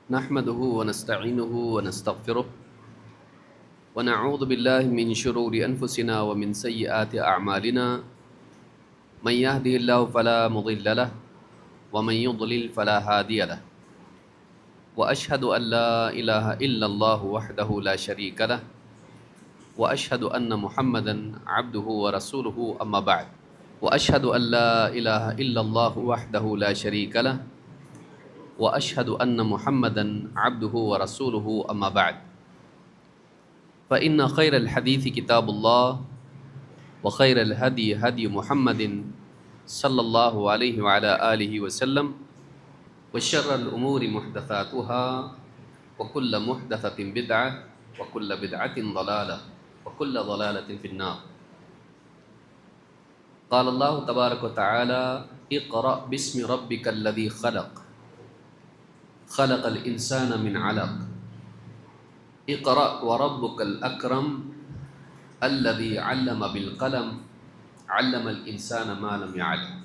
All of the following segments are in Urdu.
نحمده ونستعينه ونستغفره ونعوذ بالله من شرور أنفسنا ومن سيئات أعمالنا. من يهده الله فلا مضل له ومن يضلل فلا هادي له. وأشهد أن لا إله إلا الله وحده لا شريك له وأشهد أن محمدا عبده ورسوله أما بعد. وأشهد أن لا إله إلا الله وحده لا شريك له وأشهد أن محمدا عبده ورسوله أما بعد. فإن خير الحديث كتاب الله وخير الهدي هدي محمد صلى الله عليه وعلى آله وسلم وشر الأمور محدثاتها وكل محدثة بدعة وكل بدعة ضلالة وكل ضلالة في النار. قال الله تبارك وتعالى: اقرأ باسم ربك الذي خلق خلق الإنسان من علق اقرأ وربك الأكرم الذي علم بالقلم علم الإنسان ما لم يعلم.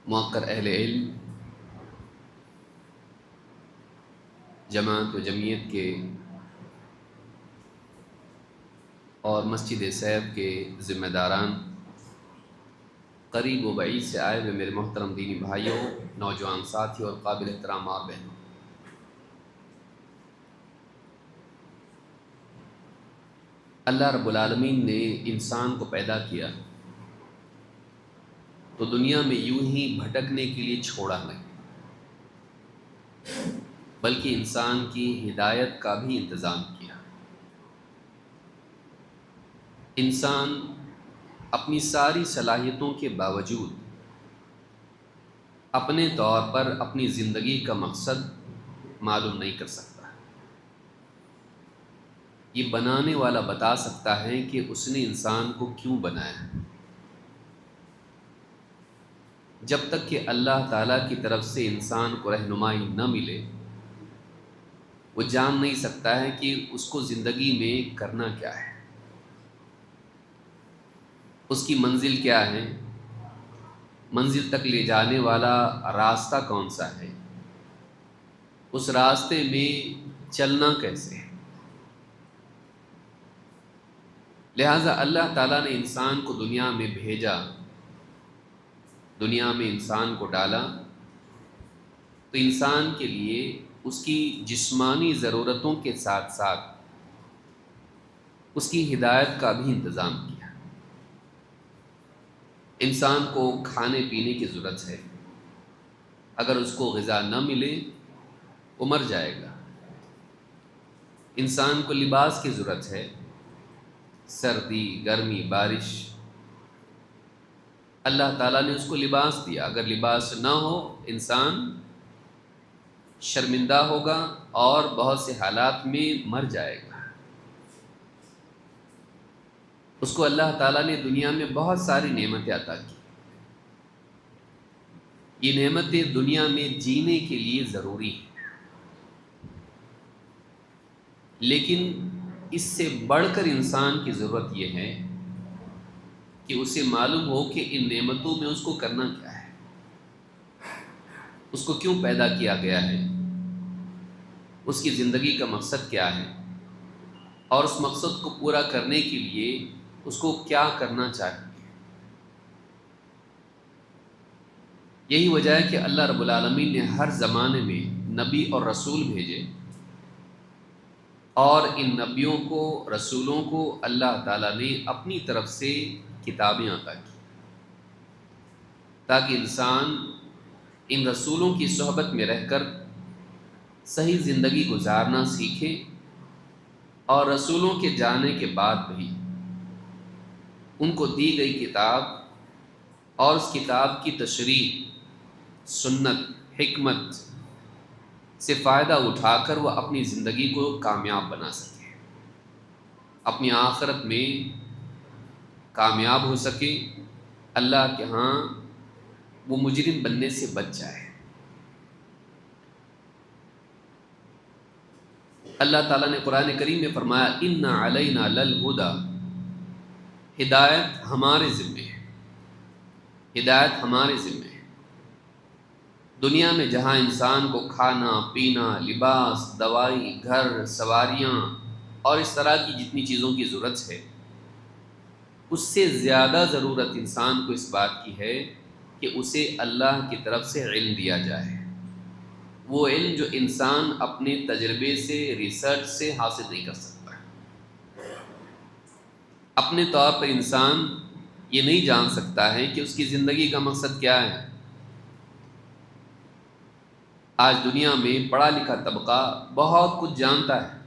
موقر اہل علم، جماعت و جمعیت کے اور مسجد سیب کے ذمہ داران، قریب و بعید سے آئے ہوئے میرے محترم دینی بھائیوں، نوجوان ساتھیوں اور قابل احترام ماں بہنوں، اللہ رب العالمین نے انسان کو پیدا کیا تو دنیا میں یوں ہی بھٹکنے کے لیے چھوڑا نہیں، بلکہ انسان کی ہدایت کا بھی انتظام کیا۔ انسان اپنی ساری صلاحیتوں کے باوجود اپنے طور پر اپنی زندگی کا مقصد معلوم نہیں کر سکتا۔ یہ بنانے والا بتا سکتا ہے کہ اس نے انسان کو کیوں بنایا۔ جب تک کہ اللہ تعالیٰ کی طرف سے انسان کو رہنمائی نہ ملے، وہ جان نہیں سکتا ہے کہ اس کو زندگی میں کرنا کیا ہے، اس کی منزل کیا ہے، منزل تک لے جانے والا راستہ کون سا ہے، اس راستے میں چلنا کیسے ہے۔ لہٰذا اللہ تعالیٰ نے انسان کو دنیا میں بھیجا، دنیا میں انسان کو ڈالا تو انسان کے لیے اس کی جسمانی ضرورتوں کے ساتھ ساتھ اس کی ہدایت کا بھی انتظام کیا۔ انسان کو کھانے پینے کی ضرورت ہے، اگر اس کو غذا نہ ملے وہ مر جائے گا۔ انسان کو لباس کی ضرورت ہے، سردی، گرمی، بارش، اللہ تعالیٰ نے اس کو لباس دیا۔ اگر لباس نہ ہو انسان شرمندہ ہوگا اور بہت سے حالات میں مر جائے گا۔ اس کو اللہ تعالیٰ نے دنیا میں بہت ساری نعمتیں عطا کی۔ یہ نعمتیں دنیا میں جینے کے لیے ضروری ہیں، لیکن اس سے بڑھ کر انسان کی ضرورت یہ ہے کہ اسے معلوم ہو کہ ان نعمتوں میں اس کو کرنا کیا ہے، اس کو کیوں پیدا کیا گیا ہے، اس کی زندگی کا مقصد کیا ہے، اور اس مقصد کو پورا کرنے کے لیے اس کو کیا کرنا چاہیے۔ یہی وجہ ہے کہ اللہ رب العالمین نے ہر زمانے میں نبی اور رسول بھیجے، اور ان نبیوں کو، رسولوں کو اللہ تعالیٰ نے اپنی طرف سے کتابیں عطا کی، تاکہ انسان ان رسولوں کی صحبت میں رہ کر صحیح زندگی گزارنا سیکھے، اور رسولوں کے جانے کے بعد بھی ان کو دی گئی کتاب اور اس کتاب کی تشریح، سنت، حکمت سے فائدہ اٹھا کر وہ اپنی زندگی کو کامیاب بنا سکے، اپنی آخرت میں کامیاب ہو سکے، اللہ کے ہاں وہ مجرم بننے سے بچ جائے۔ اللہ تعالیٰ نے قرآن کریم میں فرمایا: اِنَّ عَلَيْنَا لَلْهُدَى، ہدایت ہمارے ذمے ہے، ہدایت ہمارے ذمے ہے۔ دنیا میں جہاں انسان کو کھانا پینا، لباس، دوائی، گھر، سواریاں اور اس طرح کی جتنی چیزوں کی ضرورت ہے، اس سے زیادہ ضرورت انسان کو اس بات کی ہے کہ اسے اللہ کی طرف سے علم دیا جائے، وہ علم جو انسان اپنے تجربے سے، ریسرچ سے حاصل نہیں کر سکتا۔ اپنے طور پر انسان یہ نہیں جان سکتا ہے کہ اس کی زندگی کا مقصد کیا ہے۔ آج دنیا میں پڑھا لکھا طبقہ بہت کچھ جانتا ہے،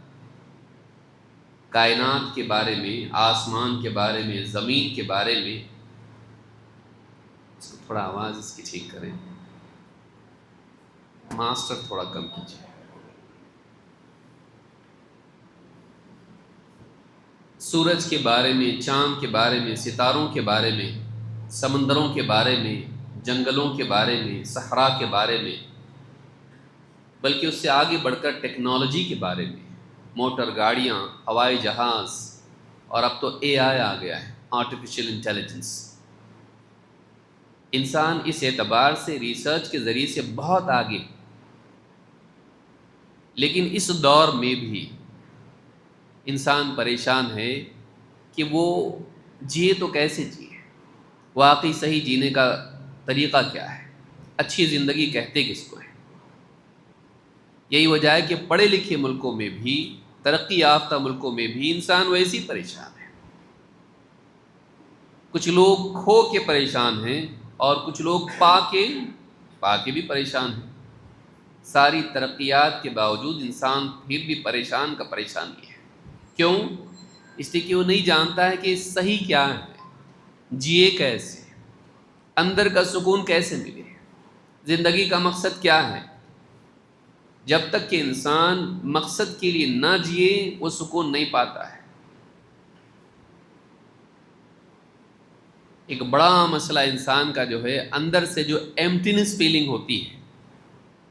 کائنات کے بارے میں، آسمان کے بارے میں، زمین کے بارے میں۔ اس کو تھوڑا آواز اس کی ٹھیک کریں، ماسٹر تھوڑا کم کیجیے۔ سورج کے بارے میں، چاند کے بارے میں، ستاروں کے بارے میں، سمندروں کے بارے میں، جنگلوں کے بارے میں، صحرا کے بارے میں، بلکہ اس سے آگے بڑھ کر ٹیکنالوجی کے بارے میں، موٹر گاڑیاں، ہوائی جہاز، اور اب تو اے آئی آ گیا ہے، آرٹیفیشل انٹیلیجنس۔ انسان اس اعتبار سے ریسرچ کے ذریعے سے بہت آگے، لیکن اس دور میں بھی انسان پریشان ہے کہ وہ جیے تو کیسے جیے، واقعی صحیح جینے کا طریقہ کیا ہے، اچھی زندگی کہتے کس کو ہے۔ یہی وجہ ہے کہ پڑھے لکھے ملکوں میں بھی، ترقی یافتہ ملکوں میں بھی انسان ویسے ہی پریشان ہے۔ کچھ لوگ کھو کے پریشان ہیں اور کچھ لوگ پا کے بھی پریشان ہیں۔ ساری ترقیات کے باوجود انسان پھر بھی پریشان کا پریشان ہی ہے۔ کیوں؟ اس لیے کہ وہ نہیں جانتا ہے کہ صحیح کیا ہے، جیے کیسے، اندر کا سکون کیسے ملے، زندگی کا مقصد کیا ہے۔ جب تک کہ انسان مقصد کے لیے نہ جیے وہ سکون نہیں پاتا ہے۔ ایک بڑا مسئلہ انسان کا جو ہے، اندر سے جو ایمٹینس فیلنگ ہوتی ہے،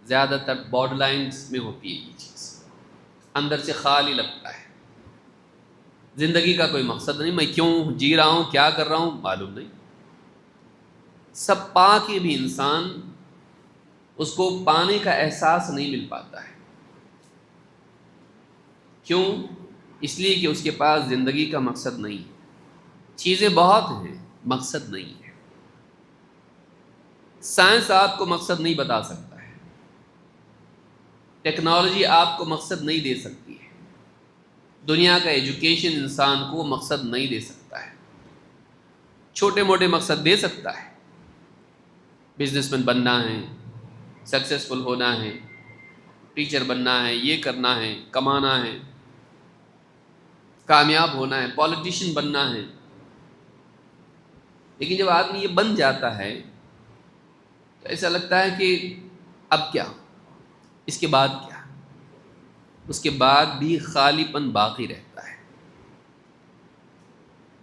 زیادہ تر بارڈر لائنز میں ہوتی ہے یہ چیز، اندر سے خالی لگتا ہے، زندگی کا کوئی مقصد نہیں، میں کیوں جی رہا ہوں، کیا کر رہا ہوں معلوم نہیں۔ سب پا کے بھی انسان اس کو پانے کا احساس نہیں مل پاتا ہے۔ کیوں؟ اس لیے کہ اس کے پاس زندگی کا مقصد نہیں ہے۔ چیزیں بہت ہیں، مقصد نہیں ہے۔ سائنس آپ کو مقصد نہیں بتا سکتا ہے، ٹیکنالوجی آپ کو مقصد نہیں دے سکتی ہے، دنیا کا ایجوکیشن انسان کو مقصد نہیں دے سکتا ہے۔ چھوٹے موٹے مقصد دے سکتا ہے، بزنس مین بننا ہے، سکسیسفل ہونا ہے، ٹیچر بننا ہے، یہ کرنا ہے، کمانا ہے، کامیاب ہونا ہے، پولیٹیشین بننا ہے۔ لیکن جب آدمی یہ بن جاتا ہے تو ایسا لگتا ہے کہ اب کیا، اس کے بعد کیا؟ اس کے بعد بھی خالی پن باقی رہتا ہے۔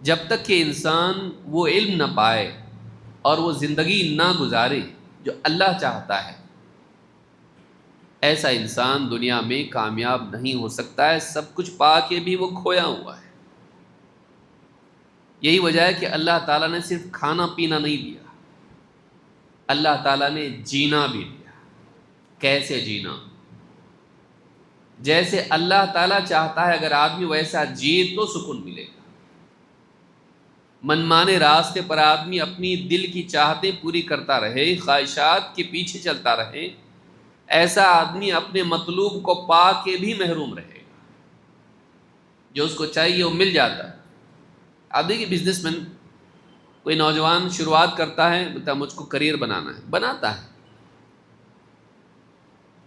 جب تک کہ انسان وہ علم نہ پائے اور وہ زندگی نہ گزارے جو اللہ چاہتا ہے، ایسا انسان دنیا میں کامیاب نہیں ہو سکتا ہے۔ سب کچھ پا کے بھی وہ کھویا ہوا ہے۔ یہی وجہ ہے کہ اللہ تعالیٰ نے صرف کھانا پینا نہیں دیا، اللہ تعالیٰ نے جینا بھی دیا۔ کیسے جینا؟ جیسے اللہ تعالیٰ چاہتا ہے اگر آدمی ویسا جیے تو سکون ملے گا۔ منمانے راستے پر آدمی اپنی دل کی چاہتیں پوری کرتا رہے، خواہشات کے پیچھے چلتا رہے، ایسا آدمی اپنے مطلوب کو پا کے بھی محروم رہے گا۔ جو اس کو چاہیے وہ مل جاتا ہے۔ آپ دیکھیے بزنس مین، کوئی نوجوان شروعات کرتا ہے، بتا مجھ کو کریئر بنانا ہے، بناتا ہے،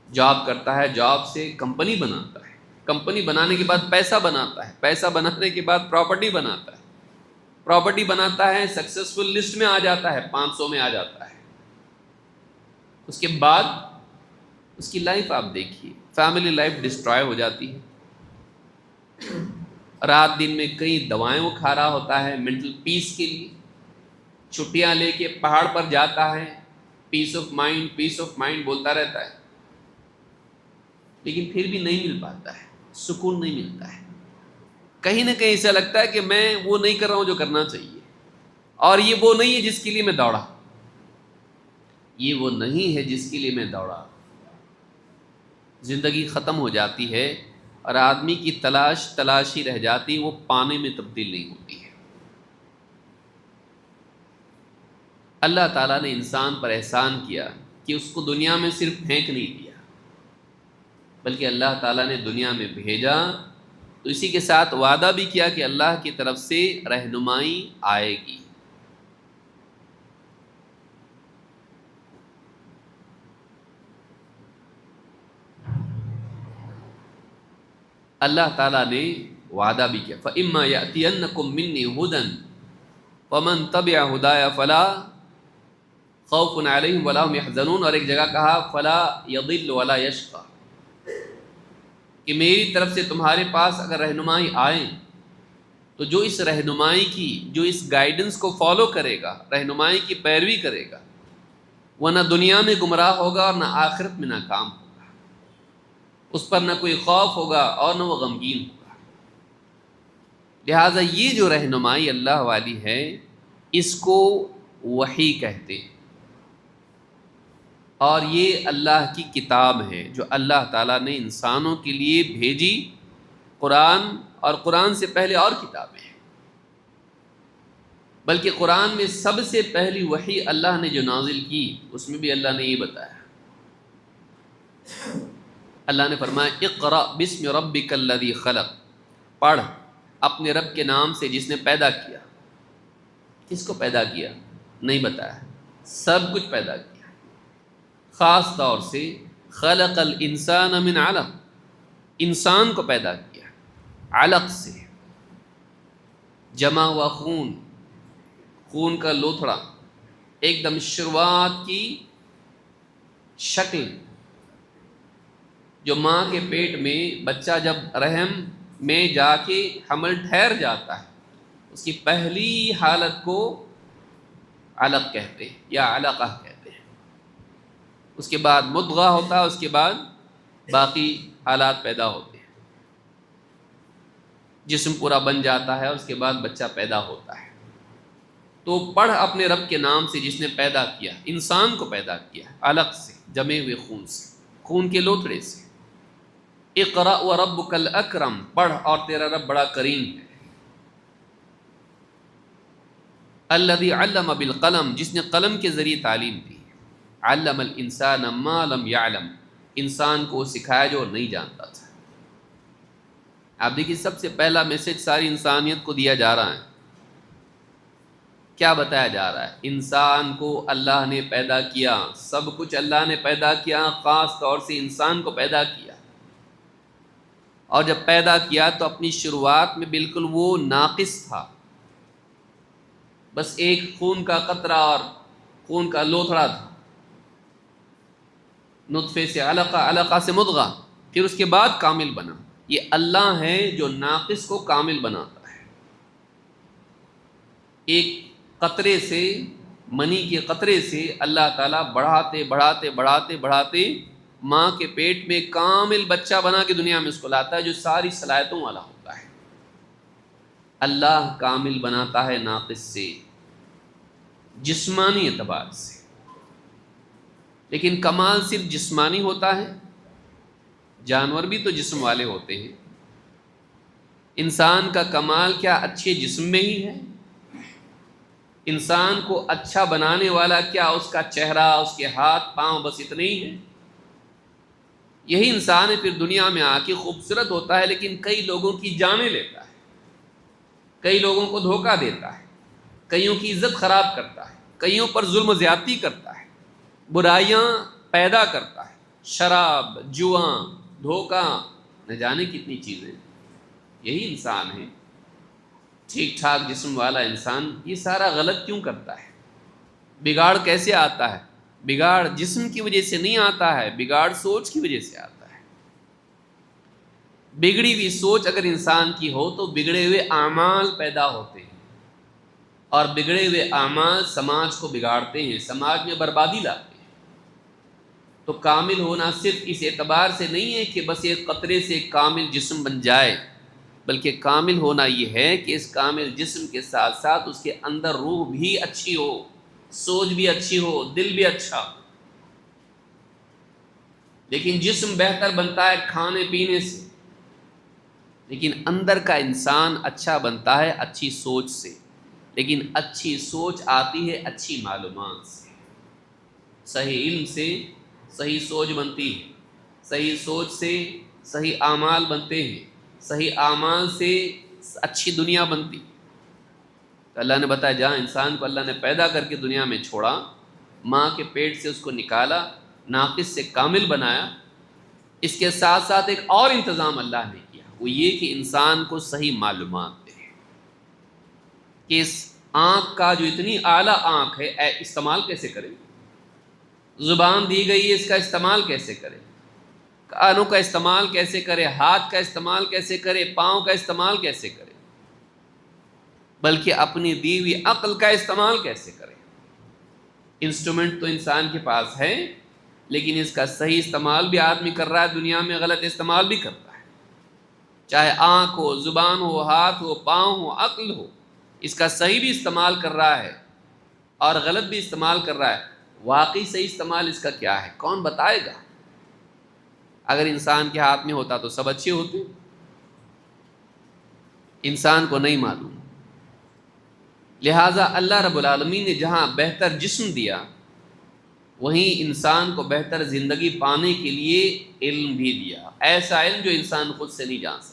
جاب کرتا ہے، جاب سے کمپنی بناتا ہے، کمپنی بنانے کے بعد پیسہ بناتا ہے، پیسہ بنانے کے بعد پراپرٹی بناتا ہے، پراپرٹی بناتا ہے، سکسیسفل لسٹ میں آ جاتا ہے، 500 میں آ جاتا ہے۔ اس کے بعد اس کی لائف آپ دیکھیے، فیملی لائف ڈسٹرائے ہو جاتی ہے۔ رات دن میں کئی دوائیں وہ کھا رہا ہوتا ہے مینٹل پیس کے لیے، چھٹیاں لے کے پہاڑ پر جاتا ہے، پیس آف مائنڈ بولتا رہتا ہے، لیکن پھر بھی نہیں مل پاتا ہے، سکون نہیں ملتا ہے۔ کہیں نہ کہیں ایسا لگتا ہے کہ میں وہ نہیں کر رہا ہوں جو کرنا چاہیے، اور یہ وہ نہیں ہے جس کے لیے میں دوڑا۔ یہ وہ نہیں ہے جس کے لیے میں دوڑا۔ زندگی ختم ہو جاتی ہے اور آدمی کی تلاش ہی رہ جاتی، وہ پانے میں تبدیل نہیں ہوتی ہے۔ اللہ تعالیٰ نے انسان پر احسان کیا کہ اس کو دنیا میں صرف پھینک نہیں دیا، بلکہ اللہ تعالیٰ نے دنیا میں بھیجا، تو اسی کے ساتھ وعدہ بھی کیا کہ اللہ کی طرف سے رہنمائی آئے گی۔ اللہ تعالیٰ نے وعدہ بھی کیا، فَإِمَّا يَأْتِيَنَّكُم مِّنِّي هُدًى فَمَن تَبِعَ هُدَايَ فَلَا خوف علیہم ولا هم يحزنون، اور ایک جگہ کہا فلا یضل ولا یشقی، کہ میری طرف سے تمہارے پاس اگر رہنمائی آئے تو جو اس رہنمائی کی، جو اس گائیڈنس کو فالو کرے گا، رہنمائی کی پیروی کرے گا، وہ نہ دنیا میں گمراہ ہوگا اور نہ آخرت میں ناکام ہوگا، اس پر نہ کوئی خوف ہوگا اور نہ وہ غمگین ہوگا۔ لہٰذا یہ جو رہنمائی اللہ والی ہے اس کو وحی کہتے ہیں، اور یہ اللہ کی کتاب ہے جو اللہ تعالیٰ نے انسانوں کے لیے بھیجی، قرآن، اور قرآن سے پہلے اور کتابیں ہیں، بلکہ قرآن میں سب سے پہلی وحی اللہ نے جو نازل کی اس میں بھی اللہ نے یہ بتایا، اللہ نے فرمایا اقرأ بسم ربک الذی خلق، پڑھ اپنے رب کے نام سے جس نے پیدا کیا۔ کس کو پیدا کیا نہیں بتایا، سب کچھ پیدا کیا، خاص طور سے خلق الانسان من علق، انسان کو پیدا کیا علق سے، جمع ہوا خون کا لوتھڑا، ایک دم شروعات کی شکل، جو ماں کے پیٹ میں بچہ جب رحم میں جا کے حمل ٹھہر جاتا ہے اس کی پہلی حالت کو علق کہتے ہیں یا علقہ کہتے ہیں، اس کے بعد مضغہ ہوتا ہے، اس کے بعد باقی حالات پیدا ہوتے ہیں، جسم پورا بن جاتا ہے، اس کے بعد بچہ پیدا ہوتا ہے۔ تو پڑھ اپنے رب کے نام سے جس نے پیدا کیا، انسان کو پیدا کیا علق سے، جمے ہوئے خون سے، خون کے لوتھڑے سے۔ اقرأ وربک الاکرم، پڑھ اور تیرا رب بڑا کریم ہے۔ الذی علم بالقلم، جس نے قلم کے ذریعے تعلیم دی، علم الانسان ما لم يعلم، انسان کو سکھایا جو نہیں جانتا تھا۔ آپ دیکھیے سب سے پہلا میسج ساری انسانیت کو دیا جا رہا ہے، کیا بتایا جا رہا ہے؟ انسان کو اللہ نے پیدا کیا، سب کچھ اللہ نے پیدا کیا، خاص طور سے انسان کو پیدا کیا، اور جب پیدا کیا تو اپنی شروعات میں بالکل وہ ناقص تھا، بس ایک خون کا قطرہ اور خون کا لوتھڑا تھا، نطفے سے علقہ، علقہ سے مضغہ، پھر اس کے بعد کامل بنا۔ یہ اللہ ہے جو ناقص کو کامل بناتا ہے۔ ایک قطرے سے، منی کے قطرے سے اللہ تعالیٰ بڑھاتے بڑھاتے بڑھاتے بڑھاتے ماں کے پیٹ میں کامل بچہ بنا کے دنیا میں اس کو لاتا ہے جو ساری صلاحیتوں والا ہوتا ہے۔ اللہ کامل بناتا ہے ناقص سے، جسمانی اعتبار سے، لیکن کمال صرف جسمانی ہوتا ہے؟ جانور بھی تو جسم والے ہوتے ہیں۔ انسان کا کمال کیا اچھے جسم میں ہی ہے؟ انسان کو اچھا بنانے والا کیا اس کا چہرہ، اس کے ہاتھ پاؤں بس اتنے ہی ہیں؟ یہی انسان ہے پھر دنیا میں آ کے خوبصورت ہوتا ہے لیکن کئی لوگوں کی جانیں لیتا ہے، کئی لوگوں کو دھوکہ دیتا ہے، کئیوں کی عزت خراب کرتا ہے، کئیوں پر ظلم و زیادتی کرتا ہے، برائیاں پیدا کرتا ہے، شراب، جوا، دھوکہ، نہ جانے کتنی چیزیں۔ یہی انسان ہے، ٹھیک ٹھاک جسم والا انسان یہ سارا غلط کیوں کرتا ہے؟ بگاڑ کیسے آتا ہے؟ بگاڑ جسم کی وجہ سے نہیں آتا ہے، بگاڑ سوچ کی وجہ سے آتا ہے۔ بگڑی ہوئی سوچ اگر انسان کی ہو تو بگڑے ہوئے اعمال پیدا ہوتے ہیں، اور بگڑے ہوئے اعمال سماج کو بگاڑتے ہیں، سماج میں بربادی لاتے ہیں۔ تو کامل ہونا صرف اس اعتبار سے نہیں ہے کہ بس ایک قطرے سے ایک کامل جسم بن جائے، بلکہ کامل ہونا یہ ہے کہ اس کامل جسم کے ساتھ ساتھ اس کے اندر روح بھی اچھی ہو، سوچ بھی اچھی ہو، دل بھی اچھا ہو۔ لیکن جسم بہتر بنتا ہے کھانے پینے سے، لیکن اندر کا انسان اچھا بنتا ہے اچھی سوچ سے، لیکن اچھی سوچ آتی ہے اچھی معلومات سے، صحیح علم سے صحیح سوچ بنتی ہے، صحیح سوچ سے صحیح اعمال بنتے ہیں، صحیح اعمال سے اچھی دنیا بنتی۔ تو اللہ نے بتایا جہاں انسان کو اللہ نے پیدا کر کے دنیا میں چھوڑا، ماں کے پیٹ سے اس کو نکالا، ناقص سے کامل بنایا، اس کے ساتھ ساتھ ایک اور انتظام اللہ نے کیا، وہ یہ کہ انسان کو صحیح معلومات دے کہ اس آنکھ کا جو اتنی اعلیٰ آنکھ ہے استعمال کیسے کرے، زبان دی گئی ہے اس کا استعمال کیسے کرے، کانوں کا استعمال کیسے کرے، ہاتھ کا استعمال کیسے کرے، پاؤں کا استعمال کیسے کرے، بلکہ اپنی دی ہوئی عقل کا استعمال کیسے کرے۔ انسٹرومنٹ تو انسان کے پاس ہے، لیکن اس کا صحیح استعمال بھی آدمی کر رہا ہے، دنیا میں غلط استعمال بھی کرتا ہے، چاہے آنکھ ہو، زبان ہو، ہاتھ ہو، پاؤں ہو، عقل ہو، اس کا صحیح بھی استعمال کر رہا ہے اور غلط بھی استعمال کر رہا ہے۔ واقعی صحیح استعمال اس کا کیا ہے، کون بتائے گا؟ اگر انسان کے ہاتھ میں ہوتا تو سب اچھے ہوتے، انسان کو نہیں معلوم۔ لہٰذا اللہ رب العالمین نے جہاں بہتر جسم دیا، وہیں انسان کو بہتر زندگی پانے کے لیے علم بھی دیا، ایسا علم جو انسان خود سے نہیں جان سکتا۔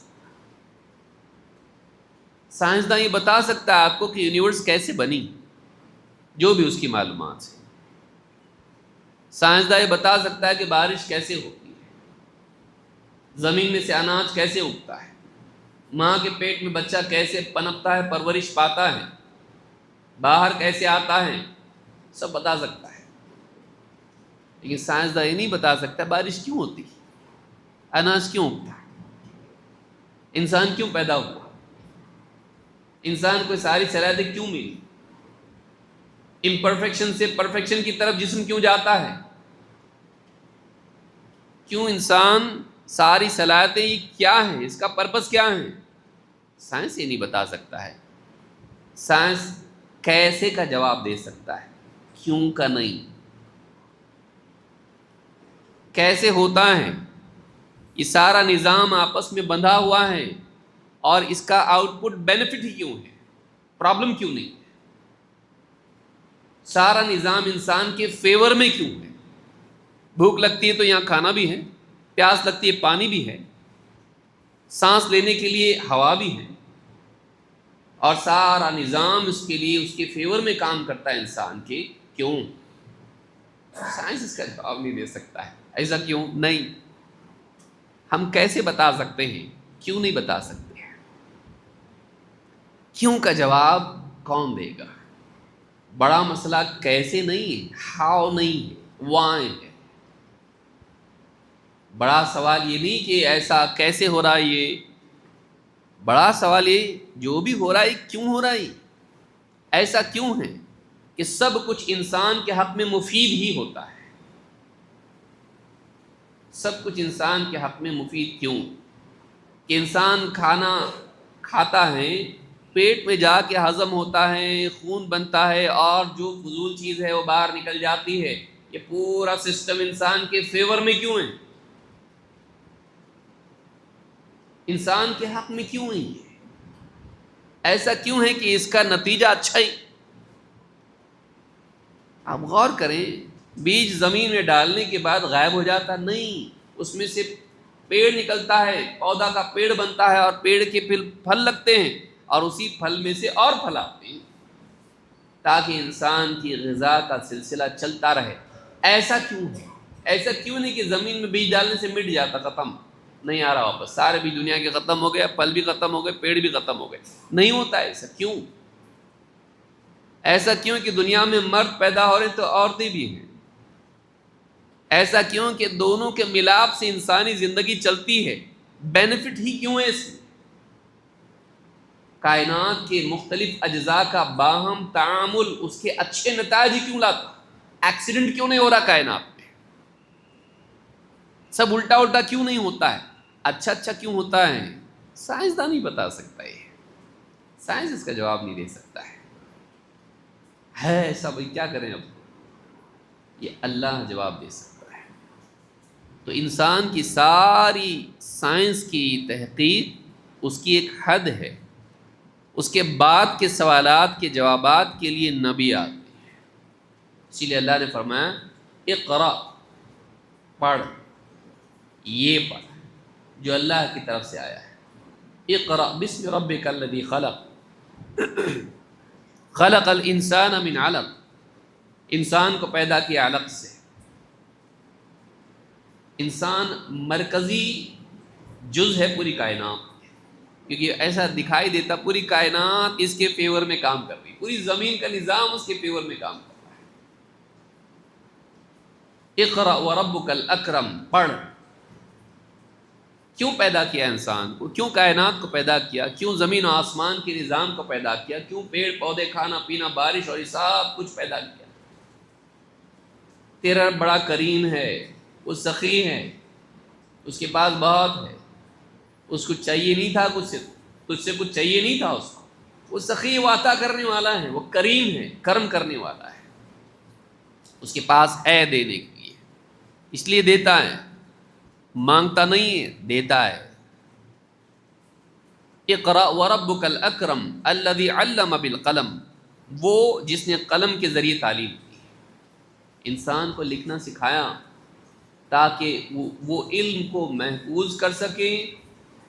سائنسداں یہ بتا سکتا ہے آپ کو کہ یونیورس کیسے بنی، جو بھی اس کی معلومات ہے۔ سائنسداں یہ بتا سکتا ہے کہ بارش کیسے ہوتی ہے، زمین میں سے اناج کیسے اگتا ہے، ماں کے پیٹ میں بچہ کیسے پنپتا ہے، پرورش پاتا ہے، باہر کیسے آتا ہے، سب بتا سکتا ہے۔ لیکن سائنسداں یہ نہیں بتا سکتا بارش کیوں ہوتی، اناج کیوں اگتا، انسان کیوں پیدا ہوا، انسان کو ساری صلاحیتیں کیوں ملی، امپرفیکشن سے پرفیکشن کی طرف جسم کیوں جاتا ہے، کیوں انسان ساری صلاحیتیں کیا ہیں، اس کا پرپس کیا ہے، سائنس یہ نہیں بتا سکتا ہے۔ سائنس کیسے کا جواب دے سکتا ہے، کیوں کا نہیں۔ کیسے ہوتا ہے، یہ سارا نظام آپس میں بندھا ہوا ہے، اور اس کا آؤٹ پٹ بینیفٹ ہی کیوں ہے، پرابلم کیوں نہیں ہے، سارا نظام انسان کے فیور میں کیوں ہے۔ بھوک لگتی ہے تو یہاں کھانا بھی ہے، پیاس لگتی ہے پانی بھی ہے، سانس لینے کے لیے ہوا بھی ہے، اور سارا نظام اس کے لیے اس کے فیور میں کام کرتا ہے انسان کے، کیوں؟ سائنس اس کا جواب نہیں دے سکتا ہے، ایسا کیوں نہیں۔ ہم کیسے بتا سکتے ہیں، کیوں نہیں بتا سکتے ہیں۔ کیوں کا جواب کون دے گا؟ بڑا مسئلہ کیسے نہیں ہے، ہاؤ نہیں ہے، وائے ہے۔ بڑا سوال یہ نہیں کہ ایسا کیسے ہو رہا ہے، یہ بڑا سوال یہ جو بھی ہو رہا ہے کیوں ہو رہا ہے، ایسا کیوں ہے کہ سب کچھ انسان کے حق میں مفید ہی ہوتا ہے، سب کچھ انسان کے حق میں مفید کیوں؟ کہ انسان کھانا کھاتا ہے، پیٹ میں جا کے ہضم ہوتا ہے، خون بنتا ہے، اور جو فضول چیز ہے وہ باہر نکل جاتی ہے، یہ پورا سسٹم انسان کے فیور میں کیوں ہے، انسان کے حق میں کیوں نہیں ہے؟ ایسا کیوں ہے کہ اس کا نتیجہ اچھا ہی؟ آپ غور کریں، بیج زمین میں ڈالنے کے بعد غائب ہو جاتا نہیں، اس میں سے پیڑ نکلتا ہے، پودا کا پیڑ بنتا ہے، اور پیڑ کے پھل لگتے ہیں، اور اسی پھل میں سے اور پھل آتے ہیں، تاکہ انسان کی غذا کا سلسلہ چلتا رہے۔ ایسا کیوں ہے؟ ایسا کیوں نہیں کہ زمین میں بیج ڈالنے سے مٹ جاتا، ختم، نہیں آ رہا واپس، سارے بھی دنیا کے ختم ہو گئے، پھل بھی ختم ہو گئے، پیڑ بھی ختم ہو گئے، نہیں ہوتا ایسا کیوں؟ ایسا کیوں کہ دنیا میں مرد پیدا ہو رہے تو عورتیں بھی ہیں؟ ایسا کیوں کہ دونوں کے ملاپ سے انسانی زندگی چلتی ہے؟ بینیفٹ ہی کیوں ہے اس میں؟ کائنات کے مختلف اجزاء کا باہم تعامل اس کے اچھے نتائج ہی کیوں لاتا؟ ایکسیڈنٹ کیوں نہیں ہو رہا کائنات میں؟ سب الٹا الٹا کیوں نہیں ہوتا ہے؟ اچھا اچھا کیوں ہوتا ہے؟ سائنسداں نہیں بتا سکتا، یہ سائنس اس کا جواب نہیں دے سکتا ہے ایسا، بھائی کیا کریں اب؟ یہ اللہ جواب دے سکتا ہے۔ تو انسان کی ساری سائنس کی تحقیق اس کی ایک حد ہے، اس کے بعد کے سوالات کے جوابات کے لیے نبی آتے ہیں۔ اسی لیے اللہ نے فرمایا اقرأ، پڑھ، یہ پڑھ جو اللہ کی طرف سے آیا ہے۔ اقرأ بسم ربک الذی خلق، خلق الانسان من علق، انسان کو پیدا کیا علق سے۔ انسان مرکزی جز ہے پوری کائنات، کیونکہ ایسا دکھائی دیتا پوری کائنات اس کے فیور میں کام کر رہی، پوری زمین کا نظام اس کے فیور میں کام کر رہا ہے۔ اقرأ وربک الاکرم، پڑھ۔ کیوں پیدا کیا انسان کو، کیوں کائنات کو پیدا کیا، کیوں زمین و آسمان کے نظام کو پیدا کیا، کیوں پیڑ پودے، کھانا پینا، بارش اور یہ سب کچھ پیدا کیا؟ تیرا بڑا کریم ہے، وہ سخی ہے، اس کے پاس بہت ہے، اس کو چاہیے نہیں تھا تجھ سے کچھ چاہیے نہیں تھا اس کو، وہ سخی، وہ عطا کرنے والا ہے، وہ کریم ہے، کرم کرنے والا ہے، اس کے پاس ہے دینے کے لیے، اس لیے دیتا ہے، مانگتا نہیں ہے، دیتا ہے۔ اقرأ وربک الاکرم الذی علم بالقلم، وہ جس نے قلم کے ذریعے تعلیم کی، انسان کو لکھنا سکھایا تاکہ وہ علم کو محفوظ کر سکے،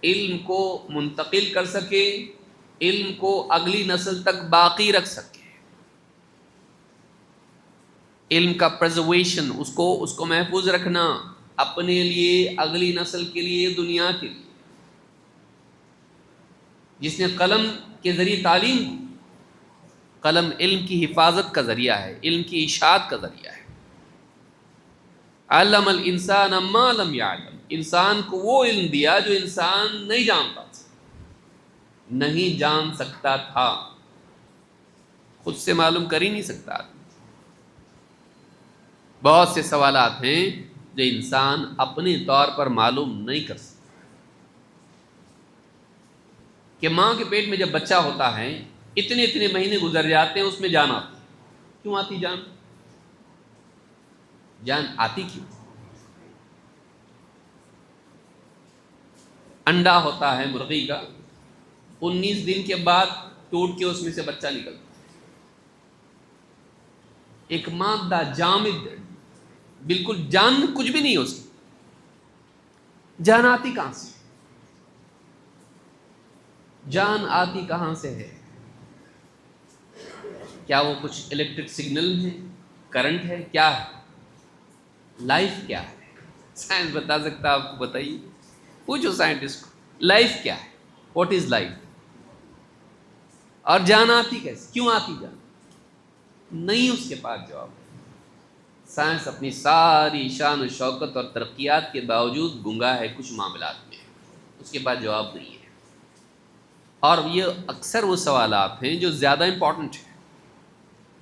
علم کو منتقل کر سکے، علم کو اگلی نسل تک باقی رکھ سکے، علم کا پرزرویشن، اس کو محفوظ رکھنا اپنے لیے، اگلی نسل کے لیے، دنیا کے لیے۔ جس نے قلم کے ذریعے تعلیم دی، قلم علم کی حفاظت کا ذریعہ ہے، علم کی اشاعت کا ذریعہ ہے۔ علم الانسان ما لم يعلم، انسان کو وہ علم دیا جو انسان نہیں جانتا تھا، نہیں جان سکتا تھا، خود سے معلوم کر ہی نہیں سکتا۔ بہت سے سوالات ہیں جو انسان اپنے طور پر معلوم نہیں کر سکتا، کہ ماں کے پیٹ میں جب بچہ ہوتا ہے اتنے اتنے مہینے گزر جاتے ہیں، اس میں جان آتی، کیوں آتی جان آتی کیوں؟ انڈا ہوتا ہے مرغی کا، 19 دن کے بعد ٹوٹ کے اس میں سے بچہ نکلتا ہے، ایک مادہ جامد، بالکل جان کچھ بھی نہیں ہو سکتی، جان آتی کہاں سے؟ جان آتی کہاں سے ہے؟ کیا وہ کچھ الیکٹرک سگنل ہے، کرنٹ ہے، کیا ہے؟ لائف کیا ہے؟ سائنس بتا سکتا ہے آپ کو؟ بتائیے، پوچھو سائنٹسٹ کو، لائف کیا ہے؟ What is life? اور جان آتی کیسے؟ کیوں آتی جان؟ نہیں اس کے پاس جواب۔ سائنس اپنی ساری شان و شوکت اور ترقیات کے باوجود گنگا ہے کچھ معاملات میں، اس کے پاس جواب نہیں ہے۔ اور یہ اکثر وہ سوالات ہیں جو زیادہ امپورٹنٹ ہیں،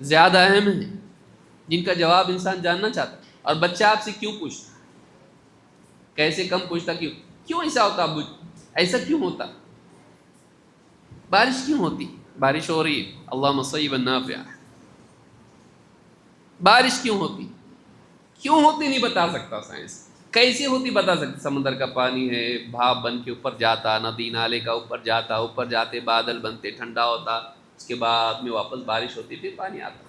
زیادہ اہم ہیں، جن کا جواب انسان جاننا چاہتا ہے۔ اور بچہ آپ سے کیوں پوچھتا، کیسے کم پوچھتا، کیوں ایسا ہوتا، ایسا کیوں ہوتا، بارش کیوں ہوتی، بارش ہو رہی ہے، اللہم صیبا نافعا، بارش کیوں ہوتی، کیوں ہوتی نہیں بتا سکتا سائنس، کیسے ہوتی بتا سکتا، سمندر کا پانی ہے، بھاپ بن کے اوپر جاتا، ندی نالے کا اوپر جاتا، اوپر جاتے بادل بنتے، ٹھنڈا ہوتا، اس کے بعد میں واپس بارش ہوتی، پھر پانی آتا،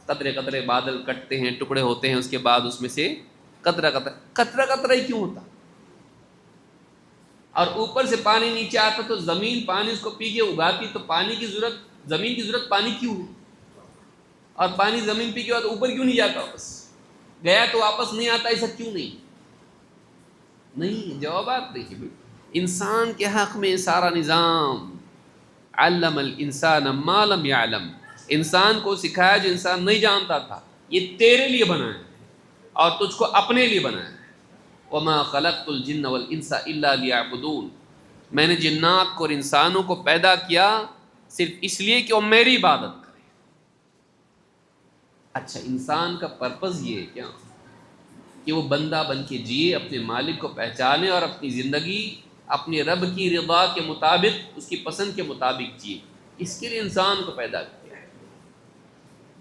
قطرے قطرے بادل کٹتے ہیں، ٹکڑے ہوتے ہیں، اس کے بعد اس میں سے قطرہ قطرہ ہی کیوں ہوتا، اور اوپر سے پانی نیچے آتا تو زمین پانی اس کو پی کے اگاتی، تو پانی کی ضرورت، زمین کی ضرورت پانی کیوں ہے؟ اور پانی زمین پی کے بعد اوپر کیوں نہیں جاتا، واپس گیا تو واپس نہیں آتا، ایسا کیوں نہیں جوابات دیکھیے۔ انسان کے حق میں سارا نظام، علم الانسان ما لم يعلم، انسان کو سکھایا جو انسان نہیں جانتا تھا، یہ تیرے لیے بنا ہے اور تجھ کو اپنے لیے بنا ہے۔ وما خلقت الجن والانس الا ليعبدون، میں نے جنات کو اور انسانوں کو پیدا کیا صرف اس لیے کہ وہ میری عبادت کریں۔ اچھا، انسان کا پرپز یہ ہے کیا کہ وہ بندہ بن کے جیے، اپنے مالک کو پہچانے اور اپنی زندگی اپنے رب کی رضا کے مطابق، اس کی پسند کے مطابق جیے، اس کے لیے انسان کو پیدا کیا ہے۔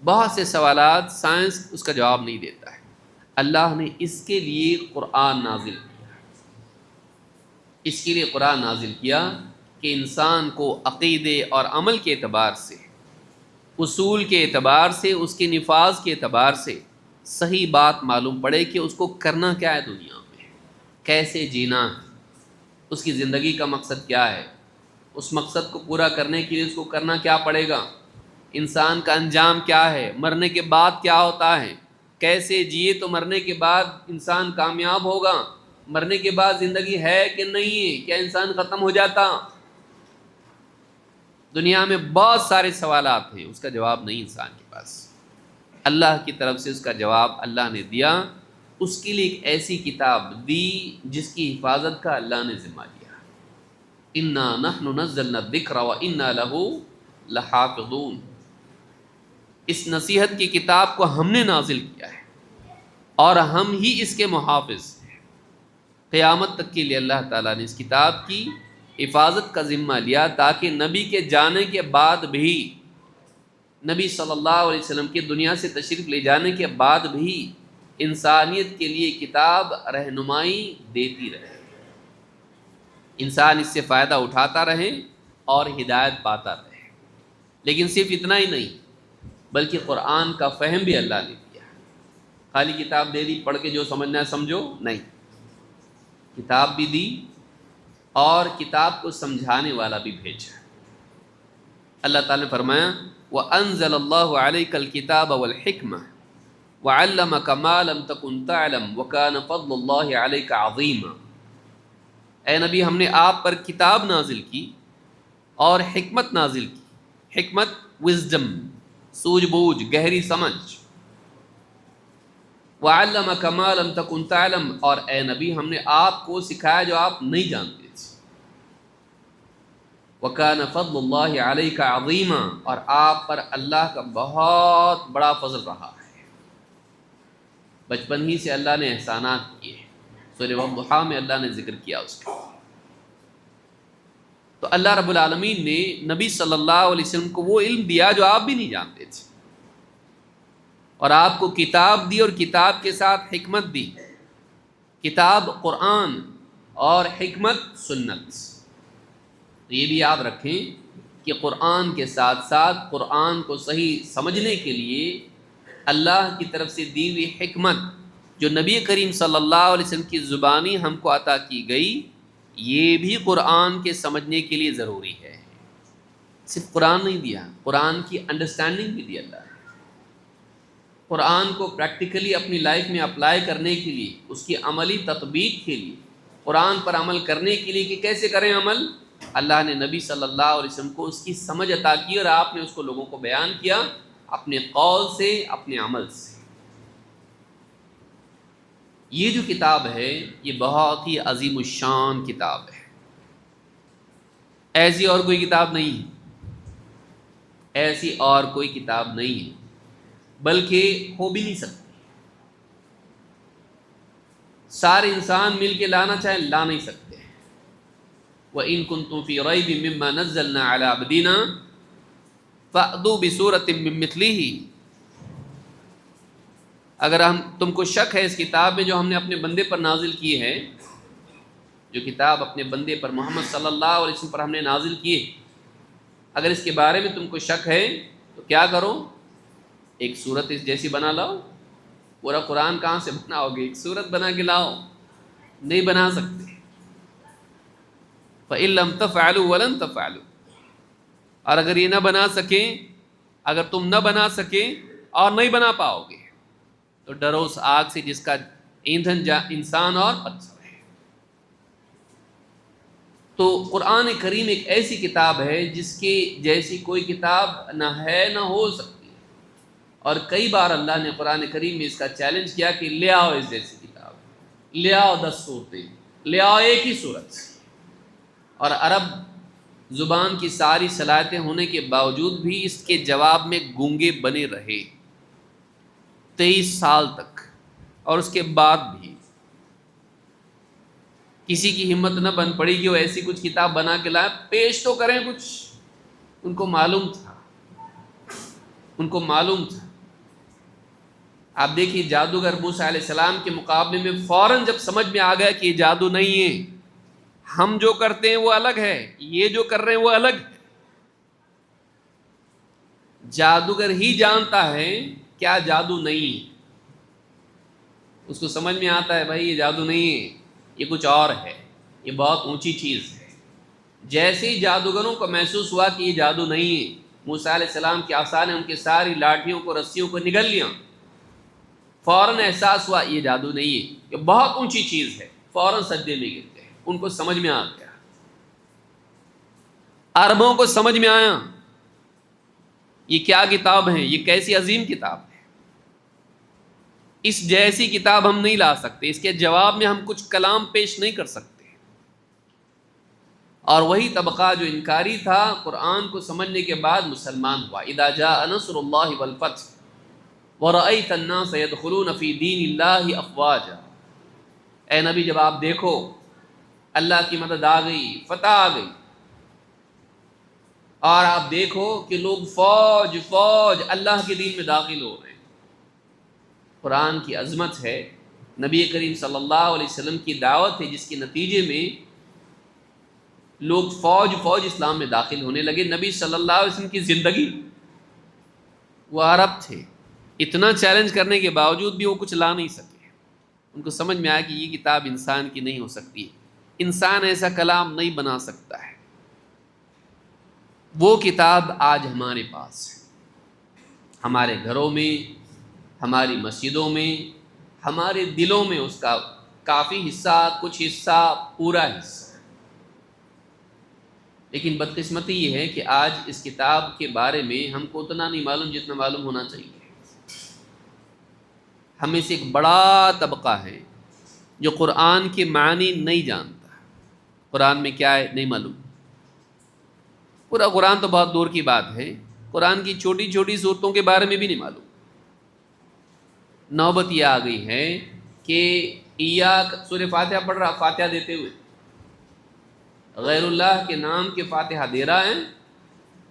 بہت سے سوالات سائنس اس کا جواب نہیں دیتا ہے۔ اللہ نے اس کے لیے قرآن نازل کیا، اس کے لیے قرآن نازل کیا کہ انسان کو عقیدے اور عمل کے اعتبار سے، اصول کے اعتبار سے، اس کے نفاذ کے اعتبار سے صحیح بات معلوم پڑے کہ اس کو کرنا کیا ہے دنیا میں، کیسے جینا ہے، اس کی زندگی کا مقصد کیا ہے، اس مقصد کو پورا کرنے کے لیے اس کو کرنا کیا پڑے گا، انسان کا انجام کیا ہے، مرنے کے بعد کیا ہوتا ہے، کیسے جیے تو مرنے کے بعد انسان کامیاب ہوگا، مرنے کے بعد زندگی ہے کہ نہیں ہے، کیا انسان ختم ہو جاتا۔ دنیا میں بہت سارے سوالات ہیں، اس کا جواب نہیں انسان کے پاس، اللہ کی طرف سے اس کا جواب اللہ نے دیا۔ اس کے لیے ایک ایسی کتاب دی جس کی حفاظت کا اللہ نے ذمہ لیا، انا نحن نزلنا الذکر وانا لہ لحافظون۔ اس نصیحت کی کتاب کو ہم نے نازل کیا ہے اور ہم ہی اس کے محافظ ہیں۔ قیامت تک کے لیے اللہ تعالیٰ نے اس کتاب کی حفاظت کا ذمہ لیا تاکہ نبی کے جانے کے بعد بھی، نبی صلی اللہ علیہ وسلم کی دنیا سے تشریف لے جانے کے بعد بھی انسانیت کے لیے کتاب رہنمائی دیتی رہے، انسان اس سے فائدہ اٹھاتا رہے اور ہدایت پاتا رہے۔ لیکن صرف اتنا ہی نہیں بلکہ قرآن کا فہم بھی اللہ نے دیا۔ خالی کتاب دے دی، پڑھ کے جو سمجھنا ہے سمجھو، نہیں، کتاب بھی دی اور کتاب کو سمجھانے والا بھی بھیجا۔ اللہ تعالیٰ نے فرمایا وَأَنزَلَ اللَّهُ عَلَيْكَ الْكِتَابَ وَالْحِكْمَةَ وَعَلَّمَكَ مَا لَمْ تَكُنْ تَعْلَمْ وَكَانَ فَضْلُ اللَّهِ عَلَيْكَ عَظِيمًا۔ اے نبی، ہم نے آپ پر کتاب نازل کی اور حکمت نازل کی۔ حکمت وزڈم، سوجھ بوجھ، گہری سمجھ۔ وَعَلَّمَكَ مَا لَمْ تَكُنْ تَعْلَمْ، اور اے نبی ہم نے آپ کو سکھایا جو آپ نہیں جانتے تھے۔ وَكَانَ فَضْلُ اللَّهِ عَلَيْكَ عَظِيمًا، اور آپ پر اللہ کا بہت بڑا فضل رہا ہے۔ بچپن ہی سے اللہ نے احسانات کیے، سورہ والضحیٰ میں اللہ نے ذکر کیا اس کا۔ تو اللہ رب العالمین نے نبی صلی اللہ علیہ وسلم کو وہ علم دیا جو آپ بھی نہیں جانتے تھے، اور آپ کو کتاب دی اور کتاب کے ساتھ حکمت دی۔ کتاب قرآن اور حکمت سنت۔ تو یہ بھی یاد رکھیں کہ قرآن کے ساتھ ساتھ قرآن کو صحیح سمجھنے کے لیے اللہ کی طرف سے دی ہوئی حکمت جو نبی کریم صلی اللہ علیہ وسلم کی زبانی ہم کو عطا کی گئی، یہ بھی قرآن کے سمجھنے کے لیے ضروری ہے۔ صرف قرآن نہیں دیا، قرآن کی انڈرسٹینڈنگ بھی دی اللہ نے۔ قرآن کو پریکٹیکلی اپنی لائف میں اپلائی کرنے کے لیے، اس کی عملی تطبیق کے لیے، قرآن پر عمل کرنے کے لیے کہ کیسے کریں عمل، اللہ نے نبی صلی اللہ علیہ وسلم کو اس کی سمجھ عطا کی اور آپ نے اس کو لوگوں کو بیان کیا اپنے قول سے، اپنے عمل سے۔ یہ جو کتاب ہے یہ بہت ہی عظیم الشان کتاب ہے، ایسی اور کوئی کتاب نہیں ہے، ایسی اور کوئی کتاب نہیں ہے، بلکہ ہو بھی نہیں سکتی۔ سارے انسان مل کے لانا چاہیں لا نہیں سکتے۔ وَإِن كُنتُمْ فِي رَيْبٍ مِّمَّا نَزَّلْنَا عَلَىٰ عَبْدِنَا فَأْتُوا بِسُورَةٍ مِّن مِّثْلِهِ۔ اگر تم کو شک ہے اس کتاب میں جو ہم نے اپنے بندے پر نازل کی ہے، جو کتاب اپنے بندے پر محمد صلی اللہ علیہ وسلم پر ہم نے نازل کی ہے، اگر اس کے بارے میں تم کو شک ہے تو کیا کرو، ایک سورت اس جیسی بنا لاؤ۔ پورا قرآن کہاں سے بناؤ گے، ایک سورت بنا کے لاؤ، نہیں بنا سکتے۔ فَإِن لَّمْ تَفْعَلُوا وَلَن تَفْعَلُوا، اور اگر یہ نہ بنا سکیں، اگر تم نہ بنا سکیں اور نہیں بنا پاؤ گے تو ڈرو اس آگ سے جس کا ایندھن انسان اور پتھر ہے۔ تو قرآن کریم ایک ایسی کتاب ہے جس کی جیسی کوئی کتاب نہ ہے نہ ہو سکتی، اور کئی بار اللہ نے قرآن کریم میں اس کا چیلنج کیا کہ لے آؤ اس جیسی کتاب، لے آؤ 10 صورتیں، لے آؤ ایک ہی صورت۔ اور عرب زبان کی ساری صلاحیتیں ہونے کے باوجود بھی اس کے جواب میں گونگے بنے رہے 23 سال تک، اور اس کے بعد بھی کسی کی ہمت نہ بن پڑی کہ وہ ایسی کچھ کتاب بنا کے لائے، پیش تو کریں کچھ۔ ان کو معلوم تھا، ان کو معلوم تھا آپ دیکھیے جادوگر موسیٰ علیہ السلام کے مقابلے میں فوراً جب سمجھ میں آ گیا کہ یہ جادو نہیں ہے، ہم جو کرتے ہیں وہ الگ ہے، یہ جو کر رہے ہیں وہ الگ ہے۔ جادوگر ہی جانتا ہے کیا جادو نہیں ہے، اس کو سمجھ میں آتا ہے بھائی یہ جادو نہیں ہے، یہ کچھ اور ہے، یہ بہت اونچی چیز ہے۔ جیسے ہی جادوگروں کو محسوس ہوا کہ یہ جادو نہیں ہے، موسیٰ علیہ السلام کے عصا نے ان کی ساری لاٹھیوں کو رسیوں کو نگل لیا، فوراً احساس ہوا یہ جادو نہیں ہے، یہ بہت اونچی چیز ہے، فوراً سجدے میں گر گئے، ان کو سمجھ میں آ گیا۔ عربوں کو سمجھ میں آیا یہ کیا کتاب ہے، یہ کیسی عظیم کتاب ہے، اس جیسی کتاب ہم نہیں لا سکتے، اس کے جواب میں ہم کچھ کلام پیش نہیں کر سکتے۔ اور وہی طبقہ جو انکاری تھا قرآن کو سمجھنے کے بعد مسلمان ہوا۔ اذا جاء نصر اللہ والفتح ورأیت الناس يدخلون فی دین اللہ افواجا، اے نبی جب آپ دیکھو اللہ کی مدد آ گئی، فتح آ گئی، اور آپ دیکھو کہ لوگ فوج فوج اللہ کے دین میں داخل ہو رہے ہیں۔ قرآن کی عظمت ہے، نبی کریم صلی اللہ علیہ وسلم کی دعوت ہے جس کے نتیجے میں لوگ فوج فوج اسلام میں داخل ہونے لگے۔ نبی صلی اللہ علیہ وسلم کی زندگی، وہ عرب تھے، اتنا چیلنج کرنے کے باوجود بھی وہ کچھ لا نہیں سکے۔ ان کو سمجھ میں آیا کہ یہ کتاب انسان کی نہیں ہو سکتی، انسان ایسا کلام نہیں بنا سکتا ہے۔ وہ کتاب آج ہمارے پاس ہے، ہمارے گھروں میں، ہماری مسجدوں میں، ہمارے دلوں میں اس کا کافی حصہ، کچھ حصہ، پورا حصہ۔ لیکن بدقسمتی یہ ہے کہ آج اس کتاب کے بارے میں ہم کو اتنا نہیں معلوم جتنا معلوم ہونا چاہیے۔ ہم میں سے ایک بڑا طبقہ ہے جو قرآن کے معنی نہیں جانتا، قرآن میں کیا ہے نہیں معلوم۔ پورا قرآن تو بہت دور کی بات ہے، قرآن کی چھوٹی چھوٹی صورتوں کے بارے میں بھی نہیں معلوم۔ نوبت یہ آ گئی ہے کہ سورہ فاتحہ پڑھ رہا، فاتحہ دیتے ہوئے غیر اللہ کے نام کے فاتحہ دے رہا ہے،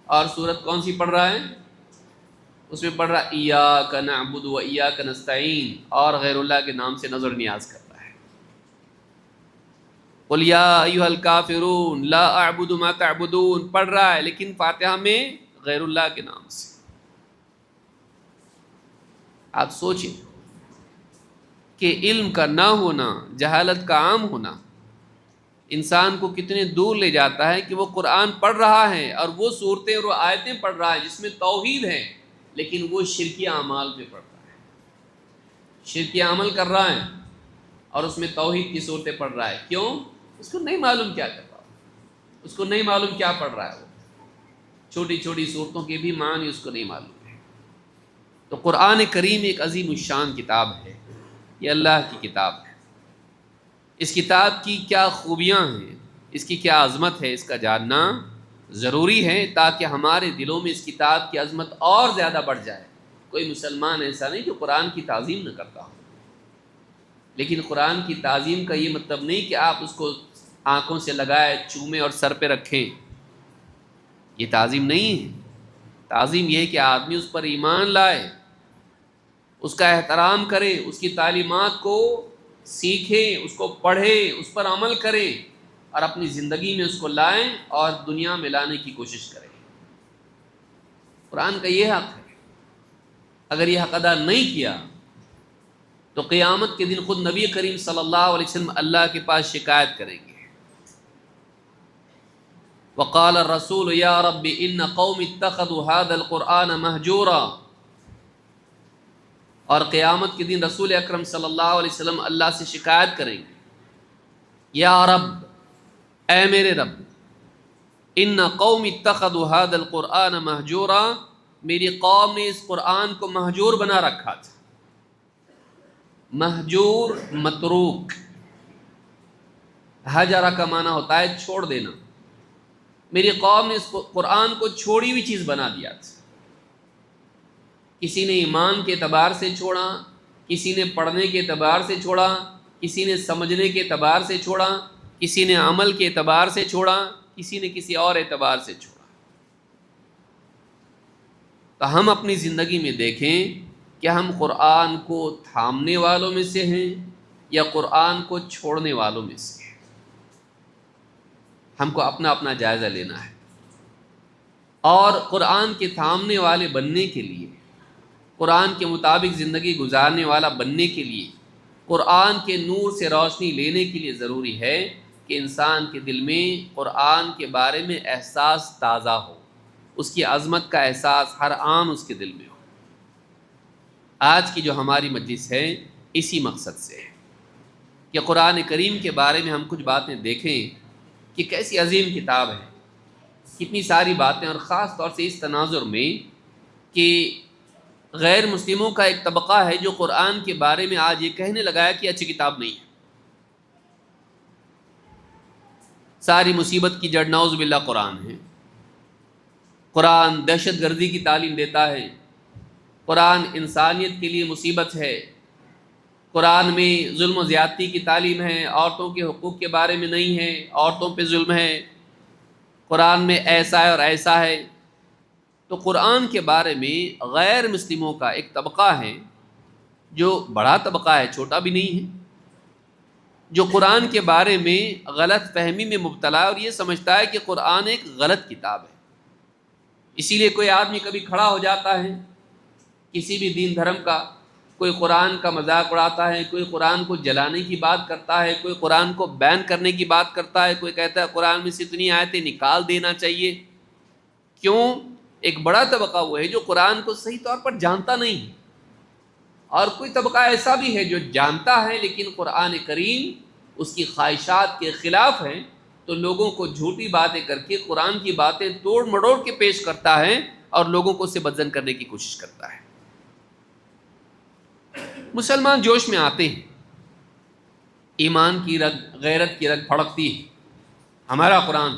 اور سورت کون سی پڑھ رہا ہے؟ اس میں پڑھ رہا ایاک نعبد و ایاک نستعین، اور غیر اللہ کے نام سے نظر نیاز کر رہا ہے۔ قل یا ایھا الکافرون لا اعبد ما تعبدون پڑھ رہا ہے، لیکن فاتحہ میں غیر اللہ کے نام سے۔ آپ سوچیں کہ علم کا نہ ہونا، جہالت کا عام ہونا انسان کو کتنے دور لے جاتا ہے کہ وہ قرآن پڑھ رہا ہے اور وہ صورتیں اور وہ آیتیں پڑھ رہا ہے جس میں توحید ہے، لیکن وہ شرکی اعمال پہ پڑھ رہا ہے، شرکی عمل کر رہا ہے اور اس میں توحید کی صورتیں پڑھ رہا ہے۔ کیوں؟ اس کو نہیں معلوم کیا کر رہا ہے، اس کو نہیں معلوم کیا پڑھ رہا ہے، وہ چھوٹی چھوٹی صورتوں کے بھی معنی اس کو نہیں معلوم ہے۔ تو قرآن کریم ایک عظیم الشان کتاب ہے، یہ اللہ کی کتاب ہے۔ اس کتاب کی کیا خوبیاں ہیں، اس کی کیا عظمت ہے، اس کا جاننا ضروری ہے تاکہ ہمارے دلوں میں اس کتاب کی عظمت اور زیادہ بڑھ جائے۔ کوئی مسلمان ایسا نہیں جو قرآن کی تعظیم نہ کرتا ہو، لیکن قرآن کی تعظیم کا یہ مطلب نہیں کہ آپ اس کو آنکھوں سے لگائے، چومیں اور سر پہ رکھیں، یہ تعظیم نہیں ہے۔ تعظیم یہ ہے کہ آدمی اس پر ایمان لائے، اس کا احترام کرے، اس کی تعلیمات کو سیکھے، اس کو پڑھے، اس پر عمل کرے، اور اپنی زندگی میں اس کو لائیں اور دنیا میں لانے کی کوشش کریں۔ قرآن کا یہ حق ہے، اگر یہ حق ادا نہیں کیا تو قیامت کے دن خود نبی کریم صلی اللہ علیہ وسلم اللہ کے پاس شکایت کریں گے۔ وقال الرسول یا رب ان قوم اتخذوا هذا القرآن مہجورا، اور قیامت کے دن رسول اکرم صلی اللہ علیہ وسلم اللہ سے شکایت کریں گے، یا رب، اے میرے رب، ان قوم اتخذوا هذا القرآن مہجورا، میری قوم نے اس قرآن کو مہجور بنا رکھا تھا۔ مہجور متروک، ہجرہ کا معنی ہوتا ہے چھوڑ دینا۔ میری قوم نے اس قرآن کو چھوڑی ہوئی چیز بنا دیا تھا۔ کسی نے ایمان کے اعتبار سے چھوڑا، کسی نے پڑھنے کے اعتبار سے چھوڑا، کسی نے سمجھنے کے اعتبار سے چھوڑا، کسی نے عمل کے اعتبار سے چھوڑا، کسی نے کسی اور اعتبار سے چھوڑا۔ تو ہم اپنی زندگی میں دیکھیں کہ ہم قرآن کو تھامنے والوں میں سے ہیں یا قرآن کو چھوڑنے والوں میں سے ہیں۔ ہم کو اپنا اپنا جائزہ لینا ہے، اور قرآن کے تھامنے والے بننے کے لیے، قرآن کے مطابق زندگی گزارنے والا بننے کے لیے، قرآن کے نور سے روشنی لینے کے لیے ضروری ہے کہ انسان کے دل میں قرآن کے بارے میں احساس تازہ ہو، اس کی عظمت کا احساس ہر آن اس کے دل میں ہو۔ آج کی جو ہماری مجلس ہے اسی مقصد سے ہے کہ قرآن کریم کے بارے میں ہم کچھ باتیں دیکھیں کہ کیسی عظیم کتاب ہے، کتنی ساری باتیں، اور خاص طور سے اس تناظر میں کہ غیر مسلموں کا ایک طبقہ ہے جو قرآن کے بارے میں آج یہ کہنے لگا ہے کہ اچھی کتاب نہیں ہے۔ ساری مصیبت کی جڑ نعوذ باللہ قرآن ہے۔ قرآن دہشت گردی کی تعلیم دیتا ہے، قرآن انسانیت کے لیے مصیبت ہے، قرآن میں ظلم و زیادتی کی تعلیم ہے، عورتوں کے حقوق کے بارے میں نہیں ہے، عورتوں پہ ظلم ہے، قرآن میں ایسا ہے اور ایسا ہے۔ تو قرآن کے بارے میں غیر مسلموں کا ایک طبقہ ہے جو بڑا طبقہ ہے، چھوٹا بھی نہیں ہے، جو قرآن کے بارے میں غلط فہمی میں مبتلا ہے اور یہ سمجھتا ہے کہ قرآن ایک غلط کتاب ہے۔ اسی لیے کوئی آدمی کبھی کھڑا ہو جاتا ہے کسی بھی دین دھرم کا، کوئی قرآن کا مذاق اڑاتا ہے، کوئی قرآن کو جلانے کی بات کرتا ہے، کوئی قرآن کو بین کرنے کی بات کرتا ہے، کوئی کہتا ہے قرآن میں سے اتنی آیتیں نکال دینا چاہیے۔ کیوں؟ ایک بڑا طبقہ وہ ہے جو قرآن کو صحیح طور پر جانتا نہیں ہے، اور کوئی طبقہ ایسا بھی ہے جو جانتا ہے لیکن قرآن کریم اس کی خواہشات کے خلاف ہے، تو لوگوں کو جھوٹی باتیں کر کے قرآن کی باتیں توڑ مڑوڑ کے پیش کرتا ہے اور لوگوں کو اس سے بدزن کرنے کی کوشش کرتا ہے۔ مسلمان جوش میں آتے ہیں، ایمان کی رگ، غیرت کی رگ پھڑکتی ہے، ہمارا قرآن،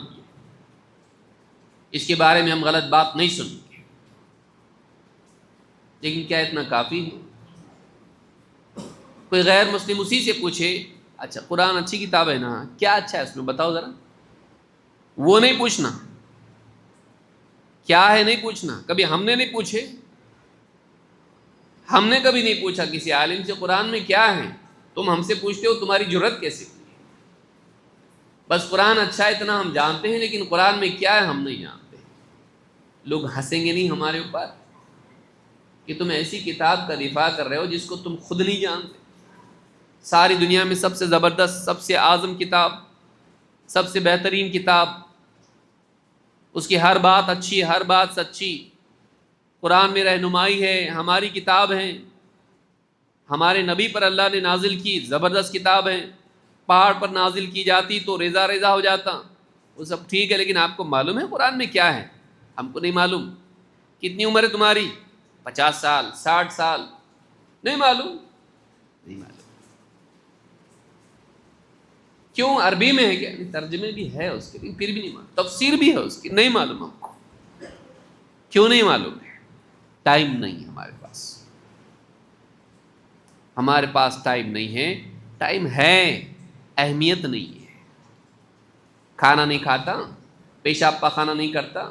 اس کے بارے میں ہم غلط بات نہیں سنیں گے۔ لیکن کیا اتنا کافی ہے؟ کوئی غیر مسلم اسی سے پوچھے اچھا قرآن اچھی کتاب ہے نا، کیا اچھا ہے اس میں بتاؤ ذرا، وہ نہیں پوچھنا، کیا ہے نہیں پوچھنا۔ کبھی ہم نے نہیں پوچھے، ہم نے کبھی نہیں پوچھا کسی عالم سے قرآن میں کیا ہے، تم ہم سے پوچھتے ہو، تمہاری جرت کیسے ہوئی؟ بس قرآن اچھا ہے اتنا ہم جانتے ہیں، لیکن قرآن میں کیا ہے ہم نہیں جانتے۔ لوگ ہنسیں گے نہیں ہمارے اوپر کہ تم ایسی کتاب کا دفاع کر رہے ہو جس کو تم خود نہیں جانتے؟ ساری دنیا میں سب سے زبردست، سب سے اعظم کتاب، سب سے بہترین کتاب، اس کی ہر بات اچھی، ہر بات سچی، قرآن میں رہنمائی ہے، ہماری کتاب ہے، ہمارے نبی پر اللہ نے نازل کی، زبردست کتاب ہے، پہاڑ پر نازل کی جاتی تو ریزہ ریزہ ہو جاتا، وہ سب ٹھیک ہے، لیکن آپ کو معلوم ہے قرآن میں کیا ہے؟ ہم کو نہیں معلوم۔ کتنی عمر ہے تمہاری؟ 50 سال، 60 سال، نہیں معلوم، نہیں معلوم۔ کیوں؟ عربی میں ہے کیا؟ ترجمے بھی ہے اس کے، لیکن پھر بھی نہیں معلوم، تفسیر بھی ہے اس کی، نہیں معلوم ہم کو۔ کیوں نہیں معلوم ہے؟ ٹائم نہیں ہے ہمارے پاس، ہمارے پاس ٹائم نہیں ہے۔ ٹائم ہے، اہمیت نہیں ہے۔ کھانا نہیں کھاتا، پیشاب پاخانہ نہیں کرتا،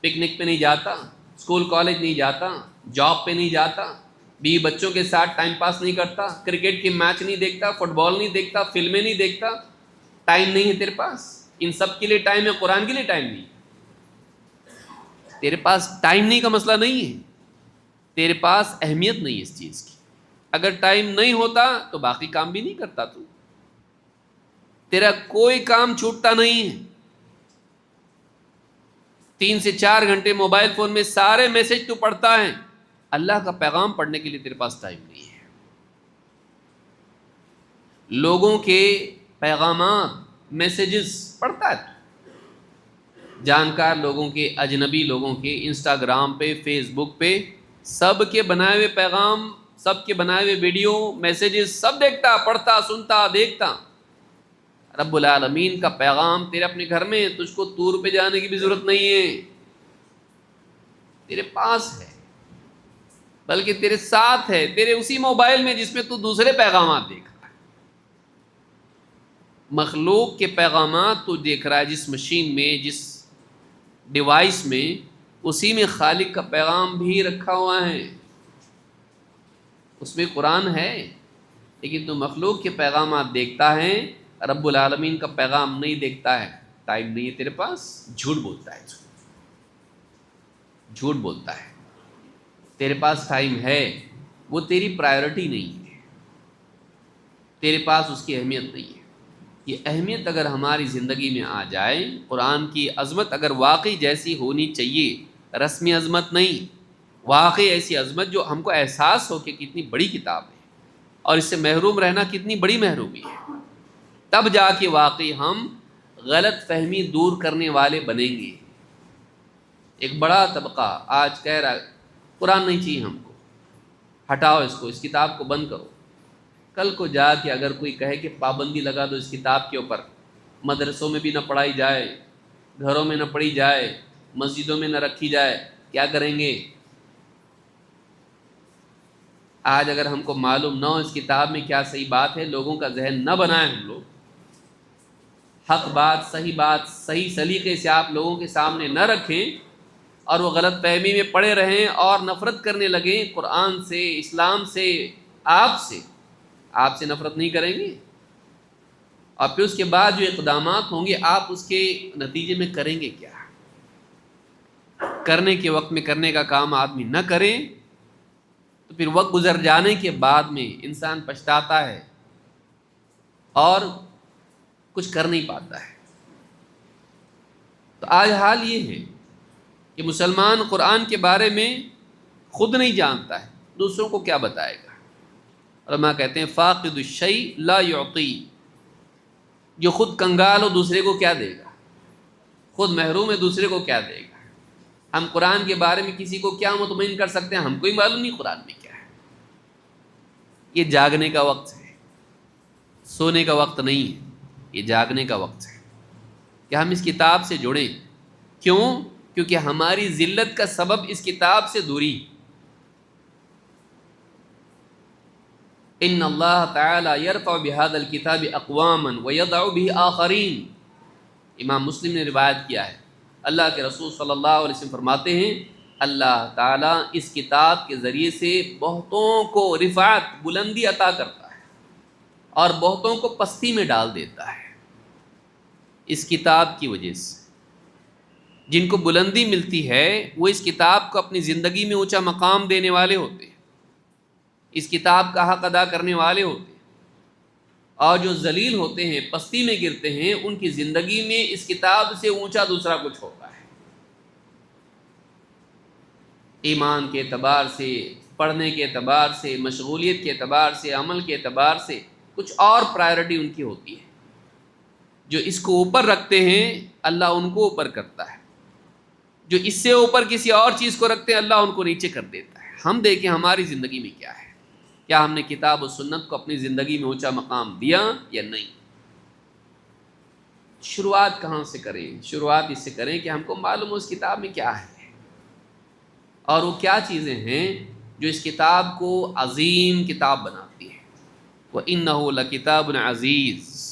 پکنک پہ نہیں جاتا، اسکول کالج نہیں جاتا، جاب پہ نہیں جاتا، بیوی بچوں کے ساتھ ٹائم پاس نہیں کرتا، کرکٹ کے میچ نہیں دیکھتا، فٹ بال نہیں دیکھتا، فلمیں نہیں دیکھتا، ٹائم نہیں ہے تیرے پاس۔ ان سب کے لیے ٹائم ہے، قرآن کے لیے ٹائم نہیں ہے۔ تیرے پاس ٹائم نہیں کا مسئلہ نہیں ہے، تیرے پاس اہمیت نہیں ہے اس چیز کی۔ اگر ٹائم نہیں ہوتا تو باقی کام بھی نہیں کرتا، تو تیرا کوئی کام چھوٹتا نہیں ہے۔ 3 سے 4 گھنٹے موبائل فون میں سارے میسج تو پڑھتا ہے، اللہ کا پیغام پڑھنے کے لیے تیرے پاس ٹائم نہیں ہے۔ لوگوں کے پیغامات، میسیجز پڑھتا ہے، جانکار لوگوں کے، اجنبی لوگوں کے، انسٹاگرام پہ، فیس بک پہ، سب کے بنائے ہوئے پیغام، سب کے بنائے ہوئے ویڈیو، میسیجز سب دیکھتا، پڑھتا، سنتا، دیکھتا۔ رب العالمین کا پیغام تیرے اپنے گھر میں، تجھ کو طور پہ جانے کی بھی ضرورت نہیں ہے، تیرے پاس ہے، بلکہ تیرے ساتھ ہے، تیرے اسی موبائل میں جس میں تو دوسرے پیغامات دیکھ رہا ہے۔ مخلوق کے پیغامات تو دیکھ رہا ہے جس مشین میں، جس ڈیوائس میں، اسی میں خالق کا پیغام بھی رکھا ہوا ہے۔ اس میں قرآن ہے، لیکن تو مخلوق کے پیغامات دیکھتا ہے، رب العالمین کا پیغام نہیں دیکھتا ہے، ٹائم نہیں ہے تیرے پاس، جھوٹ بولتا ہے، جھوٹ بولتا ہے۔ تیرے پاس ٹائم ہے، وہ تیری پرائیورٹی نہیں ہے، تیرے پاس اس کی اہمیت نہیں ہے۔ یہ اہمیت اگر ہماری زندگی میں آ جائے، قرآن کی عظمت اگر واقعی جیسی ہونی چاہیے، رسمی عظمت نہیں، واقعی ایسی عظمت جو ہم کو احساس ہو کہ کتنی بڑی کتاب ہے اور اس سے محروم رہنا کتنی بڑی محرومی ہے، تب جا کے واقعی ہم غلط فہمی دور کرنے والے بنیں گے۔ ایک بڑا طبقہ آج کہہ رہا ہے قرآن نہیں چاہیے ہم کو، ہٹاؤ اس کو، اس کتاب کو بند کرو۔ کل کو جا کے اگر کوئی کہے کہ پابندی لگا دو اس کتاب کے اوپر، مدرسوں میں بھی نہ پڑھائی جائے، گھروں میں نہ پڑھی جائے، مسجدوں میں نہ رکھی جائے، کیا کریں گے؟ آج اگر ہم کو معلوم نہ ہو اس کتاب میں کیا صحیح بات ہے، لوگوں کا ذہن نہ بنائیں ہم لوگ، حق بات صحیح سلیقے سے آپ لوگوں کے سامنے نہ رکھیں اور وہ غلط فہمی میں پڑے رہیں اور نفرت کرنے لگیں قرآن سے، اسلام سے، آپ سے نفرت نہیں کریں گے، اور پھر اس کے بعد جو اقدامات ہوں گے آپ اس کے نتیجے میں کریں گے کیا؟ کرنے کے وقت میں کرنے کا کام آدمی نہ کرے تو پھر وقت گزر جانے کے بعد میں انسان پچھتاتا ہے اور کچھ کر نہیں پاتا ہے۔ تو آج حال یہ ہے کہ مسلمان قرآن کے بارے میں خود نہیں جانتا ہے، دوسروں کو کیا بتائے گا؟ علماء کہتے ہیں فاقد الشیء لا یعطی، جو خود کنگال ہو دوسرے کو کیا دے گا، خود محروم ہے دوسرے کو کیا دے گا؟ ہم قرآن کے بارے میں کسی کو کیا مطمئن کر سکتے ہیں؟ ہم کو ہی معلوم نہیں قرآن میں کیا ہے۔ یہ جاگنے کا وقت ہے، سونے کا وقت نہیں ہے، یہ جاگنے کا وقت ہے کہ ہم اس کتاب سے جڑیں۔ کیوں؟ کیونکہ ہماری ذلت کا سبب اس کتاب سے دوری۔ ان اللہ تعالی یرفع بهذا الکتاب اقواما ویضع به آخرین، امام مسلم نے روایت کیا ہے، اللہ کے رسول صلی اللہ علیہ وسلم فرماتے ہیں اللہ تعالیٰ اس کتاب کے ذریعے سے بہتوں کو رفعت، بلندی عطا کرتا ہے اور بہتوں کو پستی میں ڈال دیتا ہے اس کتاب کی وجہ سے۔ جن کو بلندی ملتی ہے وہ اس کتاب کو اپنی زندگی میں اونچا مقام دینے والے ہوتے ہیں، اس کتاب کا حق ادا کرنے والے ہوتے ہیں، اور جو ذلیل ہوتے ہیں، پستی میں گرتے ہیں، ان کی زندگی میں اس کتاب سے اونچا دوسرا کچھ ہوتا ہے۔ ایمان کے اعتبار سے، پڑھنے کے اعتبار سے، مشغولیت کے اعتبار سے، عمل کے اعتبار سے کچھ اور پرائیورٹی ان کی ہوتی ہے۔ جو اس کو اوپر رکھتے ہیں اللہ ان کو اوپر کرتا ہے، جو اس سے اوپر کسی اور چیز کو رکھتے ہیں اللہ ان کو نیچے کر دیتا ہے۔ ہم دیکھیں ہماری زندگی میں کیا ہے، کیا ہم نے کتاب و سنت کو اپنی زندگی میں اونچا مقام دیا یا نہیں؟ شروعات کہاں سے کریں؟ شروعات اس سے کریں کہ ہم کو معلوم ہو اس کتاب میں کیا ہے اور وہ کیا چیزیں ہیں جو اس کتاب کو عظیم کتاب بناتی ہیں۔ وَإِنَّهُ لَكِتَابٌ عَزِيزٌ،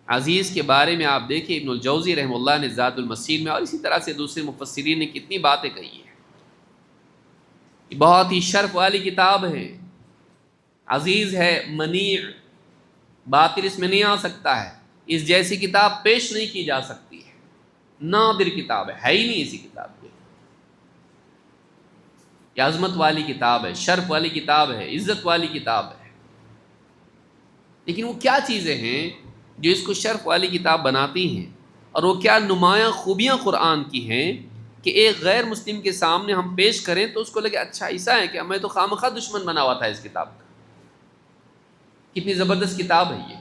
عزیز کے بارے میں آپ دیکھیں ابن الجوزی رحمہ اللہ نے زاد المسیر میں اور اسی طرح سے دوسرے مفسرین نے کتنی باتیں کہی ہیں۔ یہ بہت ہی شرف والی کتاب ہے، عزیز ہے، منیع، باطل اس میں نہیں آ سکتا ہے، اس جیسی کتاب پیش نہیں کی جا سکتی ہے، نادر کتاب ہے ہی نہیں ایسی کتاب کی۔ یہ عظمت والی کتاب ہے، شرف والی کتاب ہے، عزت والی کتاب ہے۔ لیکن وہ کیا چیزیں ہیں جو اس کو شرف والی کتاب بناتی ہیں، اور وہ کیا نمایاں خوبیاں قرآن کی ہیں کہ ایک غیر مسلم کے سامنے ہم پیش کریں تو اس کو لگے اچھا ایسا ہے کہ میں تو خامخواہ دشمن بنا ہوا تھا اس کتاب کا۔ کتنی زبردست کتاب ہے یہ،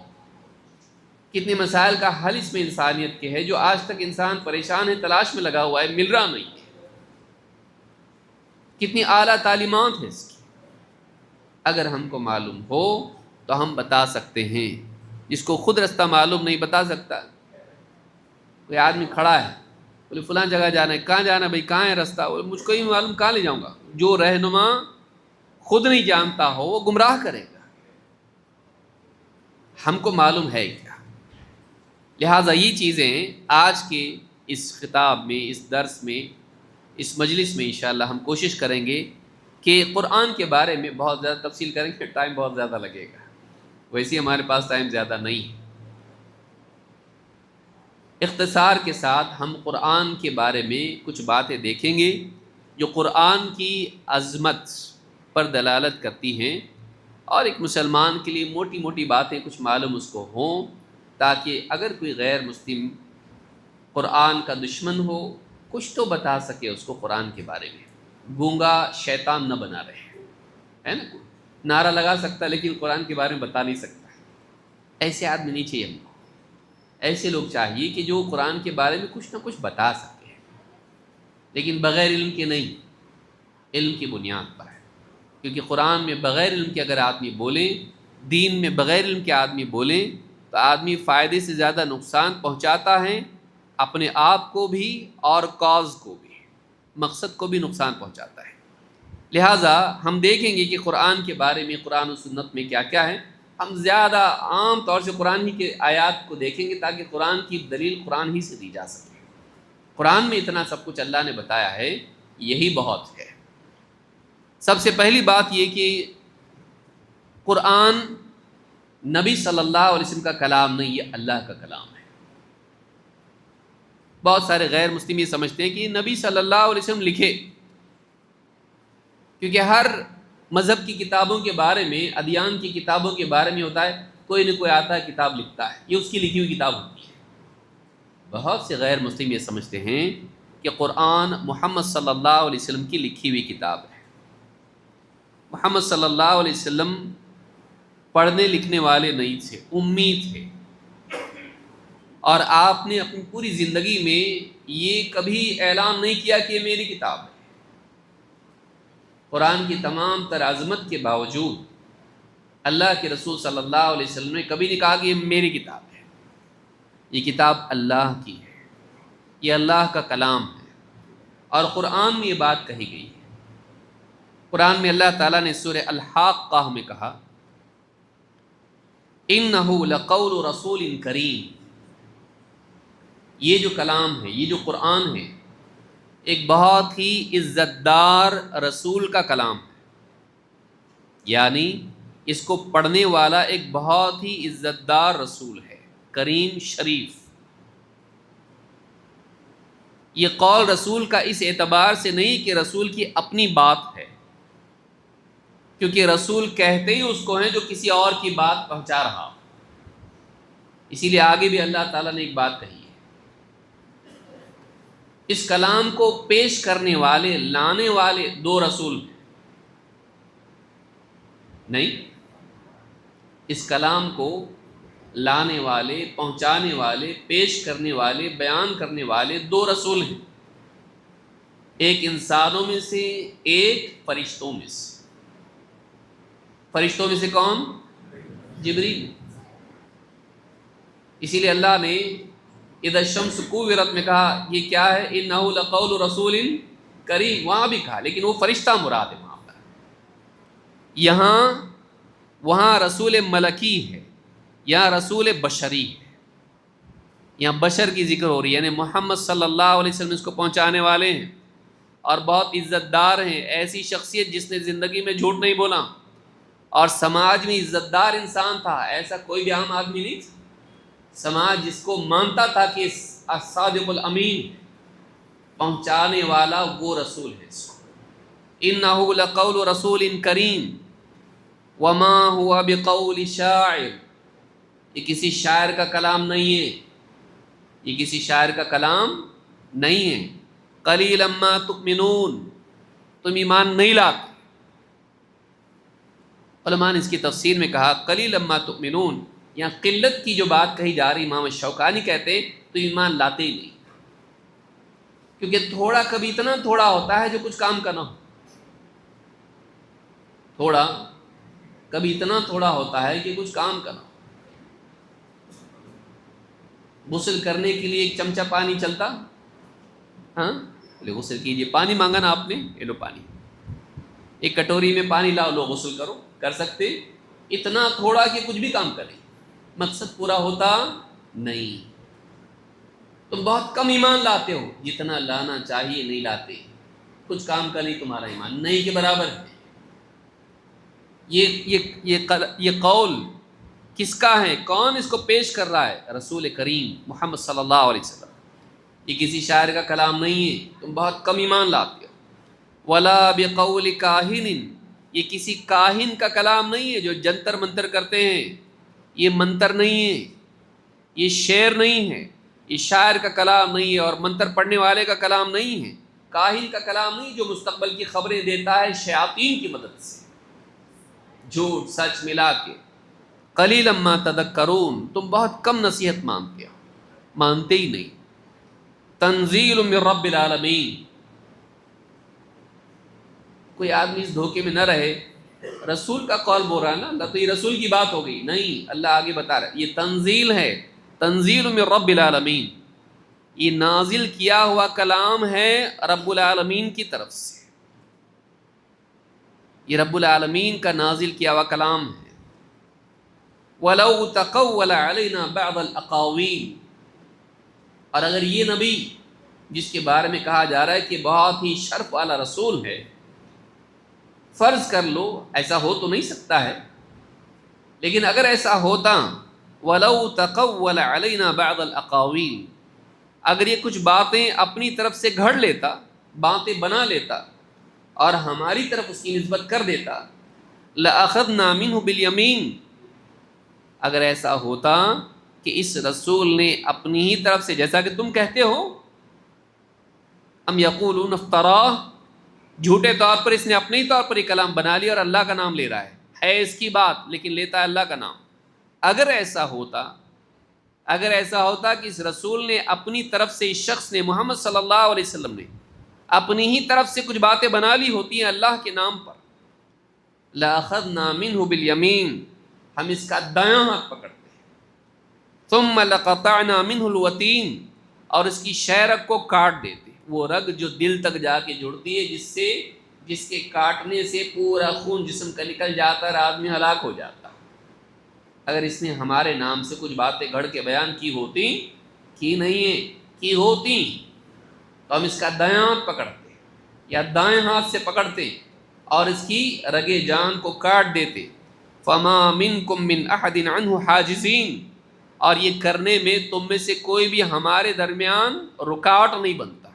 کتنے مسائل کا حل اس میں انسانیت کے ہے جو آج تک انسان پریشان ہے، تلاش میں لگا ہوا ہے، مل رہا نہیں ہے۔ کتنی اعلیٰ تعلیمات ہیں اس کی، اگر ہم کو معلوم ہو تو ہم بتا سکتے ہیں۔ جس کو خود رستہ معلوم نہیں بتا سکتا، کوئی آدمی کھڑا ہے بولے فلاں جگہ جانا ہے، کہاں جانا ہے بھائی، کہاں ہے رستہ؟ بولے مجھ کو ہی معلوم، کہاں لے جاؤں گا؟ جو رہنما خود نہیں جانتا ہو وہ گمراہ کرے گا۔ ہم کو معلوم ہے کیا؟ لہٰذا یہ چیزیں آج کے اس خطاب میں، اس درس میں، اس مجلس میں انشاءاللہ ہم کوشش کریں گے کہ قرآن کے بارے میں بہت زیادہ تفصیل کریں گے ٹائم بہت زیادہ لگے گا، ویسے ہی ہمارے پاس ٹائم زیادہ نہیں ہے۔ اختصار کے ساتھ ہم قرآن کے بارے میں کچھ باتیں دیکھیں گے جو قرآن کی عظمت پر دلالت کرتی ہیں، اور ایک مسلمان کے لیے موٹی موٹی باتیں کچھ معلوم اس کو ہوں، تاکہ اگر کوئی غیر مسلم قرآن کا دشمن ہو کچھ تو بتا سکے اس کو قرآن کے بارے میں، گونگا شیطان نہ بنا رہے، ہے نا؟ نعرہ لگا سکتا لیکن قرآن کے بارے میں بتا نہیں سکتا، ایسے آدمی نہیں چاہیے ہم کو۔ ایسے لوگ چاہیے کہ جو قرآن کے بارے میں کچھ نہ کچھ بتا سکے، لیکن بغیر علم کے نہیں، علم کی بنیاد پر ہے، کیونکہ قرآن میں بغیر علم کے اگر آدمی بولے، دین میں بغیر علم کے آدمی بولے تو آدمی فائدے سے زیادہ نقصان پہنچاتا ہے، اپنے آپ کو بھی اور کاز کو بھی، مقصد کو بھی نقصان پہنچاتا ہے۔ لہٰذا ہم دیکھیں گے کہ قرآن کے بارے میں قرآن و سنت میں کیا کیا ہے۔ ہم زیادہ عام طور سے قرآن ہی کے آیات کو دیکھیں گے تاکہ قرآن کی دلیل قرآن ہی سے دی جا سکے۔ قرآن میں اتنا سب کچھ اللہ نے بتایا ہے، یہی بہت ہے۔ سب سے پہلی بات یہ کہ قرآن نبی صلی اللہ علیہ وسلم کا کلام نہیں، یہ اللہ کا کلام ہے۔ بہت سارے غیر مسلم یہ سمجھتے ہیں کہ نبی صلی اللہ علیہ وسلم لکھے، کیونکہ ہر مذہب کی کتابوں کے بارے میں، ادیان کی کتابوں کے بارے میں ہوتا ہے کوئی نہ کوئی آتا ہے کتاب لکھتا ہے، یہ اس کی لکھی ہوئی کتاب ہوتی ہے۔ بہت سے غیر مسلم یہ سمجھتے ہیں کہ قرآن محمد صلی اللہ علیہ وسلم کی لکھی ہوئی کتاب ہے۔ محمد صلی اللہ علیہ وسلم پڑھنے لکھنے والے نہیں تھے، امی تھے، اور آپ نے اپنی پوری زندگی میں یہ کبھی اعلان نہیں کیا کہ یہ میری کتاب ہے۔ قرآن کی تمام تر عظمت کے باوجود اللہ کے رسول صلی اللہ علیہ وسلم نے کبھی نہیں کہا کہ یہ میری کتاب ہے، یہ کتاب اللہ کی ہے، یہ اللہ کا کلام ہے، اور قرآن میں یہ بات کہی گئی ہے۔ قرآن میں اللہ تعالیٰ نے سورہ الحاقہ میں کہا اِنَّهُ لَقَوْلُ رَسُولٍ کریم، یہ جو کلام ہے، یہ جو قرآن ہے، ایک بہت ہی عزت دار رسول کا کلام ہے، یعنی اس کو پڑھنے والا ایک بہت ہی عزت دار رسول ہے، کریم شریف۔ یہ قول رسول کا اس اعتبار سے نہیں کہ رسول کی اپنی بات ہے، کیونکہ رسول کہتے ہی اس کو ہیں جو کسی اور کی بات پہنچا رہا ہو۔ اسی لیے آگے بھی اللہ تعالیٰ نے ایک بات کہی ہے، اس کلام کو پیش کرنے والے، لانے والے دو رسول ہیں، نہیں، اس کلام کو لانے والے، پہنچانے والے، پیش کرنے والے، بیان کرنے والے دو رسول ہیں، ایک انسانوں میں سے، ایک فرشتوں میں سے۔ فرشتوں میں سے کون؟ جبریل۔ اسی لیے اللہ نے اذا الشمس کوورت میں کہا یہ کیا ہے، انہ لقول رسول کریم، وہاں بھی کہا، لیکن وہ فرشتہ مراد ہے وہاں پر۔ یہاں وہاں رسول ملکی ہے، یہاں رسول بشری ہے، یہاں بشر کی ذکر ہو رہی ہے، یعنی محمد صلی اللہ علیہ وسلم اس کو پہنچانے والے ہیں، اور بہت عزت دار ہیں، ایسی شخصیت جس نے زندگی میں جھوٹ نہیں بولا، اور سماج میں عزت دار انسان تھا، ایسا کوئی بھی عام آدمی نہیں تھا، سماج جس کو مانتا تھا کہ الصادق الامین، پہنچانے والا وہ رسول ہے۔ انہ لقول رسول کریم وما هو بقول شاعر، یہ کسی شاعر کا کلام نہیں ہے، یہ کسی شاعر کا کلام نہیں ہے۔ قلیلا ما تؤمنون، تم ایمان نہیں لاتے۔ علماء نے اس کی تفسیر میں کہا قلیلا ما تؤمنون، یہاں قلت کی جو بات کہی جا رہی، امام شوکانی کہتے ہیں تو ایمان لاتے ہی نہیں، کیونکہ تھوڑا کبھی اتنا تھوڑا ہوتا ہے جو کچھ کام کا نہ ہو، تھوڑا کبھی اتنا تھوڑا ہوتا ہے کہ کچھ کام کا نہ ہو۔ غسل کرنے کے لیے ایک چمچہ پانی چلتا، ہاں بولے غسل کیجیے، پانی مانگا نا آپ نے، یہ لو پانی، ایک کٹوری میں پانی لاؤ، لو غسل کرو، کر سکتے؟ اتنا تھوڑا کہ کچھ بھی کام کرے، مقصد پورا ہوتا نہیں۔ تم بہت کم ایمان لاتے ہو، جتنا لانا چاہیے نہیں لاتے۔ کچھ کام کا نہیں تمہارا ایمان، نہیں کے برابر ہے۔ یہ قول کس کا ہے؟ کون اس کو پیش کر رہا ہے؟ رسول کریم محمد صلی اللہ علیہ وسلم۔ یہ کسی شاعر کا کلام نہیں ہے، تم بہت کم ایمان لاتے ہو۔ ولا بقول کاہن، یہ کسی کاہن کا کلام نہیں ہے جو جنتر منتر کرتے ہیں، یہ منتر نہیں ہے، یہ شعر نہیں ہے، یہ شاعر کا کلام نہیں ہے اور منتر پڑھنے والے کا کلام نہیں ہے، کاہن کا کلام نہیں جو مستقبل کی خبریں دیتا ہے شیاطین کی مدد سے، جھوٹ سچ ملا کے۔ قلیلا ما تذکرون، تم بہت کم نصیحت مانتے ہو، مانتے ہی نہیں۔ تنزیل من رب العالمین، کوئی آدمی اس دھوکے میں نہ رہے رسول کا قول بول رہا ہے نا، اللہ تو یہ رسول کی بات ہو گئی، نہیں، اللہ آگے بتا رہا ہے یہ تنزیل ہے، تنزیل من رب العالمین، یہ نازل کیا ہوا کلام ہے رب العالمین کی طرف سے، یہ رب العالمین کا نازل کیا ہوا کلام ہے۔ وَلَوْ تَقَوَّلَ عَلَيْنَا بَعْضَ الْأَقَاوِيلِ، اور اگر یہ نبی جس کے بارے میں کہا جا رہا ہے کہ بہت ہی شرف والا رسول ہے، فرض کر لو ایسا ہو تو نہیں سکتا ہے، لیکن اگر ایسا ہوتا، وَلَوْ تَقَوَّلَ عَلَيْنَا بَعْضَ الْأَقَاوِيلِ، اگر یہ کچھ باتیں اپنی طرف سے گھڑ لیتا، باتیں بنا لیتا اور ہماری طرف اس کی نسبت کر دیتا، لَأَخَذْنَا مِنْهُ بِالْيَمِينِ، اگر ایسا ہوتا کہ اس رسول نے اپنی ہی طرف سے، جیسا کہ تم کہتے ہو، ام یقولون افتراہ، جھوٹے طور پر اس نے اپنے ہی طور پر یہ کلام بنا لیا اور اللہ کا نام لے رہا ہے اس کی بات لیکن لیتا ہے اللہ کا نام۔ اگر ایسا ہوتا کہ اس رسول نے اپنی طرف سے، اس شخص نے، محمد صلی اللہ علیہ وسلم نے اپنی ہی طرف سے کچھ باتیں بنا لی ہوتی ہیں اللہ کے نام پر، لَأَخَذْنَا مِنْهُ بِالْيَمِينِ، ہم اس کا دایاں ہاتھ پکڑتے، ثُمَّ لَقَطَعْنَا مِنْهُ الْوَتِينَ، اور اس کی شہ رگ کو کاٹ دیتے، وہ رگ جو دل تک جا کے جڑتی ہے، جس کے کاٹنے سے پورا خون جسم کا نکل جاتا ہے اور آدمی ہلاک ہو جاتا۔ اگر اس نے ہمارے نام سے کچھ باتیں گھڑ کے بیان کی ہوتی، کی ہوتی تو ہم اس کا دایاں ہاتھ پکڑتے یا دائیں ہاتھ سے پکڑتے اور اس کی رگ جان کو کاٹ دیتے۔ فَمَا مِنْكُمْ مِنْ أَحَدٍ عَنْهُ حَاجِزِينَ، اور یہ کرنے میں تم میں سے کوئی بھی ہمارے درمیان رکاوٹ نہیں بنتا،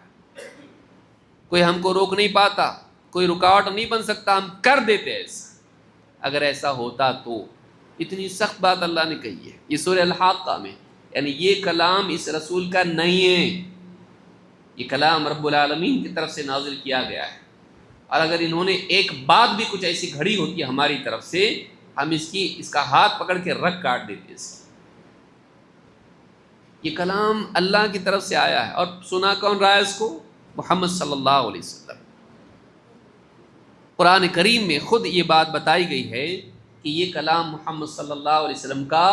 کوئی ہم کو روک نہیں پاتا، کوئی رکاوٹ نہیں بن سکتا، ہم کر دیتے ایسا۔ اگر ایسا ہوتا تو، اتنی سخت بات اللہ نے کہی ہے، یہ سورہ الحاقہ میں، یعنی یہ کلام اس رسول کا نہیں ہے، یہ کلام رب العالمین کی طرف سے نازل کیا گیا ہے، اور اگر انہوں نے ایک بات بھی کچھ ایسی گھڑی ہوتی ہے ہماری طرف سے، ہم اس کا ہاتھ پکڑ کے رگ کاٹ دیتے اس کی۔ یہ کلام اللہ کی طرف سے آیا ہے، اور سنا کون رہا ہے اس کو؟ محمد صلی اللہ علیہ وسلم۔ قرآن کریم میں خود یہ بات بتائی گئی ہے کہ یہ کلام محمد صلی اللہ علیہ وسلم کا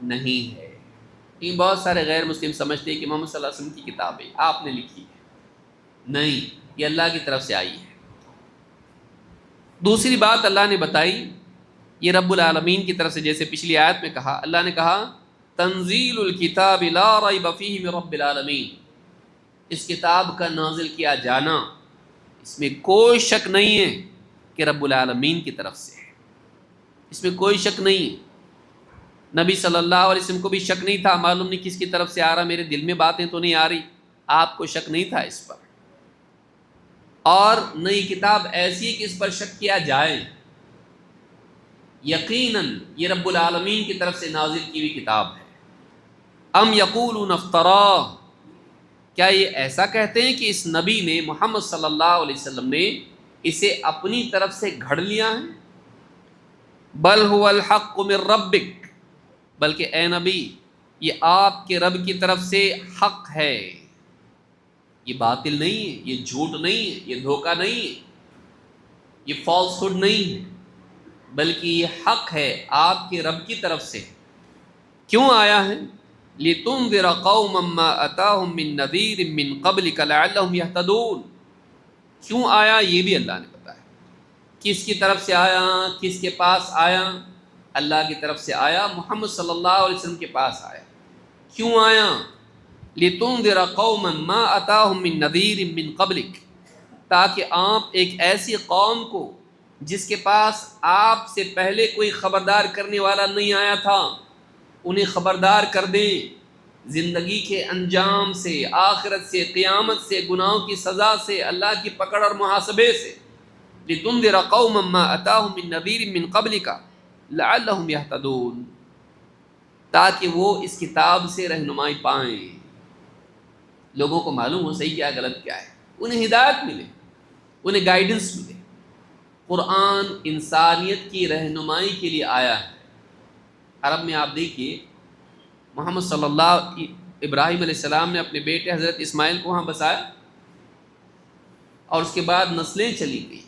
نہیں ہے۔ یہ بہت سارے غیر مسلم سمجھتے ہیں کہ محمد صلی اللہ علیہ وسلم کی کتاب ہے، آپ نے لکھی ہے، نہیں، یہ اللہ کی طرف سے آئی ہے۔ دوسری بات اللہ نے بتائی، یہ رب العالمین کی طرف سے، جیسے پچھلی آیت میں کہا، اللہ نے کہا تنزیل الکتاب لا ریب فیہ من رب العالمین، اس کتاب کا نازل کیا جانا اس میں کوئی شک نہیں ہے کہ رب العالمین کی طرف سے ہے، اس میں کوئی شک نہیں ہے۔ نبی صلی اللہ علیہ وسلم کو بھی شک نہیں تھا، معلوم نہیں کس کی طرف سے آ رہا، میرے دل میں باتیں تو نہیں آ رہی، آپ کو شک نہیں تھا اس پر، اور نئی کتاب ایسی ہے کہ اس پر شک کیا جائے، یقیناً یہ رب العالمین کی طرف سے نازل کی ہوئی کتاب ہے۔ ام یقولون افتراہ، کیا یہ ایسا کہتے ہیں کہ اس نبی نے، محمد صلی اللہ علیہ وسلم نے اسے اپنی طرف سے گھڑ لیا ہے؟ بل هو الحق من ربک، بلکہ اے نبی یہ آپ کے رب کی طرف سے حق ہے، یہ باطل نہیں ہے، یہ جھوٹ نہیں ہے، یہ دھوکہ نہیں ہے، یہ فالس ہوڈ نہیں ہے، بلکہ یہ حق ہے آپ کے رب کی طرف سے۔ کیوں آیا ہے؟ لِتُنذِرَ قَوْمًا مَّا أَتَاهُم مِّن نَّذِيرٍ مِّن قَبْلِكَ لَعَلَّهُمْ يَهْتَدُونَ، کیوں آیا یہ بھی اللہ نے بتایا، کس کی طرف سے آیا، کس کے پاس آیا؟ اللہ کی طرف سے آیا، محمد صلی اللہ علیہ وسلم کے پاس آیا۔ کیوں آیا؟ لِتُنذِرَ قَوْمًا مَّا أَتَاهُم مِّن نَّذِيرٍ مِّن قَبْلِكَ، تاکہ آپ ایک ایسی قوم کو جس کے پاس آپ سے پہلے کوئی خبردار کرنے والا نہیں آیا تھا انہیں خبردار کر دیں زندگی کے انجام سے، آخرت سے، قیامت سے، گناہوں کی سزا سے، اللہ کی پکڑ اور محاسبے سے۔ لِتُنذِرَ قَوْمًا مَّا أَتَاهُم مِّن نَّذِيرٍ مِّن قَبْلِكَ لَعَلَّهُمْ يَهْتَدُونَ، تاکہ وہ اس کتاب سے رہنمائی پائیں، لوگوں کو معلوم ہو صحیح کیا ہے غلط کیا ہے، انہیں ہدایت ملے، انہیں گائیڈنس ملے۔ قرآن انسانیت کی رہنمائی کے لیے آیا ہے۔ عرب میں آپ دیکھیے محمد صلی اللہ ابراہیم علیہ السلام نے اپنے بیٹے حضرت اسماعیل کو وہاں بسایا اور اس کے بعد نسلیں چلی گئی۔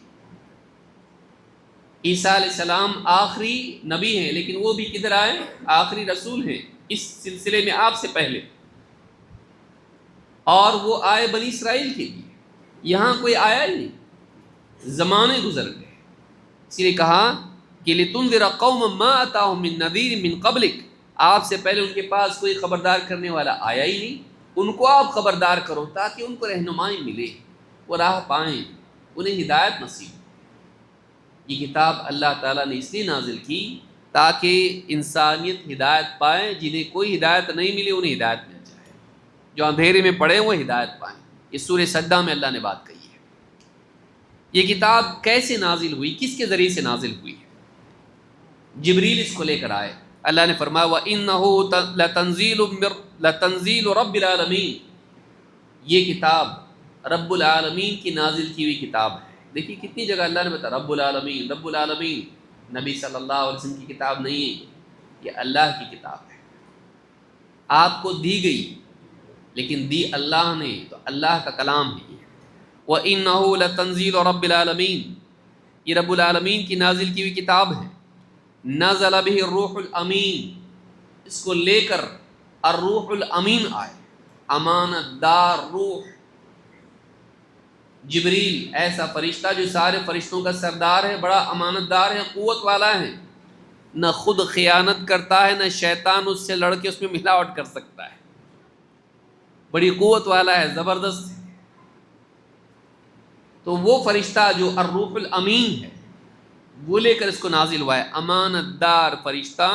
عیسیٰ علیہ السلام آخری نبی ہیں لیکن وہ بھی کدھر آئے؟ آخری رسول ہیں اس سلسلے میں آپ سے پہلے، اور وہ آئے بنی اسرائیل کے لیے، یہاں کوئی آیا ہی نہیں، زمانے گزر گئے۔ اس لیے کہا کہ لِتُنذِرَ قَوْمًا مَّا أَتَاهُم مِّن نَّذِيرٍ مِّن قَبْلِكَ، آپ سے پہلے ان کے پاس کوئی خبردار کرنے والا آیا ہی نہیں، ان کو آپ خبردار کرو تاکہ ان کو رہنمائی ملے، وہ راہ پائیں، انہیں ہدایت نصیب ہو۔ یہ کتاب اللہ تعالیٰ نے اس لیے نازل کی تاکہ انسانیت ہدایت پائے، جنہیں کوئی ہدایت نہیں ملی انہیں ہدایت مل جائے، جو اندھیرے میں پڑے وہ ہدایت پائیں۔ یہ سورہ سجدہ میں اللہ نے بات کہی ہے۔ یہ کتاب کیسے نازل ہوئی، کس کے ذریعے سے نازل ہوئی؟ جبریل اس کو لے کر آئے۔ اللہ نے فرمایا وَإِنَّهُ لَتَنزِيلُ رَبِّ الْعَالَمِينَ، یہ کتاب رب العالمین کی نازل کی ہوئی کتاب ہے۔ دیکھیے کتنی جگہ اللہ نے بتایا رب العالمین رب العالمین، نبی صلی اللہ علیہ وسلم کی کتاب نہیں ہے، یہ اللہ کی کتاب ہے، آپ کو دی گئی لیکن دی اللہ نے، تو اللہ کا کلام ہے یہ۔ وَإِنَّهُ لَتَنزِيلُ رَبِّ الْعَالَمِينَ، یہ رب العالمین کی نازل کی ہوئی کتاب ہے۔ نزل به الروح الامین، اس کو لے کر الروح الامین آئے، امانت دار روح، جبریل ایسا فرشتہ جو سارے فرشتوں کا سردار ہے، بڑا امانت دار ہے، قوت والا ہے، نہ خود خیانت کرتا ہے، نہ شیطان اس سے لڑ کے اس میں ملاوٹ کر سکتا ہے، بڑی قوت والا ہے، زبردست ہے۔ تو وہ فرشتہ جو الروح الامین ہے وہ لے کر اس کو نازل ہوا ہے، امانت دار فرشتہ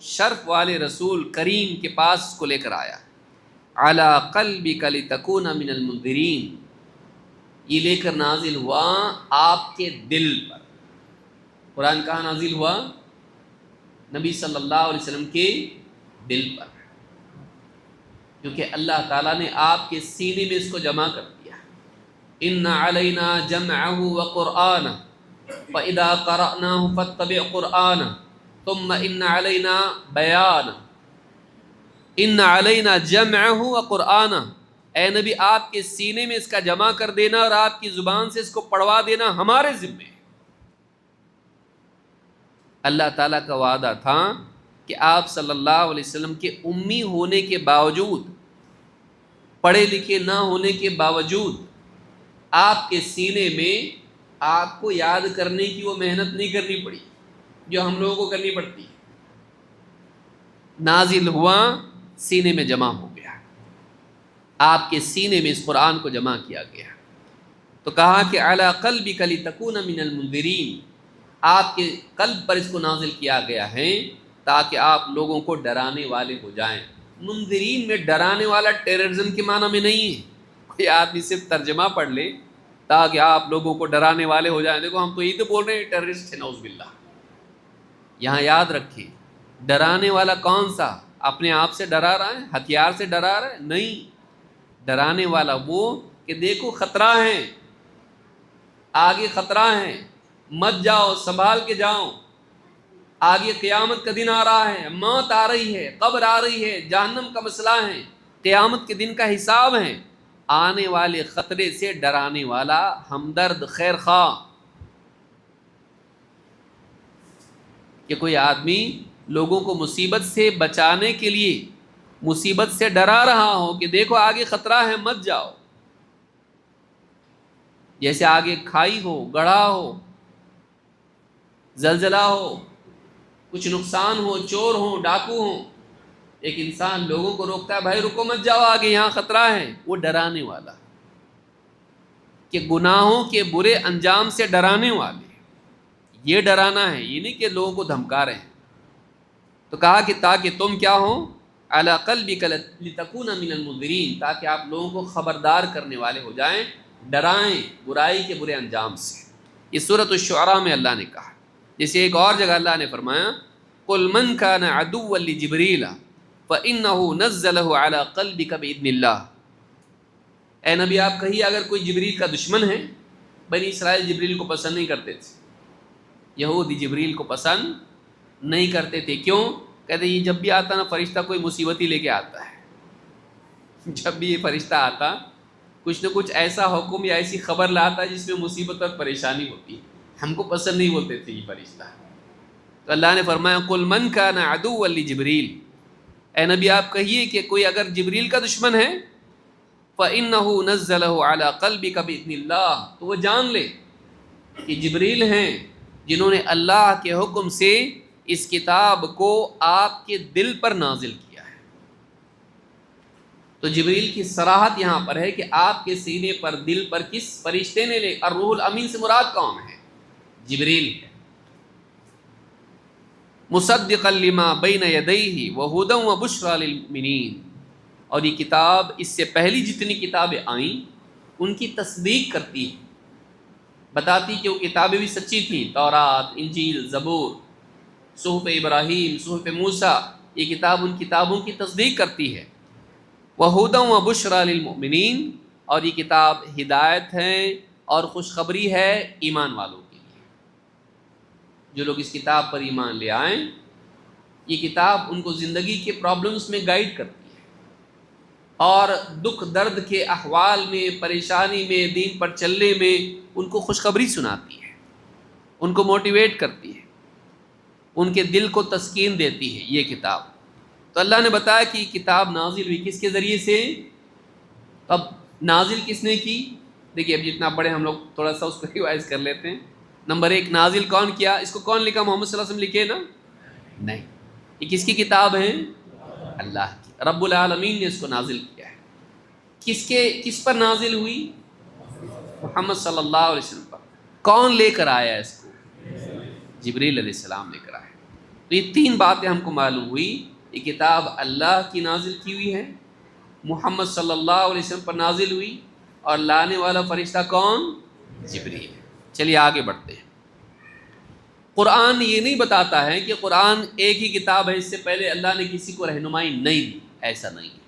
شرف والے رسول کریم کے پاس اس کو لے کر آیا۔ علی قلبک لتکون من المنذرین، یہ لے کر نازل ہوا آپ کے دل پر۔ قرآن کہاں نازل ہوا؟ نبی صلی اللہ علیہ وسلم کے دل پر، کیونکہ اللہ تعالیٰ نے آپ کے سینے میں اس کو جمع کر دیا۔ ان علینا جمعہ وقرآنہ فَإِذَا قَرَأْنَاهُ فَاتَّبِعْ قُرْآنَهُ ثُمَّ إِنَّ عَلَيْنَا بَيَانَهُ، إِنَّ عَلَيْنَا جَمْعَهُ وَقُرْآنَهُ، اے نبی آپ کے سینے میں اس کا جمع کر دینا اور آپ کی زبان سے اس کو پڑھوا دینا ہمارے ذمے ہے۔ اللہ تعالیٰ کا وعدہ تھا کہ آپ صلی اللہ علیہ وسلم کے امی ہونے کے باوجود، پڑھے لکھے نہ ہونے کے باوجود، آپ کے سینے میں آپ کو یاد کرنے کی وہ محنت نہیں کرنی پڑی جو ہم لوگوں کو کرنی پڑتی ہے۔ نازل ہوا، سینے میں جمع ہو گیا، آپ کے سینے میں اس قرآن کو جمع کیا گیا۔ تو کہا کہ علی قلبک لتکون من المنذرین، آپ کے قلب پر اس کو نازل کیا گیا ہے تاکہ آپ لوگوں کو ڈرانے والے ہو جائیں۔ منذرین میں ڈرانے والا ٹیررزم کے معنی میں نہیں ہے، کوئی آدمی صرف ترجمہ پڑھ لے تاکہ آپ لوگوں کو ڈرانے والے ہو جائیں۔ دیکھو ہم تو یہ تو بول رہے ہیں ٹیررسٹ ہیں، نعوذ باللہ۔ یہاں یاد رکھیں ڈرانے والا کون سا؟ اپنے آپ سے ڈرا رہا ہے، ہتھیار سے ڈرا رہا ہے؟ نہیں، ڈرانے والا وہ کہ دیکھو خطرہ ہے، آگے خطرہ ہے، مت جاؤ، سنبھال کے جاؤ، آگے قیامت کا دن آ رہا ہے، موت آ رہی ہے، قبر آ رہی ہے، جہنم کا مسئلہ ہے، قیامت کے دن کا حساب ہے، آنے والے خطرے سے ڈرانے والا، ہمدرد، خیر خواہ۔ کہ کوئی آدمی لوگوں کو مصیبت سے بچانے کے لیے مصیبت سے ڈرا رہا ہو کہ دیکھو آگے خطرہ ہے، مت جاؤ، جیسے آگے کھائی ہو، گڑھا ہو، زلزلہ ہو، کچھ نقصان ہو، چور ہوں، ڈاکو ہوں، ایک انسان لوگوں کو روکتا ہے، بھائی رکو مت جاؤ، آگے یہاں خطرہ ہے، وہ ڈرانے والا۔ کہ گناہوں کے برے انجام سے ڈرانے والے، یہ ڈرانا ہے، یہ نہیں کہ لوگوں کو دھمکا رہے ہیں۔ تو کہا کہ تاکہ تم کیا ہو، علی قلبک لتکون من المنذرین، تاکہ آپ لوگوں کو خبردار کرنے والے ہو جائیں، ڈرائیں برائی کے برے انجام سے۔ یہ سورۃ الشعراء میں اللہ نے کہا۔ جیسے ایک اور جگہ اللہ نے فرمایا قل من کان عدوا لجبریل فإنہ نزلہ علی قلبک بإذن اللہ، اے نبی آپ کہیے اگر کوئی جبریل کا دشمن ہے، بنی اسرائیل جبریل کو پسند نہیں کرتے تھے، یہودی جبریل کو پسند نہیں کرتے تھے، کیوں؟ کہتے یہ جب بھی آتا نا فرشتہ کوئی مصیبت ہی لے کے آتا ہے، جب بھی یہ فرشتہ آتا کچھ نہ کچھ ایسا حکم یا ایسی خبر لاتا ہے جس میں مصیبت اور پریشانی ہوتی ہے، ہم کو پسند نہیں بولتے تھے یہ فرشتہ۔ تو اللہ نے فرمایا قل من کان عدوا لجبریل، اے نبی آپ کہیے کہ کوئی اگر جبریل کا دشمن ہے، فإنہ نزلہ علی قلبک بإذن اللہ، تو وہ جان لے کہ جبریل ہیں جنہوں نے اللہ کے حکم سے اس کتاب کو آپ کے دل پر نازل کیا ہے۔ تو جبریل کی صراحت یہاں پر ہے کہ آپ کے سینے پر دل پر کس فرشتے نے لے، الروح الامین سے مراد کون ہے؟ جبریل ہے۔ مصدقا لما بین یدیہ وہدی وبشریٰ للمؤمنین، اور یہ کتاب اس سے پہلی جتنی کتابیں آئیں ان کی تصدیق کرتی ہے، بتاتی کہ وہ کتابیں بھی سچی تھیں، تورات، انجیل، زبور، صحف ابراہیم، صحف موسیٰ، یہ کتاب ان کتابوں کی تصدیق کرتی ہے۔ وَهُدًى وَبُشْرًى لِلْمُؤْمِنِينَ، اور یہ کتاب ہدایت ہے اور خوشخبری ہے ایمان والوں کے لیے، جو لوگ اس کتاب پر ایمان لے آئیں، یہ کتاب ان کو زندگی کے پرابلمز میں گائیڈ کرتی ہے اور دکھ درد کے احوال میں، پریشانی میں، دین پر چلنے میں ان کو خوشخبری سناتی ہے، ان کو موٹیویٹ کرتی ہے، ان کے دل کو تسکین دیتی ہے یہ کتاب۔ تو اللہ نے بتایا کہ یہ کتاب نازل ہوئی کس کے ذریعے سے؟ اب نازل کس نے کی؟ دیکھیے اب جتنا پڑھے ہم لوگ تھوڑا سا اس کو ریوائز کر لیتے ہیں۔ نمبر ایک، نازل کون کیا؟ اس کو کون لکھا؟ محمد صلی اللہ علیہ وسلم لکھے نا؟ نہیں، یہ کس کی کتاب ہے؟ اللہ کی، رب العالمین نے اس کو نازل کیا ہے۔ کس پر نازل ہوئی؟ محمد صلی اللہ علیہ وسلم پر۔ کون لے کر آیا اس کو؟ جبریل علیہ السلام لے کر آئے۔ تو یہ تین باتیں ہم کو معلوم ہوئی، یہ کتاب اللہ کی نازل کی ہوئی ہے، محمد صلی اللہ علیہ وسلم پر نازل ہوئی، اور لانے والا فرشتہ کون؟ جبریل ہے۔ چلیے آگے بڑھتے ہیں۔ قرآن یہ نہیں بتاتا ہے کہ قرآن ایک ہی کتاب ہے، اس سے پہلے اللہ نے کسی کو رہنمائی نہیں دی، ایسا نہیں ہے۔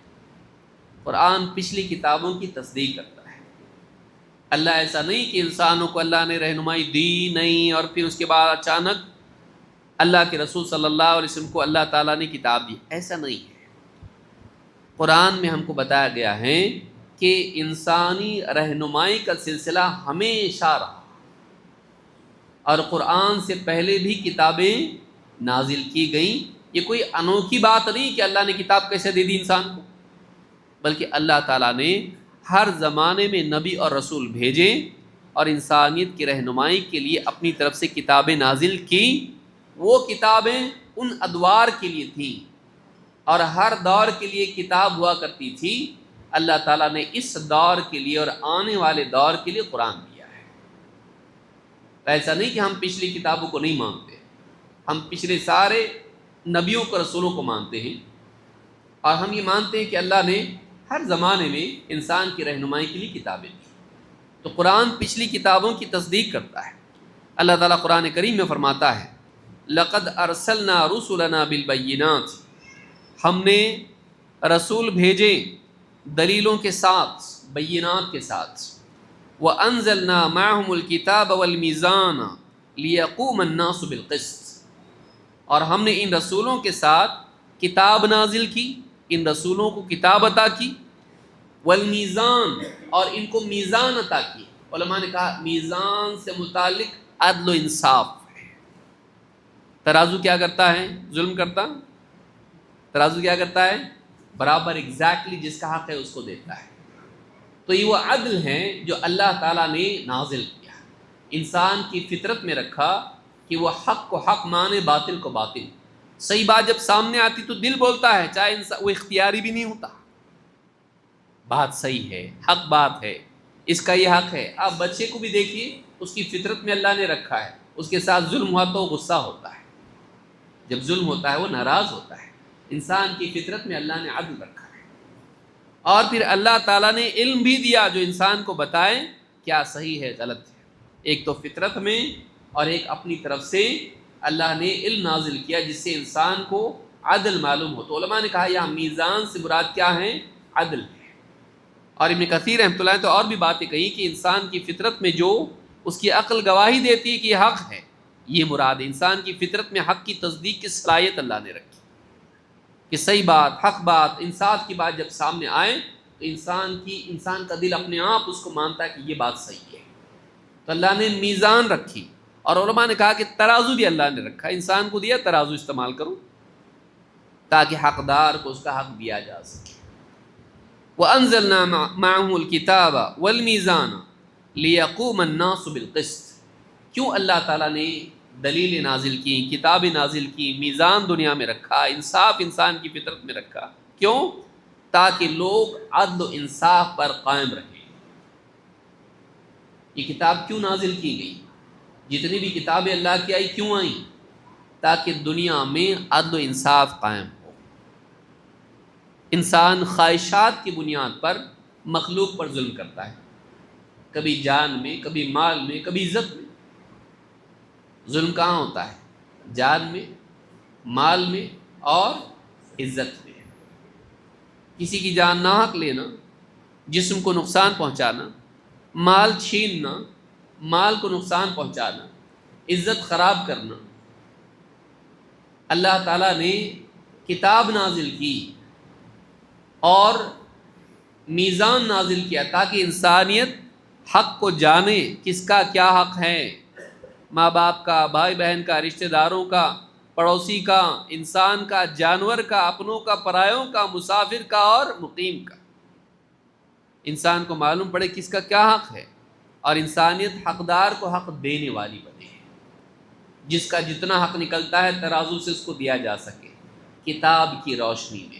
قرآن پچھلی کتابوں کی تصدیق کرتا ہے۔ اللہ ایسا نہیں کہ انسانوں کو اللہ نے رہنمائی دی نہیں اور پھر اس کے بعد اچانک اللہ کے رسول صلی اللہ علیہ وسلم کو اللہ تعالیٰ نے کتاب دی، ایسا نہیں ہے۔ قرآن میں ہم کو بتایا گیا ہے کہ انسانی رہنمائی کا سلسلہ ہمیشہ رہا، اور قرآن سے پہلے بھی کتابیں نازل کی گئیں۔ یہ کوئی انوکھی بات نہیں کہ اللہ نے کتاب کیسے دے دی انسان کو، بلکہ اللہ تعالیٰ نے ہر زمانے میں نبی اور رسول بھیجے اور انسانیت کی رہنمائی کے لیے اپنی طرف سے کتابیں نازل کی۔ وہ کتابیں ان ادوار کے لیے تھیں، اور ہر دور کے لیے کتاب ہوا کرتی تھی۔ اللہ تعالیٰ نے اس دور کے لیے اور آنے والے دور کے لیے قرآن دیا ہے۔ ایسا نہیں کہ ہم پچھلی کتابوں کو نہیں مانتے، ہم پچھلے سارے نبیوں کو، رسولوں کو مانتے ہیں، اور ہم یہ مانتے ہیں کہ اللہ نے ہر زمانے میں انسان کی رہنمائی کے لیے کتابیں دی۔ تو قرآن پچھلی کتابوں کی تصدیق کرتا ہے۔ اللہ تعالیٰ قرآن کریم میں فرماتا ہے لقد ارسلنا رسلنا بالبینات، ہم نے رسول بھیجے دلیلوں کے ساتھ، بینات کے ساتھ۔ وانزلنا معهم الکتاب والمیزان لیقوم الناس بالقسط، اور ہم نے ان رسولوں کے ساتھ کتاب نازل کی، ان رسولوں کو کتاب عطا کی، والمیزان، اور ان کو میزان عطا کی۔ علماء نے کہا میزان سے متعلق عدل و انصاف ہے۔ ترازو کیا کرتا ہے؟ ظلم کرتا؟ ترازو کیا کرتا ہے؟ برابر، ایگزیکٹلی جس کا حق ہے اس کو دیتا ہے۔ تو یہ وہ عدل ہے جو اللہ تعالیٰ نے نازل کیا، انسان کی فطرت میں رکھا کہ وہ حق کو حق مانے، باطل کو باطل۔ صحیح بات جب سامنے آتی تو دل بولتا ہے، چاہے وہ اختیاری بھی نہیں ہوتا، بات صحیح ہے، حق بات ہے، اس کا یہ حق ہے۔ آپ بچے کو بھی دیکھیے، اس کی فطرت میں اللہ نے رکھا ہے، اس کے ساتھ ظلم ہوا تو غصہ ہوتا ہے، جب ظلم ہوتا ہے وہ ناراض ہوتا ہے۔ انسان کی فطرت میں اللہ نے عدل رکھا ہے، اور پھر اللہ تعالیٰ نے علم بھی دیا جو انسان کو بتائے کیا صحیح ہے غلط ہے۔ ایک تو فطرت میں، اور ایک اپنی طرف سے اللہ نے علم نازل کیا جس سے انسان کو عدل معلوم ہو۔ تو علماء نے کہا یہاں میزان سے مراد کیا ہے؟ عدل ہے۔ اور ابن کثیر رحمۃ اللہ نے تو اور بھی باتیں کہی کہ انسان کی فطرت میں جو اس کی عقل گواہی دیتی ہے کہ یہ حق ہے، یہ مراد ہے۔ انسان کی فطرت میں حق کی تصدیق کی صلاحیت اللہ نے رکھی کہ صحیح بات، حق بات، انصاف کی بات جب سامنے آئے تو انسان کا دل اپنے آپ اس کو مانتا ہے کہ یہ بات صحیح ہے۔ تو اللہ نے میزان رکھی، اور علماء نے کہا کہ ترازو بھی اللہ نے رکھا، انسان کو دیا ترازو استعمال کرو تاکہ حقدار کو اس کا حق دیا جا سکے۔ وَأَنزَلْنَا مَعَهُ الْكِتَابَ وَالْمِيزَانَ لِيَقُومَ النَّاسُ بِالْقِسْطِ۔ کیوں اللہ تعالیٰ نے دلیل نازل کی، کتاب نازل کی، میزان دنیا میں رکھا، انصاف انسان کی فطرت میں رکھا؟ کیوں؟ تاکہ لوگ عدل و انصاف پر قائم رہیں۔ یہ کتاب کیوں نازل کی گئی؟ جتنی بھی کتابیں اللہ کی آئی کیوں آئیں؟ تاکہ دنیا میں عدل و انصاف قائم ہو۔ انسان خواہشات کی بنیاد پر مخلوق پر ظلم کرتا ہے، کبھی جان میں، کبھی مال میں، کبھی عزت میں۔ ظلم کہاں ہوتا ہے؟ جان میں، مال میں اور عزت میں۔ کسی کی جان ناحق لینا، جسم کو نقصان پہنچانا، مال چھیننا، مال کو نقصان پہنچانا، عزت خراب کرنا۔ اللہ تعالیٰ نے کتاب نازل کی اور میزان نازل کیا تاکہ انسانیت حق کو جانے، کس کا کیا حق ہے، ماں باپ کا، بھائی بہن کا، رشتہ داروں کا، پڑوسی کا، انسان کا، جانور کا، اپنوں کا، پرایوں کا، مسافر کا اور مقیم کا۔ انسان کو معلوم پڑے کس کا کیا حق ہے، اور انسانیت حقدار کو حق دینے والی بنے، جس کا جتنا حق نکلتا ہے ترازو سے اس کو دیا جا سکے کتاب کی روشنی میں۔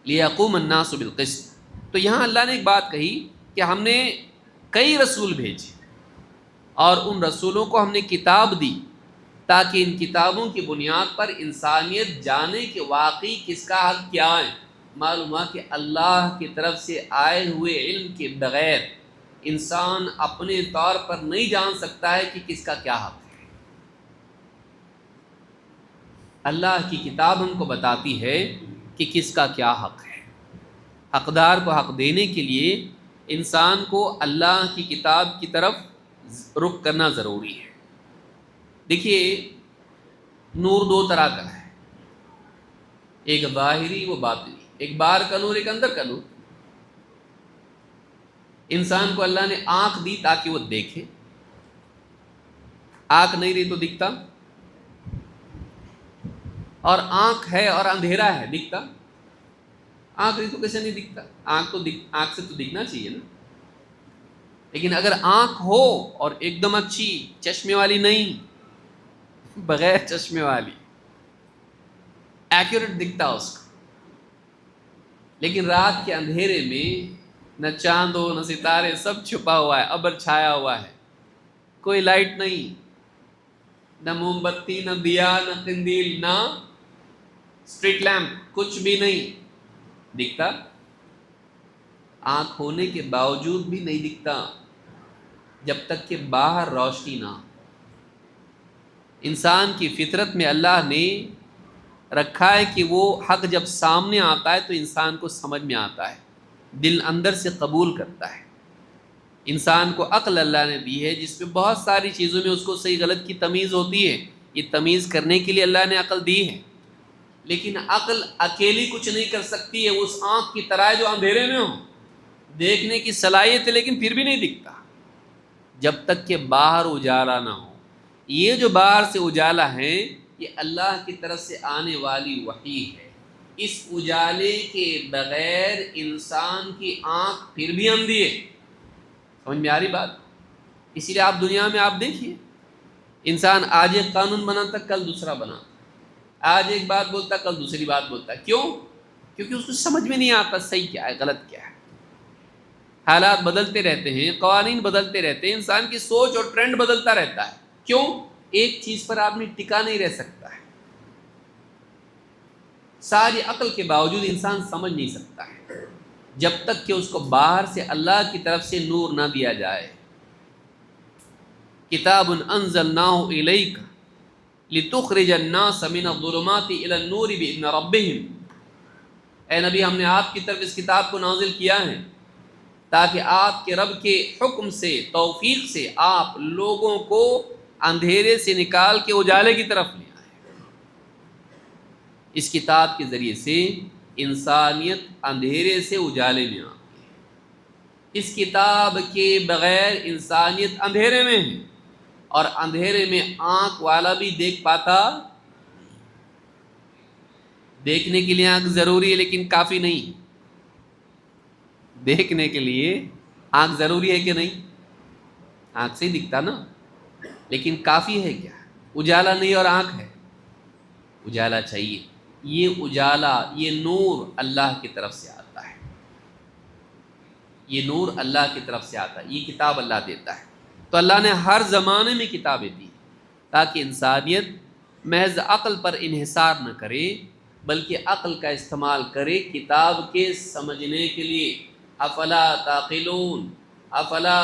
لِيَقُومَ النَّاسُ بِالْقِسْطِ۔ تو یہاں اللہ نے ایک بات کہی کہ ہم نے کئی رسول بھیجے، اور ان رسولوں کو ہم نے کتاب دی تاکہ ان کتابوں کی بنیاد پر انسانیت جانے کہ واقعی کس کا حق کیا ہے۔ معلوم ہوا کہ اللہ کی طرف سے آئے ہوئے علم کے بغیر انسان اپنے طور پر نہیں جان سکتا ہے کہ کس کا کیا حق ہے۔ اللہ کی کتاب ہم کو بتاتی ہے کہ کس کا کیا حق ہے۔ حقدار کو حق دینے کے لیے انسان کو اللہ کی کتاب کی طرف رخ کرنا ضروری ہے۔ دیکھیے، نور دو طرح کا ہے، ایک ظاہری و باطنی، ایک باہر کا نور، ایک اندر کا نور۔ انسان کو اللہ نے آنکھ دی تاکہ وہ دیکھے، آنکھ نہیں رہی تو دکھتا، اور آنکھ ہے اور اندھیرا ہے، دکھتا؟ آنکھ رہی تو کیسے نہیں دکھتا؟ آنکھ سے تو دکھنا چاہیے نا۔ لیکن اگر آنکھ ہو اور ایک دم اچھی، چشمے والی نہیں، بغیر چشمے والی، ایکوریٹ دکھتا اس کو، لیکن رات کے اندھیرے میں نہ چاند ہو، نہ ستارے، سب چھپا ہوا ہے، ابر چھایا ہوا ہے، کوئی لائٹ نہیں، نہ موم بتی، نہ دیا، نہ قندیل، نہ اسٹریٹ لیمپ، کچھ بھی نہیں دکھتا؟ آنکھ ہونے کے باوجود بھی نہیں دکھتا جب تک کہ باہر روشنی نہ ہو۔ انسان کی فطرت میں اللہ نے رکھا ہے کہ وہ حق جب سامنے آتا ہے تو انسان کو سمجھ میں آتا ہے، دل اندر سے قبول کرتا ہے۔ انسان کو عقل اللہ نے دی ہے جس میں بہت ساری چیزوں میں اس کو صحیح غلط کی تمیز ہوتی ہے، یہ تمیز کرنے کے لیے اللہ نے عقل دی ہے۔ لیکن عقل اکیلی کچھ نہیں کر سکتی ہے، اس آنکھ کی طرح جو اندھیرے میں ہو، دیکھنے کی صلاحیت ہے لیکن پھر بھی نہیں دکھتا جب تک کہ باہر اجالا نہ ہو۔ یہ جو باہر سے اجالا ہے یہ اللہ کی طرف سے آنے والی وحی ہے۔ اس اجالے کے بغیر انسان کی آنکھ پھر بھی اندھی ہے۔ سمجھ میں آ رہی بات؟ اسی لیے آپ دنیا میں آپ دیکھیے، انسان آج ایک قانون بناتا کل دوسرا بناتا، آج ایک بات بولتا کل دوسری بات بولتا ہے۔ کیوں؟ کیونکہ اس کو سمجھ میں نہیں آتا صحیح کیا ہے غلط کیا ہے۔ حالات بدلتے رہتے ہیں، قوانین بدلتے رہتے ہیں، انسان کی سوچ اور ٹرینڈ بدلتا رہتا ہے. کیوں؟ ایک چیز پر آدمی ٹکا نہیں رہ سکتا ہے. ساری عقل کے باوجود انسان سمجھ نہیں سکتا ہے جب تک کہ اس کو باہر سے اللہ کی طرف سے نور نہ دیا جائے. کتاب انزلناہ الیک لتخرج الناس من الظلمات الی النور باذن ربہم. اے نبی، ہم نے آپ کی طرف اس کتاب کو نازل کیا ہے تاکہ آپ کے رب کے حکم سے، توفیق سے آپ لوگوں کو اندھیرے سے نکال کے اجالے کی طرف لے آئیں. اس کتاب کے ذریعے سے انسانیت اندھیرے سے اجالے میں آ گئی. اس کتاب کے بغیر انسانیت اندھیرے میں ہے، اور اندھیرے میں آنکھ والا بھی دیکھ پاتا. دیکھنے کے لیے آنکھ ضروری ہے لیکن کافی نہیں. دیکھنے کے لیے آنکھ ضروری ہے کہ نہیں؟ آنکھ سے ہی دکھتا نا، لیکن کافی ہے کیا؟ اجالا نہیں اور آنکھ ہے. اجالا چاہیے. یہ اجالا، یہ نور اللہ کی طرف سے آتا ہے. یہ نور اللہ کی طرف سے آتا ہے. یہ کتاب اللہ دیتا ہے. تو اللہ نے ہر زمانے میں کتابیں دی تاکہ انسانیت محض عقل پر انحصار نہ کرے، بلکہ عقل کا استعمال کرے کتاب کے سمجھنے کے لیے. افلا تعقلون، افلا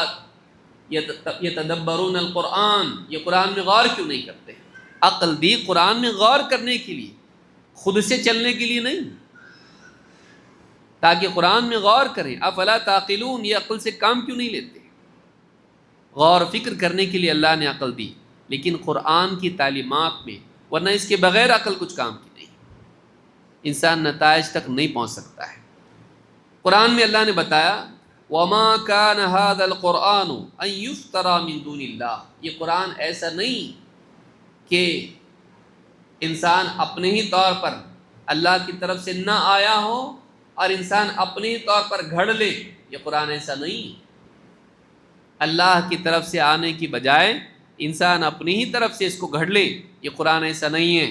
یتدبرون القرآن. یہ قرآن میں غور کیوں نہیں کرتے؟ عقل دی قرآن میں غور کرنے کے لیے، خود سے چلنے کے لیے نہیں، تاکہ قرآن میں غور کریں. افلا تعقلون، یہ عقل سے کام کیوں نہیں لیتے؟ غور فکر کرنے کے لیے اللہ نے عقل دی، لیکن قرآن کی تعلیمات میں، ورنہ اس کے بغیر عقل کچھ کام کی نہیں. انسان نتائج تک نہیں پہنچ سکتا ہے. قرآن میں اللہ نے بتایا وَمَا كَانَ هَذَا الْقُرْآنُ أَن يُفْتَرَى مِن دُونِ اللَّهِ. یہ قرآن ایسا نہیں کہ انسان اپنے ہی طور پر اللہ کی طرف سے نہ آیا ہو اور انسان اپنے ہی طور پر گھڑ لے. یہ قرآن ایسا نہیں. اللہ کی طرف سے آنے کی بجائے انسان اپنی ہی طرف سے اس کو گھڑ لے. یہ قرآن ایسا نہیں ہے.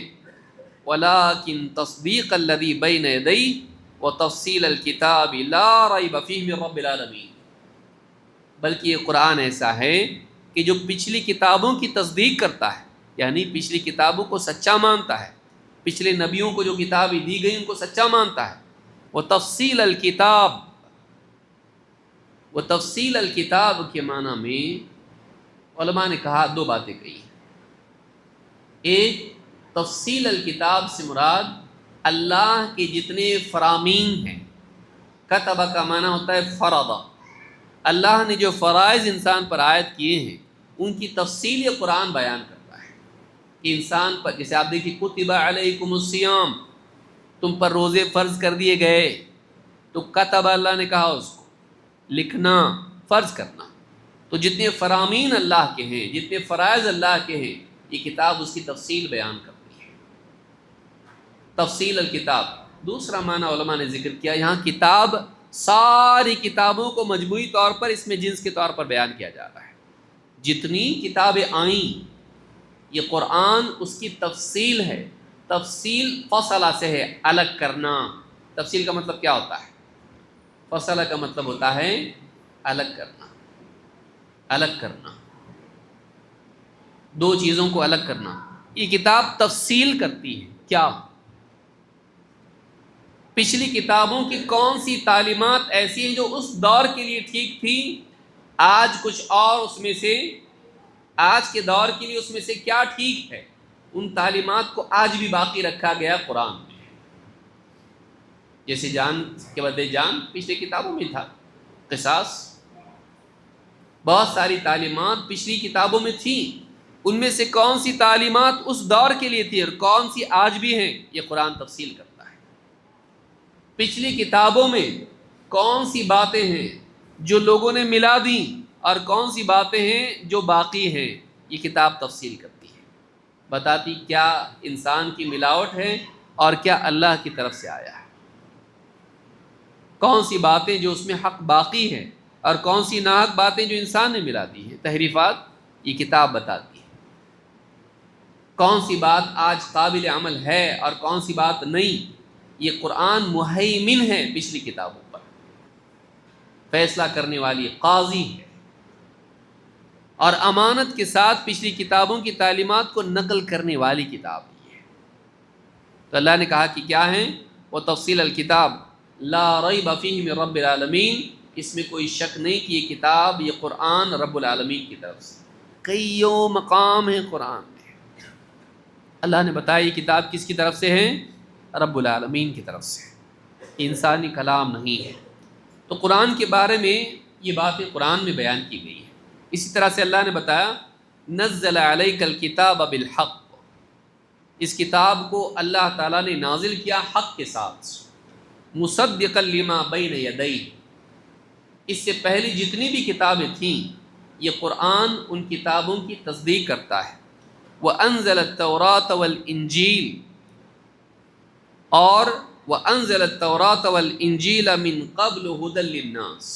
وَلَٰكِن تَصْدِيقَ الَّذِي بَيْنَ يَدَيْهِ وَتَفْصِيلَ الْكِتَابِ لَا رَيْبَ فِيهِ مِن رَّبِّ الْعَالَمِينَ. بلکہ یہ قرآن ایسا ہے کہ جو پچھلی کتابوں کی تصدیق کرتا ہے، یعنی پچھلی کتابوں کو سچا مانتا ہے، پچھلے نبیوں کو جو کتابیں دی گئی ان کو سچا مانتا ہے. وَتَفْصِيلَ الْكِتَابِ، وَتَفْصِيلَ الْكِتَابِ کے معنی میں علماء نے کہا دو باتیں کہی. ایک، تفصیل الکتاب سے مراد اللہ کے جتنے فرامین ہیں. کتبہ کا معنی ہوتا ہے فرض. اللہ نے جو فرائض انسان پر عائد کیے ہیں ان کی تفصیل یہ قرآن بیان کرتا ہے کہ انسان پر، جیسے آپ دیکھیے کتب علیکم الصیام، تم پر روزے فرض کر دیے گئے. تو کتب اللہ نے کہا اس کو لکھنا، فرض کرنا. تو جتنے فرامین اللہ کے ہیں، جتنے فرائض اللہ کے ہیں، یہ کتاب اس کی تفصیل بیان کرتی ہے. تفصیل الکتاب. دوسرا معنی علماء نے ذکر کیا، یہاں کتاب ساری کتابوں کو مجموعی طور پر اس میں جنس کے طور پر بیان کیا جا رہا ہے. جتنی کتابیں آئیں یہ قرآن اس کی تفصیل ہے. تفصیل فصلہ سے ہے، الگ کرنا. تفصیل کا مطلب کیا ہوتا ہے؟ فصلہ کا مطلب ہوتا ہے الگ کرنا. الگ کرنا، دو چیزوں کو الگ کرنا. یہ کتاب تفصیل کرتی ہے. کیا؟ پچھلی کتابوں کی کون سی تعلیمات ایسی ہیں جو اس دور کے لیے ٹھیک تھی، آج کچھ اور اس میں سے، آج کے دور کے لیے اس میں سے کیا ٹھیک ہے، ان تعلیمات کو آج بھی باقی رکھا گیا قرآن میں. جیسے جان کے بدلے جان پچھلی کتابوں میں تھا، قصاص، بہت ساری تعلیمات پچھلی کتابوں میں تھیں. ان میں سے کون سی تعلیمات اس دور کے لیے تھی اور کون سی آج بھی ہیں، یہ قرآن تفصیل کرتا ہے. پچھلی کتابوں میں کون سی باتیں ہیں جو لوگوں نے ملا دیں اور کون سی باتیں ہیں جو باقی ہیں، یہ کتاب تفصیل کرتی ہے. بتاتی کیا انسان کی ملاوٹ ہے اور کیا اللہ کی طرف سے آیا ہے. کون سی باتیں جو اس میں حق باقی ہے اور کون سی ناحق باتیں جو انسان نے ملا دی ہیں، تحریفات، یہ کتاب بتاتی ہے. کون سی بات آج قابل عمل ہے اور کون سی بات نہیں، یہ قرآن مہیمن ہے پچھلی کتابوں پر. فیصلہ کرنے والی قاضی ہے، اور امانت کے ساتھ پچھلی کتابوں کی تعلیمات کو نقل کرنے والی کتاب ہے۔ تو اللہ نے کہا کہ کیا ہیں وہ تفصیل الکتاب لا ریب فیہ من رب العالمین، اس میں کوئی شک نہیں کہ یہ کتاب، یہ قرآن رب العالمین کی طرف سے۔ کئیوں مقام ہیں قرآن میں، اللہ نے بتایا یہ کتاب کس کی طرف سے ہے؟ رب العالمین کی طرف سے، انسانی کلام نہیں ہے۔ تو قرآن کے بارے میں یہ باتیں قرآن میں بیان کی گئی ہیں۔ اسی طرح سے اللہ نے بتایا نزل علیک الکتاب بالحق، اس کتاب کو اللہ تعالیٰ نے نازل کیا حق کے ساتھ، مصدقا لما بین یدیہ، اس سے پہلی جتنی بھی کتابیں تھیں یہ قرآن ان کتابوں کی تصدیق کرتا ہے۔ وَأَنزَلَ التَّوْرَاةَ وَالْإِنْجِيلَ، اور وَأَنزَلَ التَّوْرَاةَ وَالْإِنْجِيلَ مِنْ قَبْلُ هُدًى لِلنَّاسِ،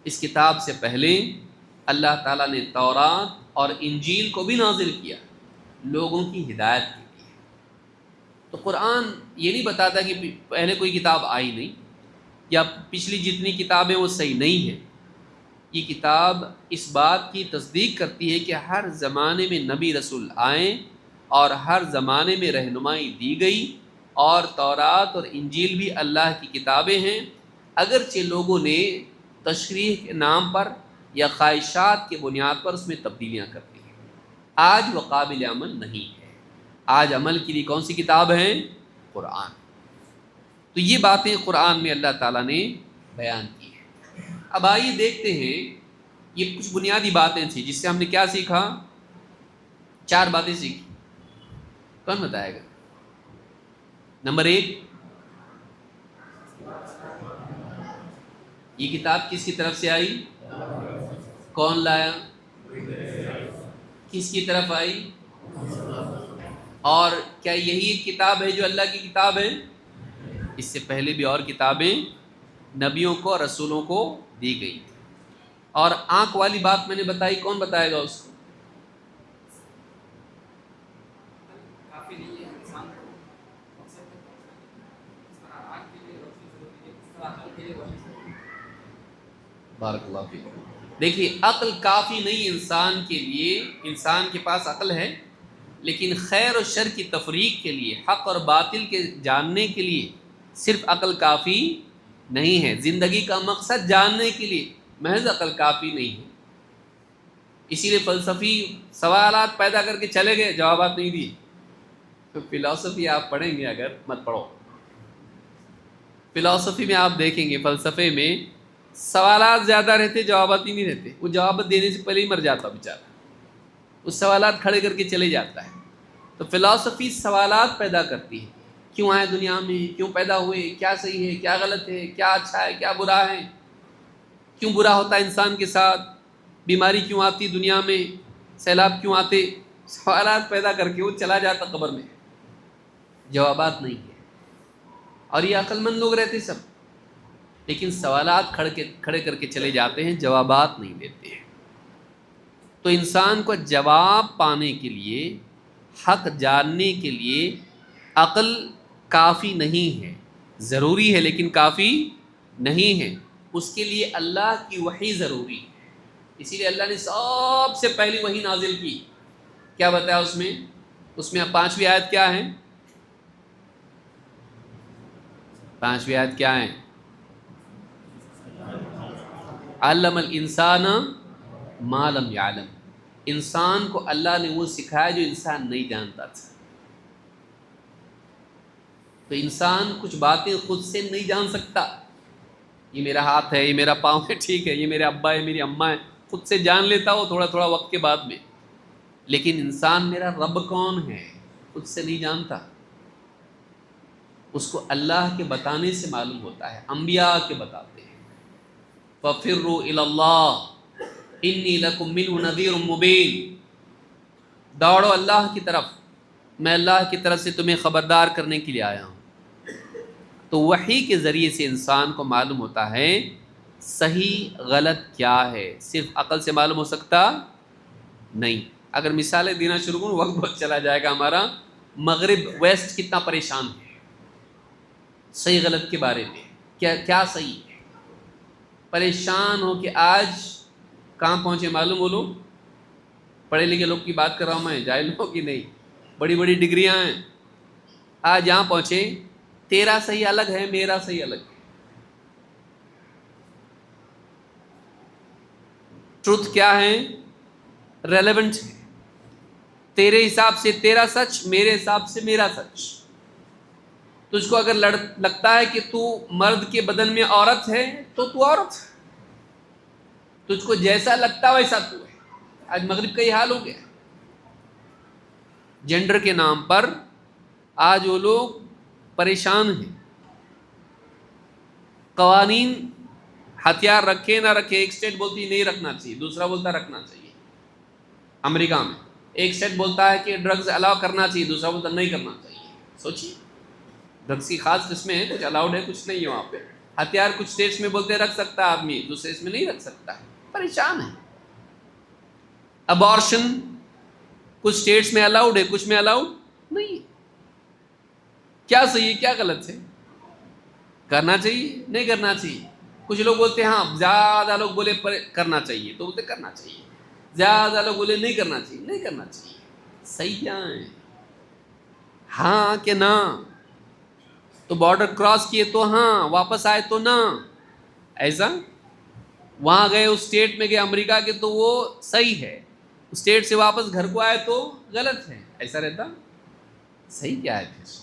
اس کتاب سے پہلے اللہ تعالیٰ نے تورات اور انجیل کو بھی نازل کیا لوگوں کی ہدایت کے لیے۔ تو قرآن یہ نہیں بتاتا کہ پہلے کوئی کتاب آئی نہیں، یا پچھلی جتنی کتابیں وہ صحیح نہیں ہیں۔ یہ کتاب اس بات کی تصدیق کرتی ہے کہ ہر زمانے میں نبی رسول آئیں اور ہر زمانے میں رہنمائی دی گئی، اور تورات اور انجیل بھی اللہ کی کتابیں ہیں، اگرچہ لوگوں نے تشریح کے نام پر یا خواہشات کے بنیاد پر اس میں تبدیلیاں کر دی ہیں۔ آج وہ قابل عمل نہیں ہے، آج عمل کے لیے کون سی کتاب ہے؟ قرآن۔ تو یہ باتیں قرآن میں اللہ تعالیٰ نے بیان کی ہیں۔ اب آئیے دیکھتے ہیں، یہ کچھ بنیادی باتیں تھیں جس سے ہم نے کیا سیکھا؟ 4 باتیں سیکھی۔ کون بتائے گا؟ نمبر 1، یہ کتاب کس کی طرف سے آئی؟ کون لایا؟ کس کی طرف آئی؟ اور کیا یہی ایک کتاب ہے جو اللہ کی کتاب ہے؟ اس سے پہلے بھی اور کتابیں نبیوں کو اور رسولوں کو دی گئی۔ اور آنکھ والی بات میں نے بتائی، کون بتائے گا اس کو؟ بارک اللہ فیک۔ دیکھیے عقل کافی نہیں انسان کے لیے، انسان کے پاس عقل ہے لیکن خیر و شر کی تفریق کے لیے، حق اور باطل کے جاننے کے لیے صرف عقل کافی نہیں ہے۔ زندگی کا مقصد جاننے کے لیے محض عقل کافی نہیں ہے۔ اسی لیے فلسفی سوالات پیدا کر کے چلے گئے، جوابات نہیں دیے۔ تو فلسفی آپ پڑھیں گے، اگر مت پڑھو، فلسفی میں آپ دیکھیں گے، فلسفے میں سوالات زیادہ رہتے، جوابات ہی نہیں رہتے۔ وہ جوابات دینے سے پہلے ہی مر جاتا بیچارہ، وہ سوالات کھڑے کر کے چلے جاتا ہے۔ تو فلسفی سوالات پیدا کرتی ہے، کیوں آئے دنیا میں، کیوں پیدا ہوئے، کیا صحیح ہے، کیا غلط ہے، کیا اچھا ہے، کیا برا ہے، کیوں برا ہوتا ہے انسان کے ساتھ، بیماری کیوں آتی دنیا میں، سیلاب کیوں آتے، سوالات پیدا کر کے وہ چلا جاتا قبر میں، جوابات نہیں ہے۔ اور یہ عقل مند لوگ رہتے سب، لیکن سوالات کھڑے کر کے چلے جاتے ہیں، جوابات نہیں دیتے ہیں۔ تو انسان کو جواب پانے کے لیے، حق جاننے کے لیے عقل کافی نہیں ہے، ضروری ہے لیکن کافی نہیں ہے۔ اس کے لیے اللہ کی وحی ضروری ہے۔ اسی لیے اللہ نے سب سے پہلی وحی نازل کی، کیا بتایا اس میں؟ 5ویں آیت کیا ہے؟ 5ویں آیت کیا ہے؟ علم الانسان ما لم یعلم، انسان کو اللہ نے وہ سکھایا جو انسان نہیں جانتا تھا۔ تو انسان کچھ باتیں خود سے نہیں جان سکتا، یہ میرا ہاتھ ہے، یہ میرا پاؤں ہے، ٹھیک ہے، یہ میرے ابا ہے، میری اماں ہے، خود سے جان لیتا وہ تھوڑا تھوڑا وقت کے بعد میں، لیکن انسان میرا رب کون ہے خود سے نہیں جانتا۔ اس کو اللہ کے بتانے سے معلوم ہوتا ہے، انبیاء کے بتاتے ہیں۔ فَفِرُّوا إِلَى اللَّهِ إِنِّي لَكُم مِّنْهُ نَذِيرٌ مُّبِينٌ، دوڑو اللہ کی طرف، میں اللہ کی طرف سے تمہیں خبردار کرنے کے لیے آیا ہوں۔ تو وحی کے ذریعے سے انسان کو معلوم ہوتا ہے صحیح غلط کیا ہے، صرف عقل سے معلوم ہو سکتا نہیں۔ اگر مثالیں دینا شروع کروں وقت بہت چلا جائے گا ہمارا۔ مغرب ویسٹ کتنا پریشان ہے صحیح غلط کے بارے میں، کیا صحیح ہے، پریشان ہو کہ آج کہاں پہنچے معلوم ہو لوگ؟ پڑھے لکھے لوگ کی بات کر رہا ہوں میں، جاہل لوگ کی نہیں، بڑی بڑی ڈگریاں ہیں، آج یہاں پہنچے، تیرا صحیح الگ ہے، میرا صحیح الگ ہے۔ ٹروتھ کیا ہے؟ ریلیونٹ ہے، تیرے حساب سے تیرا سچ، میرے حساب سے میرا سچ۔ تجھ کو اگر لگتا ہے کہ تو مرد کے بدن میں عورت ہے تو تو عورت ہے، تجھ کو جیسا لگتا ہے ویسا تو ہے۔ آج مغرب کا یہ حال ہو گیا، جینڈر کے نام پر آج وہ لوگ پریشان ہیں۔ قوانین ہتھیار رکھے نہ رکھے، ایک سٹیٹ بولتی نہیں رکھنا چاہیے، دوسرا بولتا رکھنا چاہیے۔ امریکہ میں ایک سٹیٹ بولتا ہے کہ ڈرگز الاؤ کرنا چاہیے، دوسرا بولتا نہیں کرنا چاہیے۔ سوچیے، ڈرگز کی خاص قسمیں ہیں، کچھ الاؤڈ ہے کچھ نہیں ہے وہاں پہ۔ ہتھیار کچھ اسٹیٹس میں بولتے رکھ سکتا ہے آدمی، دوسرے اس میں نہیں رکھ سکتا ہے، پریشان ہے۔ ابارشن کچھ اسٹیٹس میں الاؤڈ ہے، کچھ میں الاؤڈ نہیں ہے۔ کیا صحیح ہے کیا غلط ہے؟ کرنا چاہیے نہیں کرنا چاہیے؟ کچھ لوگ بولتے ہیں ہاں، زیادہ لوگ بولے کرنا چاہیے تو بولتے کرنا چاہیے، زیادہ لوگ بولے نہیں کرنا چاہیے، نہیں کرنا چاہیے۔ صحیح کیا ہے؟ ہاں کہ نہ؟ تو بارڈر کراس کیے تو ہاں، واپس آئے تو نہ، ایسا؟ وہاں گئے اس اسٹیٹ میں گئے امریکہ کے تو وہ صحیح ہے، اسٹیٹ سے واپس گھر کو آئے تو غلط ہے، ایسا رہتا؟ صحیح کیا ہے پھر؟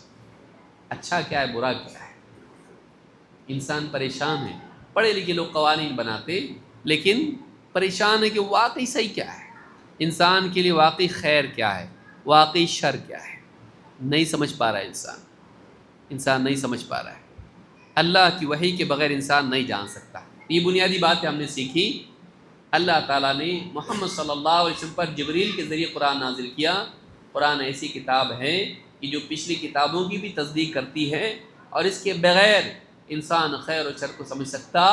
اچھا کیا ہے برا کیا ہے؟ انسان پریشان ہے، پڑھے لکھے لوگ قوانین بناتے لیکن پریشان ہے کہ واقعی صحیح کیا ہے، انسان کے لیے واقعی خیر کیا ہے، واقعی شر کیا ہے، نہیں سمجھ پا رہا ہے انسان نہیں سمجھ پا رہا ہے۔ اللہ کی وحی کے بغیر انسان نہیں جان سکتا۔ یہ بنیادی بات ہم نے سیکھی۔ اللہ تعالیٰ نے محمد صلی اللہ علیہ وسلم پر جبریل کے ذریعے قرآن نازل کیا۔ قرآن ایسی کتاب ہے کہ جو پچھلی کتابوں کی بھی تصدیق کرتی ہے، اور اس کے بغیر انسان خیر و شر کو سمجھ سکتا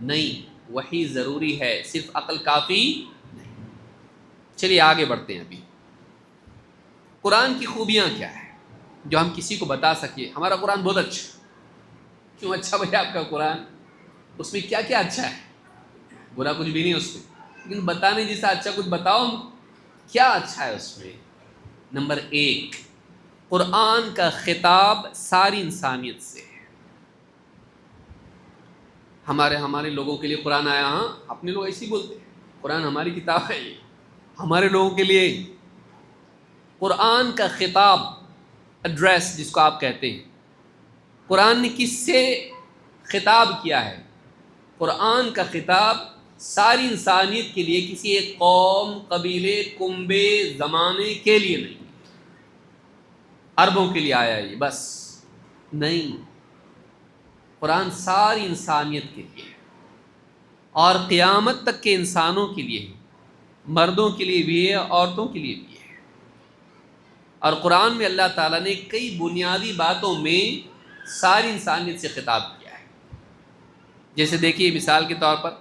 نہیں۔ وحی ضروری ہے، صرف عقل کافی نہیں۔ چلیے آگے بڑھتے ہیں۔ ابھی قرآن کی خوبیاں کیا ہے جو ہم کسی کو بتا سکیں؟ ہمارا قرآن بہت اچھا۔ کیوں اچھا بھائی آپ کا قرآن؟ اس میں کیا کیا اچھا ہے؟ برا کچھ بھی نہیں اس میں، لیکن بتانے جیسا اچھا کچھ بتاؤ، کیا اچھا ہے اس میں؟ نمبر 1، قرآن کا خطاب ساری انسانیت سے ہے۔ ہمارے لوگوں کے لیے قرآن آیا، ہاں اپنے لوگ ایسے ہی بولتے ہیں، قرآن ہماری کتاب ہے، یہ ہمارے لوگوں کے لیے۔ قرآن کا خطاب، ایڈریس جس کو آپ کہتے ہیں، قرآن نے کس سے خطاب کیا ہے؟ قرآن کا خطاب ساری انسانیت کے لیے، کسی ایک قوم، قبیلے، کنبے، زمانے کے لیے نہیں، عربوں کے لیے آیا یہ بس نہیں، قرآن ساری انسانیت کے لیے اور قیامت تک کے انسانوں کے لیے ہے، مردوں کے لیے بھی ہے، عورتوں کے لیے بھی ہے۔ اور قرآن میں اللہ تعالیٰ نے کئی بنیادی باتوں میں ساری انسانیت سے خطاب کیا ہے۔ جیسے دیکھیے مثال کے طور پر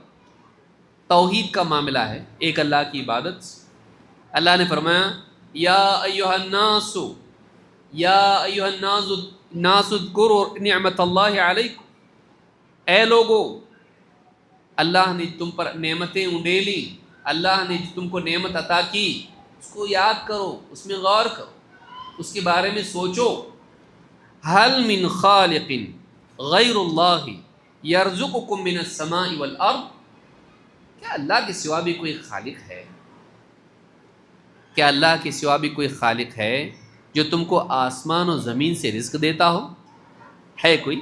توحید کا معاملہ ہے، ایک اللہ کی عبادت۔ اللہ نے فرمایا یا ایھا الناس، یا ایھا الناس اذکروا نعمت اللہ علیکم، اے لوگو، اللہ نے تم پر نعمتیں انڈیلی، اللہ نے تم کو نعمت عطا کی، اس کو یاد کرو، اس میں غور کرو، اس کے بارے میں سوچو۔ هل من خالق غیر اللہ یرزقکم من السماء والارض، کیا اللہ کے سوا بھی کوئی خالق ہے؟ کیا اللہ کے سوا بھی کوئی خالق ہے جو تم کو آسمان و زمین سے رزق دیتا ہو؟ ہے کوئی؟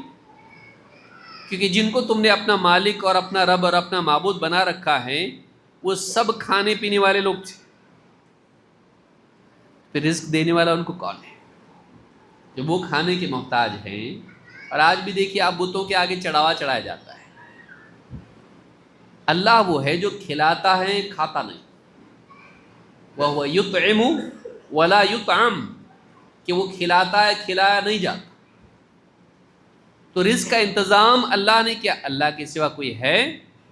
کیونکہ جن کو تم نے اپنا مالک اور اپنا رب اور اپنا معبود بنا رکھا ہے وہ سب کھانے پینے والے لوگ تھے، پھر رزق دینے والا ان کو کون ہے؟ جب وہ کھانے کے محتاج ہیں۔ اور آج بھی دیکھیے آپ بتوں کے آگے چڑھاوا چڑھایا جاتا ہے۔ اللہ وہ ہے جو کھلاتا ہے کھاتا نہیں، وَهُوَ يُطْعِمُ وَلَا يُطْعَمُ، کہ وہ کھلاتا ہے کھلایا نہیں جاتا۔ تو رزق کا انتظام اللہ نے کیا؟ اللہ کے سوا کوئی ہے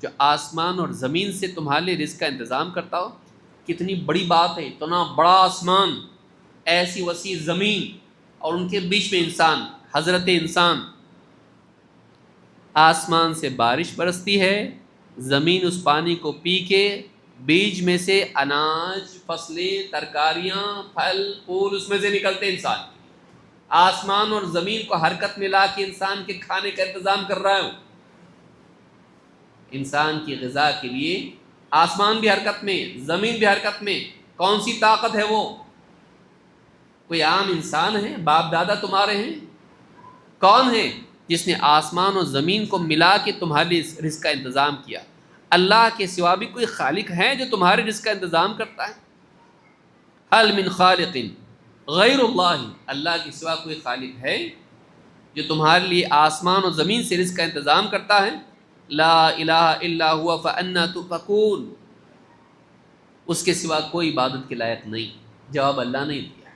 جو آسمان اور زمین سے تمہارے لیے رزق کا انتظام کرتا ہو؟ کتنی بڑی بات ہے، اتنا بڑا آسمان، ایسی وسیع زمین، اور ان کے بیچ میں انسان، حضرت انسان۔ آسمان سے بارش برستی ہے، زمین اس پانی کو پی کے بیج میں سے اناج، فصلیں، ترکاریاں، پھل پھول اس میں سے نکلتے انسان کے۔ آسمان اور زمین کو حرکت میں لا کے انسان کے کھانے کا انتظام کر رہا ہوں۔ انسان کی غذا کے لیے آسمان بھی حرکت میں، زمین بھی حرکت میں۔ کون سی طاقت ہے وہ؟ کوئی عام انسان ہے؟ باپ دادا تمہارے ہیں؟ کون ہے جس نے آسمان اور زمین کو ملا کے تمہارے رزق کا انتظام کیا؟ اللہ کے سوا بھی کوئی خالق ہے جو تمہارے رزق کا انتظام کرتا ہے؟ هل من خالق غیر اللہ، اللہ کے سوا کوئی خالق ہے جو تمہارے لیے آسمان اور زمین سے رزق کا انتظام کرتا ہے؟ لا الہ الا ہوا فانا تؤفکون، اس کے سوا کوئی عبادت کے لائق نہیں۔ جواب اللہ نے دیا،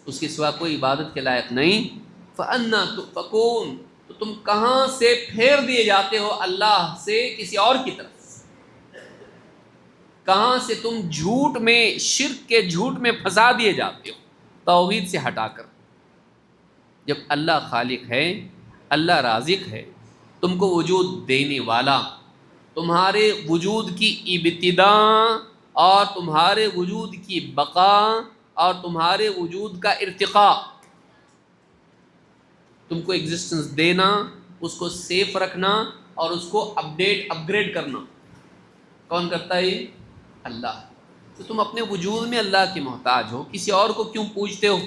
اس کے سوا کوئی عبادت کے لائق نہیں۔ فانا تؤفکون، تو تم کہاں سے پھیر دیے جاتے ہو اللہ سے کسی اور کی طرف؟ کہاں سے تم جھوٹ میں، شرک کے جھوٹ میں پھنسا دیے جاتے ہو توحید سے ہٹا کر؟ جب اللہ خالق ہے، اللہ رازق ہے، تم کو وجود دینے والا، تمہارے وجود کی ابتدا اور تمہارے وجود کی بقا اور تمہارے وجود کا ارتقاء، تم کو ایگزسٹنس دینا، اس کو سیف رکھنا اور اس کو اپ گریڈ کرنا، کون کرتا ہے یہ؟ اللہ۔ تو تم اپنے وجود میں اللہ کے محتاج ہو، کسی اور کو کیوں پوجتے ہو؟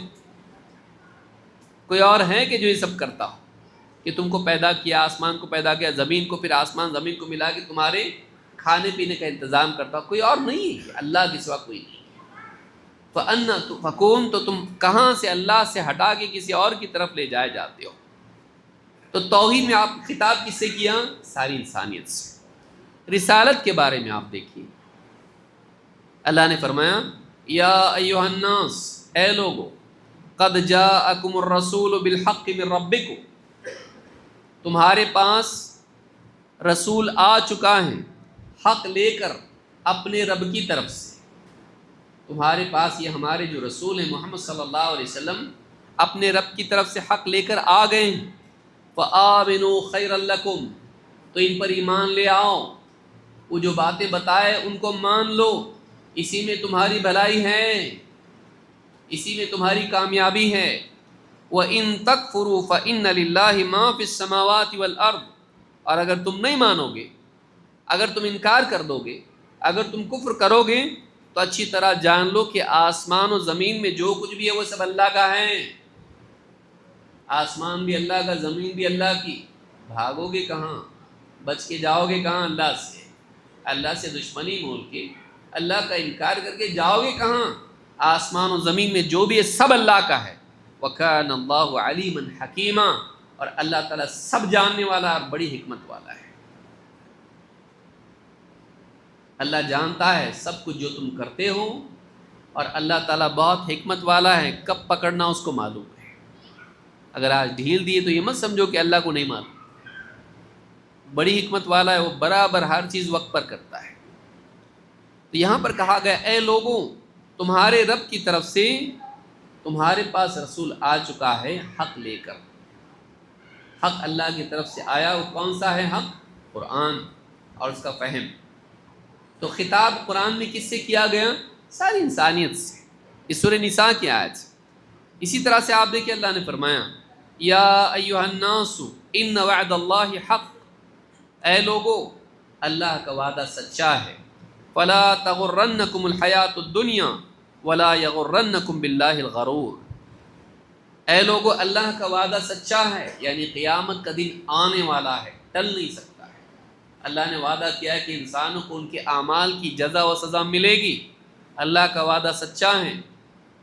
کوئی اور ہے کہ جو یہ سب کرتا ہو، کہ تم کو پیدا کیا، آسمان کو پیدا کیا، زمین کو، پھر آسمان زمین کو ملا کے تمہارے کھانے پینے کا انتظام کرتا ہو؟ کوئی اور نہیں ہے، اللہ کے سوا کوئی نہیں۔ فَأَنَّا تُؤْفَكُونَ، تو تم کہاں سے اللہ سے ہٹا کے کسی اور کی طرف لے جائے جاتے ہو؟ تو توحید میں آپ خطاب کس سے کیا؟ ساری انسانیت سے۔ رسالت کے بارے میں آپ دیکھیے، اللہ نے فرمایا یا ایھا الناس، اے لوگو، قد جاءکم الرسول بالحق من ربکم، تمہارے پاس رسول آ چکا ہے حق لے کر اپنے رب کی طرف سے۔ تمہارے پاس یہ ہمارے جو رسول ہیں محمد صلی اللہ علیہ وسلم اپنے رب کی طرف سے حق لے کر آ گئے ہیں۔ فآمنوا خیرا لکم، تو ان پر ایمان لے آؤ، وہ جو باتیں بتائے ان کو مان لو، اسی میں تمہاری بھلائی ہے، اسی میں تمہاری کامیابی ہے۔ وَإِن تَكْفُرُوا فَإِنَّ لِلَّهِ مَا فِي السَّمَاوَاتِ وَالْأَرْضِ، اور اگر تم نہیں مانو گے، اگر تم انکار کر دو گے، اگر تم کفر کرو گے، تو اچھی طرح جان لو کہ آسمان و زمین میں جو کچھ بھی ہے وہ سب اللہ کا ہے۔ آسمان بھی اللہ کا، زمین بھی اللہ کی، بھاگو گے کہاں؟ بچ کے جاؤ گے کہاں اللہ سے؟ اللہ سے دشمنی مول کے، اللہ کا انکار کر کے جاؤ گے کہاں؟ آسمان و زمین میں جو بھی ہے سب اللہ کا ہے۔ وَكَانَ اللَّهُ عَلِيمًا حَكِيمًا، اور اللہ تعالیٰ سب جاننے والا اور بڑی حکمت والا ہے۔ اللہ جانتا ہے سب کچھ جو تم کرتے ہو، اور اللہ تعالیٰ بہت حکمت والا ہے، کب پکڑنا اس کو معلوم ہے۔ اگر آج ڈھیل دیے تو یہ مت سمجھو کہ اللہ کو نہیں معلوم، بڑی حکمت والا ہے، وہ برابر ہر چیز وقت پر کرتا ہے۔ تو یہاں پر کہا گیا اے لوگوں، تمہارے رب کی طرف سے تمہارے پاس رسول آ چکا ہے حق لے کر۔ حق اللہ کی طرف سے آیا، وہ کون سا ہے حق؟ قرآن اور اس کا فہم۔ تو خطاب قرآن میں کس سے کیا گیا؟ ساری انسانیت سے۔ اس سورہ نساء کی آیت سے۔ اسی طرح سے آپ دیکھیں اللہ نے فرمایا یا ایھا الناس ان وعد اللہ حق، اے لوگو اللہ کا وعدہ سچا ہے۔ فلا تغرنکم الحیات الدنیا ولا یغرنکم باللہ الغرور، اے لوگو اللہ کا وعدہ سچا ہے، یعنی قیامت کا دن آنے والا ہے، ٹل نہیں سکتا ہے۔ اللہ نے وعدہ کیا ہے کہ انسانوں کو ان کے اعمال کی جزا و سزا ملے گی۔ اللہ کا وعدہ سچا ہے،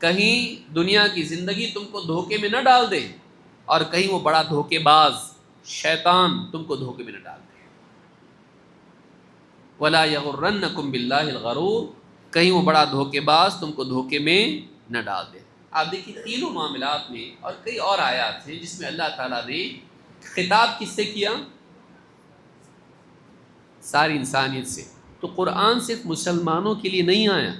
کہیں دنیا کی زندگی تم کو دھوکے میں نہ ڈال دے، اور کہیں وہ بڑا دھوکے باز شیطان تم کو دھوکے میں نہ ڈال دے۔ وَلَا يَغُرَّنَّكُمْ بِاللَّهِ الْغَرُورُ، کہیں وہ بڑا دھوکے باز تم کو دھوکے میں نہ ڈال دے۔ آپ دیکھیے تینوں معاملات میں، اور کئی اور آیات ہیں جس میں اللہ تعالیٰ نے خطاب کس سے کیا؟ ساری انسانیت سے۔ تو قرآن صرف مسلمانوں کے لیے نہیں آیا،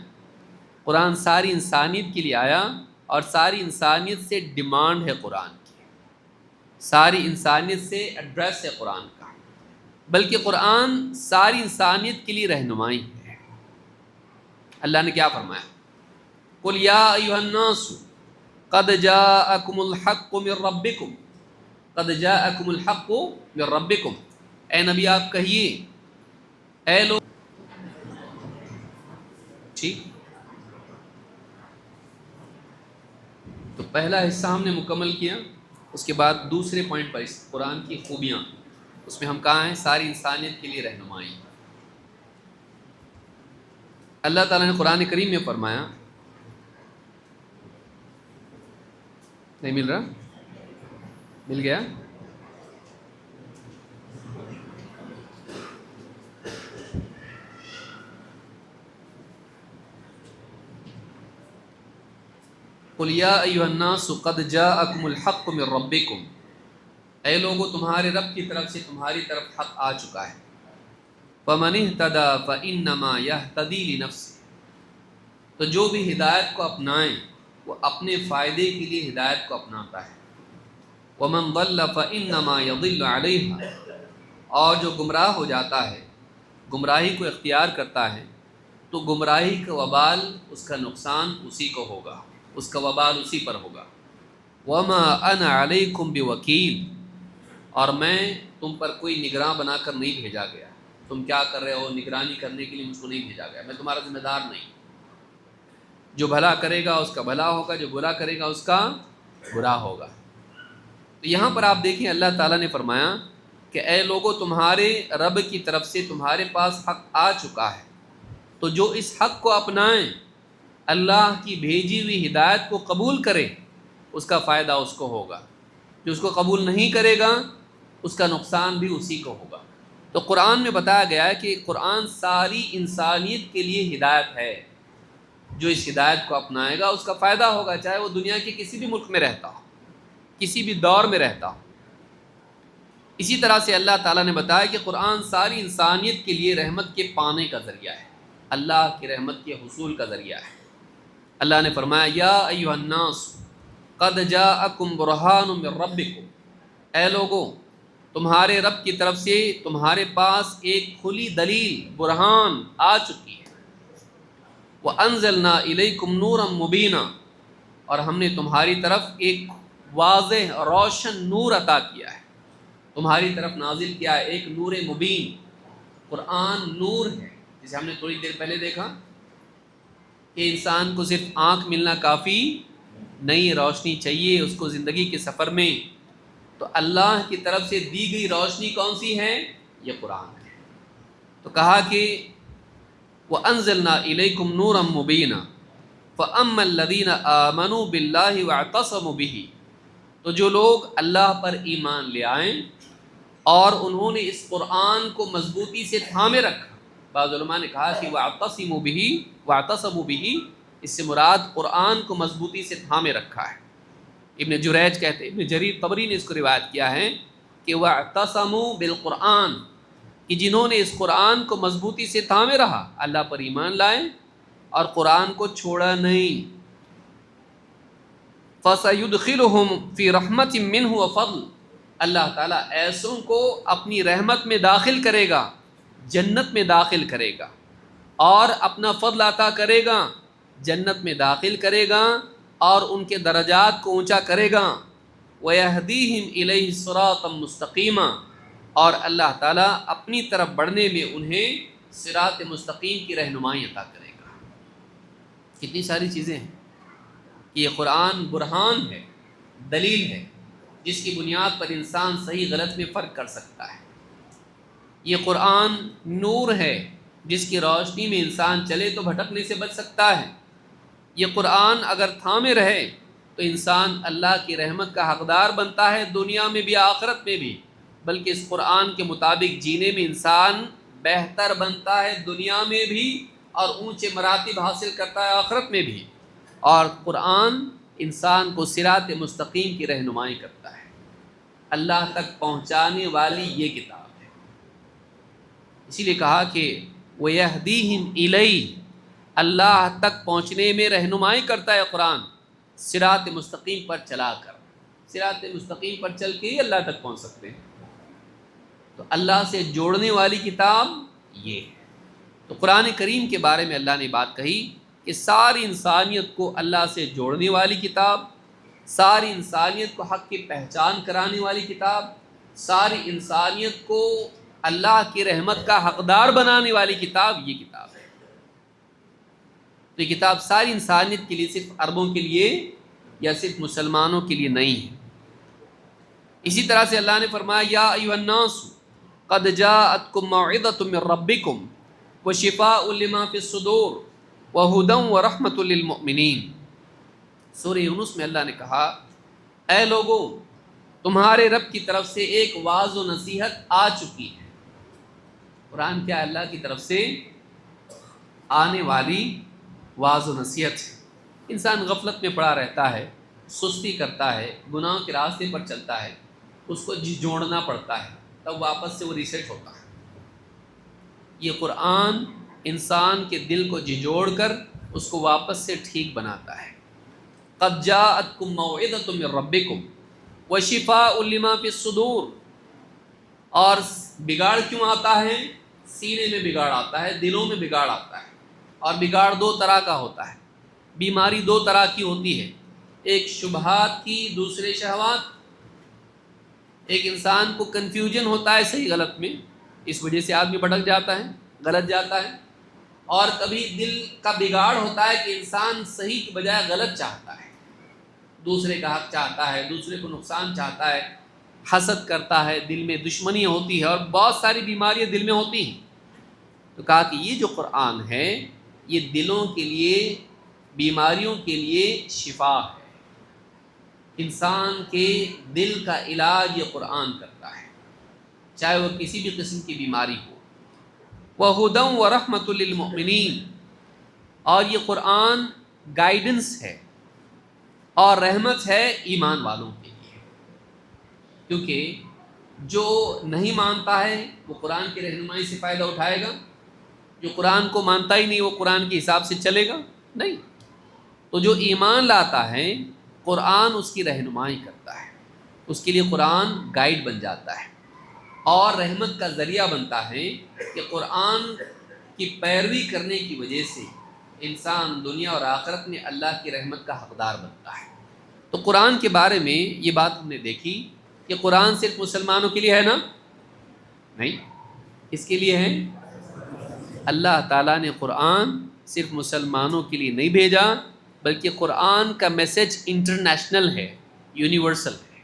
قرآن ساری انسانیت کے لیے آیا، اور ساری انسانیت سے ڈیمانڈ ہے قرآن کی، ساری انسانیت سے ایڈریس ہے قرآن کا۔ بلکہ قرآن ساری انسانیت کے لیے رہنمائی ہے۔ اللہ نے کیا فرمایا؟ قل یا ایھا الناس قد جاءکم الحق من ربکم، قد جاءکم الحق من ربکم، اے نبی آپ کہیے، اے لوگ، ٹھیک، تو پہلا حصہ ہم نے مکمل کیا، اس کے بعد دوسرے پوائنٹ پر اس قرآن کی خوبیاں، اس میں ہم کہاں ہیں؟ ساری انسانیت کے لیے رہنمائی۔ اللہ تعالیٰ نے قرآن کریم میں فرمایا، نہیں مل رہا؟ مل گیا؟ قل یا ایھا الناس قد جاءکم الحق من ربکم، اے لوگو تمہارے رب کی طرف سے تمہاری طرف حق آ چکا ہے۔ فمن اہتدی فانما یہتدی لنفسہ، تو جو بھی ہدایت کو اپنائیں وہ اپنے فائدے کے لیے ہدایت کو اپناتا ہے۔ ومن ضل فانما یضل علیہا، اور جو گمراہ ہو جاتا ہے، گمراہی کو اختیار کرتا ہے، تو گمراہی کا وبال، اس کا نقصان اسی کو ہوگا، اس کا وبال اسی پر ہوگا۔ وما انا علیکم بوکیل، اور میں تم پر کوئی نگراں بنا کر نہیں بھیجا گیا، تم کیا کر رہے ہو نگرانی کرنے کے لیے مجھ کو نہیں بھیجا گیا، میں تمہارا ذمہ دار نہیں۔ جو بھلا کرے گا اس کا بھلا ہوگا، جو برا کرے گا اس کا برا ہوگا۔ تو یہاں پر آپ دیکھیں اللہ تعالیٰ نے فرمایا کہ اے لوگو تمہارے رب کی طرف سے تمہارے پاس حق آ چکا ہے، تو جو اس حق کو اپنائیں، اللہ کی بھیجی ہوئی ہدایت کو قبول کرے، اس کا فائدہ اس کو ہوگا، جو اس کو قبول نہیں کرے گا اس کا نقصان بھی اسی کو ہوگا۔ تو قرآن میں بتایا گیا ہے کہ قرآن ساری انسانیت کے لیے ہدایت ہے، جو اس ہدایت کو اپنائے گا اس کا فائدہ ہوگا، چاہے وہ دنیا کے کسی بھی ملک میں رہتا ہو، کسی بھی دور میں رہتا ہو۔ اسی طرح سے اللہ تعالیٰ نے بتایا کہ قرآن ساری انسانیت کے لیے رحمت کے پانے کا ذریعہ ہے، اللہ کی رحمت کے حصول کا ذریعہ ہے۔ اللہ نے فرمایا یا ایھا الناس قد جاءکم برہان من ربکم، اے لوگو تمہارے رب کی طرف سے تمہارے پاس ایک کھلی دلیل، برہان آ چکی ہے۔ وَأَنزَلْنَا إِلَيْكُمْ نُورًا مُبِينًا، اور ہم نے تمہاری طرف ایک واضح روشن نور عطا کیا ہے، تمہاری طرف نازل کیا ہے ایک نور مبین۔ قرآن نور ہے، جسے ہم نے تھوڑی دیر پہلے دیکھا کہ انسان کو صرف آنکھ ملنا کافی نہیں، روشنی چاہیے اس کو زندگی کے سفر میں، تو اللہ کی طرف سے دی گئی روشنی کون سی ہے؟ یہ قرآن ہے۔ تو کہا کہ وَأَنزَلْنَا إِلَيْكُمْ نُورًا مُبِينًا فَأَمَّا الَّذِينَ آمَنُوا بِاللَّهِ وَاعْتَصَمُوا بِهِ، تو جو لوگ اللہ پر ایمان لے آئیں اور انہوں نے اس قرآن کو مضبوطی سے تھامے رکھا، بعض علماء نے کہا کہ وَاعْتَصِمُوا بِهِ وَاعْتَصَمُوا بِهِ، اس سے مراد قرآن کو مضبوطی سے تھامے رکھا ہے۔ ابن جریج کہتے ہیں، ابن جریر طبری نے اس کو روایت کیا ہے کہ وَاعْتَصَمُوا بِالْقُرْآنِ، کہ جنہوں نے اس قرآن کو مضبوطی سے تھامے رہا، اللہ پر ایمان لائے اور قرآن کو چھوڑا نہیں، فَسَيُدْخِلُهُمْ فِي رَحْمَةٍ مِّنْهُ وَفَضْلٍ، اللہ تعالیٰ ایسوں کو اپنی رحمت میں داخل کرے گا، جنت میں داخل کرے گا، اور اپنا فضل عطا کرے گا، جنت میں داخل کرے گا اور ان کے درجات کو اونچا کرے گا۔ وَيَهْدِيهِمْ إِلَيْهِ صِرَاطًا مُسْتَقِيمًا، اور اللہ تعالیٰ اپنی طرف بڑھنے میں انہیں صراط مستقیم کی رہنمائی عطا کرے گا۔ کتنی ساری چیزیں ہیں کہ یہ قرآن برہان ہے، دلیل ہے، جس کی بنیاد پر انسان صحیح غلط میں فرق کر سکتا ہے۔ یہ قرآن نور ہے، جس کی روشنی میں انسان چلے تو بھٹکنے سے بچ سکتا ہے۔ یہ قرآن اگر تھامے رہے تو انسان اللہ کی رحمت کا حقدار بنتا ہے، دنیا میں بھی آخرت میں بھی، بلکہ اس قرآن کے مطابق جینے میں انسان بہتر بنتا ہے، دنیا میں بھی، اور اونچے مراتب حاصل کرتا ہے آخرت میں بھی۔ اور قرآن انسان کو صراط مستقیم کی رہنمائی کرتا ہے، اللہ تک پہنچانے والی یہ کتاب ہے۔ اسی لیے کہا کہ وَيَهْدِيهِمْ إِلَيْهِ، اللہ تک پہنچنے میں رہنمائی کرتا ہے قرآن، صراط مستقیم پر چلا کر، صراط مستقیم پر چل کے ہی اللہ تک پہنچ سکتے ہیں۔ تو اللہ سے جوڑنے والی کتاب یہ ہے۔ تو قرآن کریم کے بارے میں اللہ نے بات کہی کہ ساری انسانیت کو اللہ سے جوڑنے والی کتاب، ساری انسانیت کو حق کی پہچان کرانے والی کتاب، ساری انسانیت کو اللہ کی رحمت کا حقدار بنانے والی کتاب یہ کتاب ہے۔ تو یہ کتاب ساری انسانیت کے لیے، صرف عربوں کے لیے یا صرف مسلمانوں کے لیے نہیں ہے۔ اسی طرح سے اللہ نے فرمایا یا ایھا الناس قد جاءتکم موعظۃ من ربکم وشفاء لما فی الصدور وہدی ورحمۃ للمؤمنین۔ سورہ یونس میں اللہ نے کہا اے لوگو، تمہارے رب کی طرف سے ایک واعظ و نصیحت آ چکی ہے۔ قرآن کیا اللہ کی طرف سے آنے والی واعظ و نصیحت ہے۔ انسان غفلت میں پڑا رہتا ہے، سستی کرتا ہے، گناہ کے راستے پر چلتا ہے، اس کو جوڑنا پڑتا ہے، تب واپس سے وہ ریسیٹ ہوتا ہے۔ یہ قرآن انسان کے دل کو جھنجھوڑ کر اس کو واپس سے ٹھیک بناتا ہے۔ قد جاءتکم موعظۃ من ربکم وشفاء لما فی الصدور۔ اور بگاڑ کیوں آتا ہے؟ سینے میں بگاڑ آتا ہے، دلوں میں بگاڑ آتا ہے، اور بگاڑ دو طرح کا ہوتا ہے، بیماری دو طرح کی ہوتی ہے، ایک شبہات کی، دوسرے شہوات۔ ایک انسان کو کنفیوژن ہوتا ہے صحیح غلط میں، اس وجہ سے آدمی بھٹک جاتا ہے، غلط جاتا ہے۔ اور کبھی دل کا بگاڑ ہوتا ہے کہ انسان صحیح کی بجائے غلط چاہتا ہے، دوسرے کا حق چاہتا ہے، دوسرے کو نقصان چاہتا ہے، حسد کرتا ہے، دل میں دشمنی ہوتی ہے، اور بہت ساری بیماریاں دل میں ہوتی ہیں۔ تو کہا کہ یہ جو قرآن ہے یہ دلوں کے لیے، بیماریوں کے لیے شفا ہے۔ انسان کے دل کا علاج یہ قرآن کرتا ہے، چاہے وہ کسی بھی قسم کی بیماری ہو۔ وَهُدًى وَرَحْمَةٌ لِّلْمُؤْمِنِينَ، اور یہ قرآن گائیڈنس ہے اور رحمت ہے ایمان والوں کے لیے، کیونکہ جو نہیں مانتا ہے وہ قرآن کی رہنمائی سے فائدہ اٹھائے گا، جو قرآن کو مانتا ہی نہیں وہ قرآن کے حساب سے چلے گا نہیں۔ تو جو ایمان لاتا ہے قرآن اس کی رہنمائی کرتا ہے، اس کے لیے قرآن گائیڈ بن جاتا ہے اور رحمت کا ذریعہ بنتا ہے کہ قرآن کی پیروی کرنے کی وجہ سے انسان دنیا اور آخرت میں اللہ کی رحمت کا حقدار بنتا ہے۔ تو قرآن کے بارے میں یہ بات ہم نے دیکھی کہ قرآن صرف مسلمانوں کے لیے ہے نا؟ نہیں، اس کے لیے ہے اللہ تعالیٰ نے قرآن صرف مسلمانوں کے لیے نہیں بھیجا، بلکہ قرآن کا میسج انٹرنیشنل ہے، یونیورسل ہے،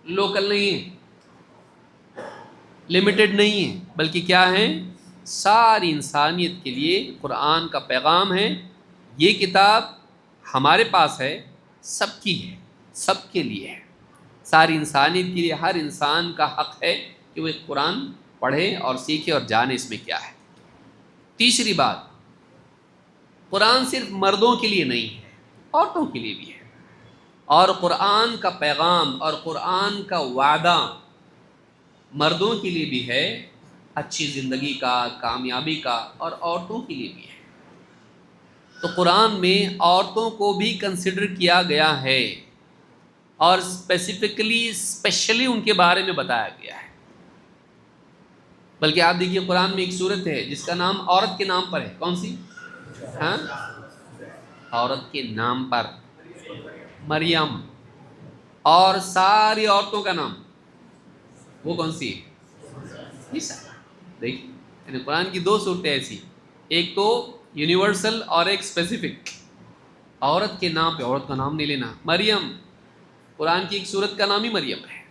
لوکل نہیں ہے، لمیٹڈ نہیں ہے، بلکہ کیا ہے؟ ساری انسانیت کے لیے قرآن کا پیغام ہے۔ یہ کتاب ہمارے پاس ہے، سب کی ہے، سب کے لیے ہے، ساری انسانیت کے لیے۔ ہر انسان کا حق ہے کہ وہ قرآن پڑھے اور سیکھے اور جانے اس میں کیا ہے۔ تیسری بات، قرآن صرف مردوں کے لیے نہیں ہے، عورتوں کے لیے بھی ہے، اور قرآن کا پیغام اور قرآن کا وعدہ مردوں کے لیے بھی ہے، اچھی زندگی کا، کامیابی کا، اور عورتوں کے لیے بھی ہے۔ تو قرآن میں عورتوں کو بھی کنسیڈر کیا گیا ہے اور اسپیشلی ان کے بارے میں بتایا گیا ہے۔ بلکہ آپ دیکھیے قرآن میں ایک سورت ہے جس کا نام عورت کے نام پر ہے، کون سی؟ ہاں، عورت کے نام پر، مریم، اور ساری عورتوں کا نام وہ کون سی ہے؟ دیکھیے، یعنی قرآن کی دو صورتیں ایسی، ایک تو یونیورسل اور ایک اسپیسیفک۔ عورت کے نام پہ، عورت کا نام نہیں لینا۔ مریم، قرآن کی ایک سورت کا نام ہی مریم ہے،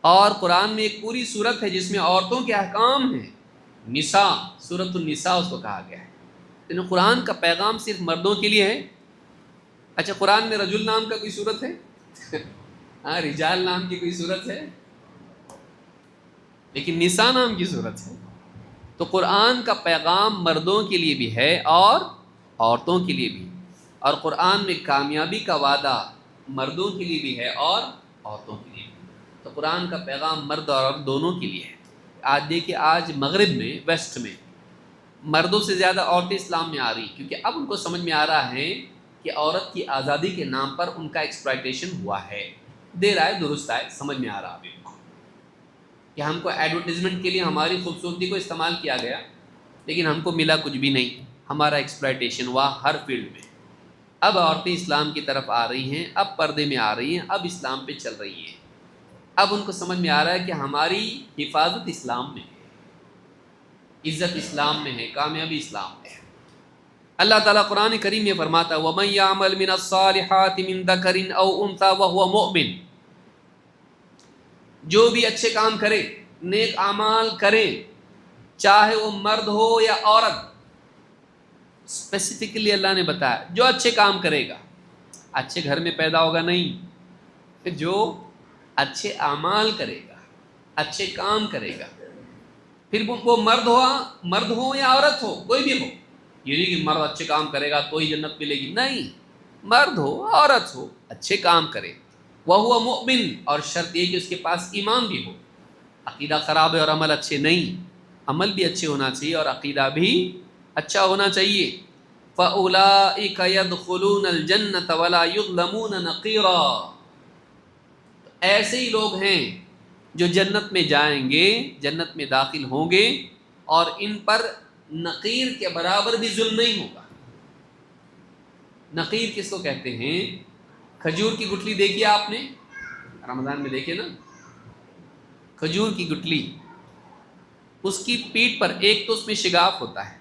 اور قرآن میں ایک پوری سورت ہے جس میں عورتوں کے احکام ہیں، نساء، سورۃ النساء اس کو کہا گیا ہے۔ لیکن قرآن کا پیغام صرف مردوں کے لیے ہے۔ اچھا، قرآن میں رجل نام کا کوئی صورت ہے؟ ہاں، رجال نام کی کوئی صورت ہے؟ لیکن نساء نام کی صورت ہے۔ تو قرآن کا پیغام مردوں کے لیے بھی ہے اور عورتوں کے لیے بھی، اور قرآن میں کامیابی کا وعدہ مردوں کے لیے بھی ہے اور عورتوں کے لیے بھی۔ تو قرآن کا پیغام مرد اور عورت دونوں کے لیے ہے۔ آج دیکھیں، آج مغرب میں، ویسٹ میں مردوں سے زیادہ عورتیں اسلام میں آ رہی، کیونکہ اب ان کو سمجھ میں آ رہا ہے کہ عورت کی آزادی کے نام پر ان کا ایکسپلائٹیشن ہوا ہے۔ دیر آئے درست آئے، سمجھ میں آ رہا ابھی ان کو۔ کہ ہم کو ایڈورٹیزمنٹ کے لیے ہماری خوبصورتی کو استعمال کیا گیا، لیکن ہم کو ملا کچھ بھی نہیں، ہمارا ایکسپلائٹیشن ہوا ہر فیلڈ میں۔ اب عورتیں اسلام کی طرف آ رہی ہیں، اب پردے میں آ رہی ہیں، اب اسلام پہ چل رہی ہیں، اب ان کو سمجھ میں آ رہا ہے کہ ہماری حفاظت اسلام میں ہے، عزت اسلام میں ہے، کامیابی اسلام میں ہے۔ اللہ تعالیٰ قرآن کریم میں فرماتا ہے وَمَن يَعْمَلْ مِنَ الصَّالِحَاتِ مِن ذَكَرٍ أَوْ أُنثَىٰ وَهُوَ مُؤْمِنٌ، جو بھی اچھے کام کرے، نیک اعمال کرے، چاہے وہ مرد ہو یا عورت، اسپیسیفکلی اللہ نے بتایا جو اچھے کام کرے گا، اچھے گھر میں پیدا ہوگا نہیں، جو اچھے اعمال کرے گا، اچھے کام کرے گا، پھر وہ مرد ہو یا عورت ہو، کوئی بھی ہو، یہ نہیں کہ مرد اچھے کام کرے گا تو ہی جنت ملے گی، نہیں، مرد ہو عورت ہو اچھے کام کرے، وَهُوَ مُؤْمِن، اور شرط یہ کہ اس کے پاس ایمان بھی ہو، عقیدہ خراب ہے اور عمل اچھے نہیں، عمل بھی اچھے ہونا چاہیے اور عقیدہ بھی اچھا ہونا چاہیے۔ فَأُولَٰئِكَ يَدْخُلُونَ الْجَنَّةَ وَلَا يُظْلَمُونَ نَقِيرًا، ایسے ہی لوگ ہیں جو جنت میں جائیں گے، جنت میں داخل ہوں گے، اور ان پر نقیر کے برابر بھی ظلم نہیں ہوگا۔ نقیر کس کو کہتے ہیں؟ کھجور کی گٹلی دیکھی آپ نے رمضان میں، دیکھے نا کھجور کی گٹلی، اس کی پیٹھ پر ایک تو اس میں شگاف ہوتا ہے،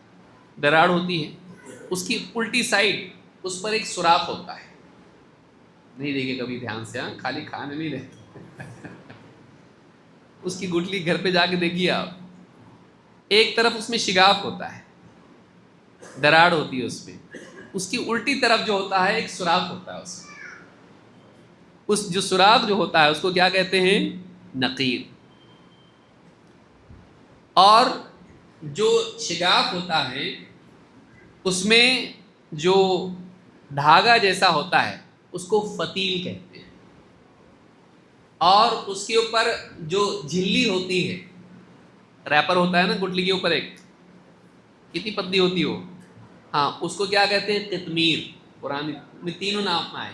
دراڑ ہوتی ہے، اس کی الٹی سائڈ اس پر ایک سوراخ ہوتا ہے، نہیں دیکھے کبھی دھیان سے، ہاں خالی کھانے نہیں رہتے اس کی گٹلی گھر پہ جا کے دیکھیے آپ، ایک طرف اس میں شگاف ہوتا ہے، دراڑ ہوتی ہے اس میں، اس کی الٹی طرف جو ہوتا ہے ایک سوراخ ہوتا ہے، اس جو سوراخ جو ہوتا ہے اس کو کیا کہتے ہیں؟ نقیر۔ اور جو شگاف ہوتا ہے اس میں جو دھاگا جیسا ہوتا ہے اس کو فتیل کہتے ہیں، اور اس کے اوپر جو جھلی ہوتی ہے، ریپر ہوتا ہے نا گٹلی کے اوپر، ایک کتنی پتلی ہوتی ہو، ہاں اس کو کیا کہتے ہیں؟ قطمیر۔ قرآن میں تینوں نام آئے،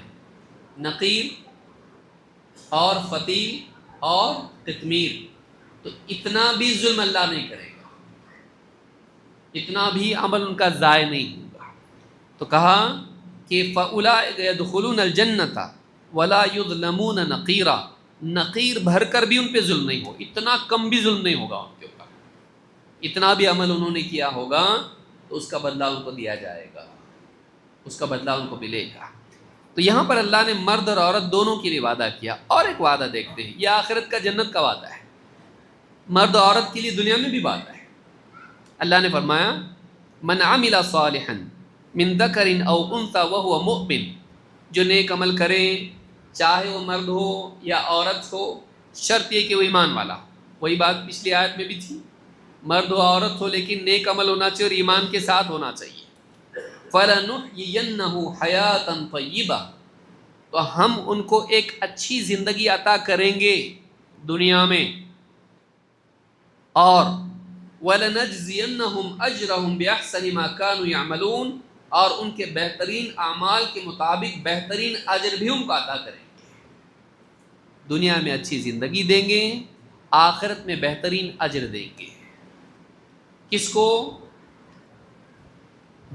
نقیر اور فتیل اور قطمیر۔ تو اتنا بھی ظلم اللہ نہیں کرے گا، اتنا بھی عمل ان کا ضائع نہیں ہوگا۔ تو کہا کہ فَأُولَٰئِكَ يَدْخُلُونَ الْجَنَّةَ وَلَا يُظْلَمُونَ نَقِيرًا، نقیر بھر کر بھی ان پہ ظلم نہیں ہوگا، اتنا کم بھی ظلم نہیں ہوگا ان کے اوپر، اتنا بھی عمل انہوں نے کیا ہوگا تو اس کا بدلہ ان کو دیا جائے گا، اس کا بدلہ ان کو ملے گا۔ تو یہاں پر اللہ نے مرد اور عورت دونوں کے لیے وعدہ کیا، اور ایک وعدہ دیکھتے ہیں، یہ آخرت کا جنت کا وعدہ ہے، مرد اور عورت کے لیے دنیا میں بھی وعدہ ہے۔ اللہ نے فرمایا من عمل صالحا من ذکر او انثى وهو مؤمن، جو نیک عمل کرے چاہے وہ مرد ہو یا عورت ہو، شرط یہ کہ وہ ایمان والا ہو، وہی بات پچھلی آیت میں بھی تھی، مرد ہو عورت ہو لیکن نیک عمل ہونا چاہیے اور ایمان کے ساتھ ہونا چاہیے۔ فَلَنُحْيِيَنَّهُ حَيَاةً طَيِّبَةً، تو ہم ان کو ایک اچھی زندگی عطا کریں گے دنیا میں، اور وَلَنَجْزِيَنَّهُمْ أَجْرَهُمْ بِأَحْسَنِ مَا كَانُوا يَعْمَلُونَ، اور ان کے بہترین اعمال کے مطابق بہترین اجر بھی ان کو عطا کریں گے۔ دنیا میں اچھی زندگی دیں گے، آخرت میں بہترین اجر دیں گے۔ کس کو؟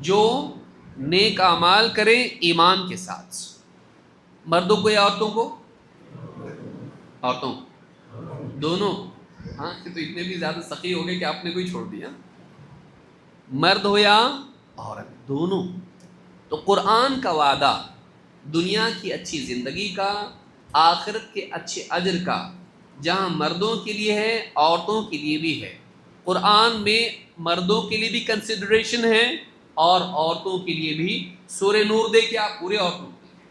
جو نیک اعمال کریں ایمان کے ساتھ، مردوں کو یا عورتوں کو؟ عورتوں کو، دونوں، ہاں کہ تو اتنے بھی زیادہ سخی ہو گئے کہ آپ نے کوئی چھوڑ دیا، مرد ہو یا عورت، دونوں۔ تو قرآن کا وعدہ دنیا کی اچھی زندگی کا، آخرت کے اچھے اجر کا، جہاں مردوں کے لیے ہے عورتوں کے لیے بھی ہے۔ قرآن میں مردوں کے لیے بھی کنسیڈریشن ہے اور عورتوں کے لیے بھی۔ سورہ نور دیکھیں آپ، پورے عورتوں کے لیے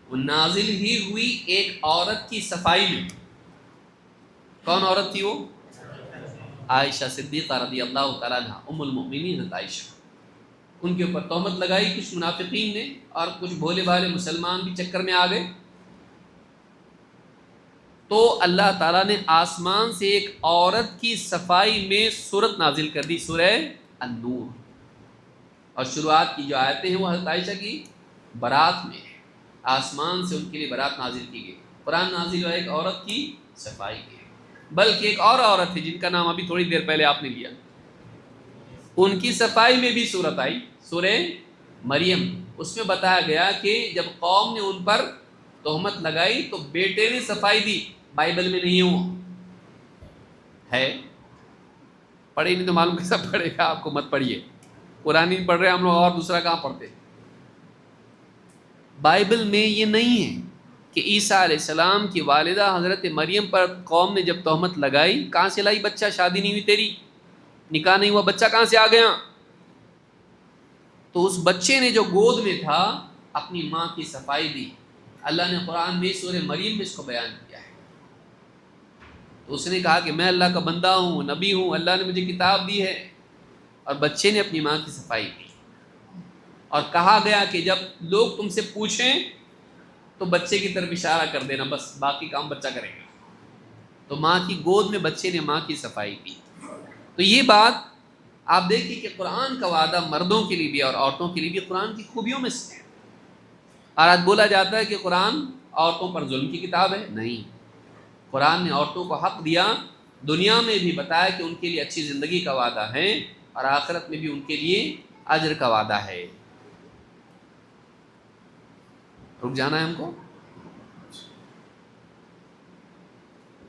وہ نازل ہی ہوئی ایک عورت کی صفائی میں۔ کون عورت تھی وہ؟ عائشہ صدیقہ رضی اللہ تعالیٰ عنہ، ام المؤمنین عائشہ۔ ان کے اوپر تہمت لگائی کچھ منافقین نے، اور کچھ بھولے بھالے مسلمان بھی چکر میں آ گئے، تو اللہ تعالیٰ نے آسمان سے ایک عورت کی صفائی میں سورت نازل کر دی، سورہ النور، اور شروعات کی جو آیتیں ہیں وہ حضرت عائشہ کی برات میں ہے، آسمان سے ان کے لیے برات نازل کی گئی، قرآن نازل ہوا ایک عورت کی صفائی کی۔ بلکہ ایک اور عورت ہے جن کا نام ابھی تھوڑی دیر پہلے آپ نے لیا، ان کی صفائی میں بھی صورت آئی، سورہ مریم، اس میں بتایا گیا کہ جب قوم نے ان پر تہمت لگائی تو بیٹے نے صفائی دی. بائبل میں نہیں ہے، پڑھے نہیں تو معلوم کیسا پڑھے گا، آپ کو مت پڑھیے، قرآن نہیں پڑھ رہے ہم لوگ اور دوسرا کہاں پڑھتے. بائبل میں یہ نہیں ہے کہ عیسیٰ علیہ السلام کی والدہ حضرت مریم پر قوم نے جب تہمت لگائی، کہاں سے لائی بچہ، شادی نہیں ہوئی تیری، نکاح نہیں ہوا، بچہ کہاں سے آ گیا؟ تو اس بچے نے جو گود میں تھا اپنی ماں کی صفائی دی. اللہ نے قرآن میں سورہ مریم میں اس کو بیان کیا ہے. تو اس نے کہا کہ میں اللہ کا بندہ ہوں، نبی ہوں، اللہ نے مجھے کتاب دی ہے، اور بچے نے اپنی ماں کی صفائی کی. اور کہا گیا کہ جب لوگ تم سے پوچھیں تو بچے کی طرف اشارہ کر دینا، بس باقی کام بچہ کرے گا. تو ماں کی گود میں بچے نے ماں کی صفائی کی. تو یہ بات آپ دیکھیں کہ قرآن کا وعدہ مردوں کے لیے بھی اور عورتوں کے لیے بھی قرآن کی خوبیوں میں سے ہے. اور آج بولا جاتا ہے کہ قرآن عورتوں پر ظلم کی کتاب ہے، نہیں، قرآن نے عورتوں کو حق دیا، دنیا میں بھی بتایا کہ ان کے لیے اچھی زندگی کا وعدہ ہے، اور آخرت میں بھی ان کے لیے اجر کا وعدہ ہے. رک جانا ہے ہم کو،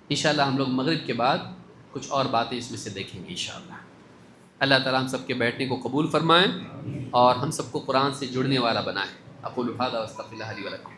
انشاءاللہ ہم لوگ مغرب کے بعد کچھ اور باتیں اس میں سے دیکھیں گے انشاءاللہ. اللہ تعالیٰ ہم سب کے بیٹھنے کو قبول فرمائیں اور ہم سب کو قرآن سے جڑنے والا بنائیں. اقول ھذا واستغفر اللہ لی ولکم.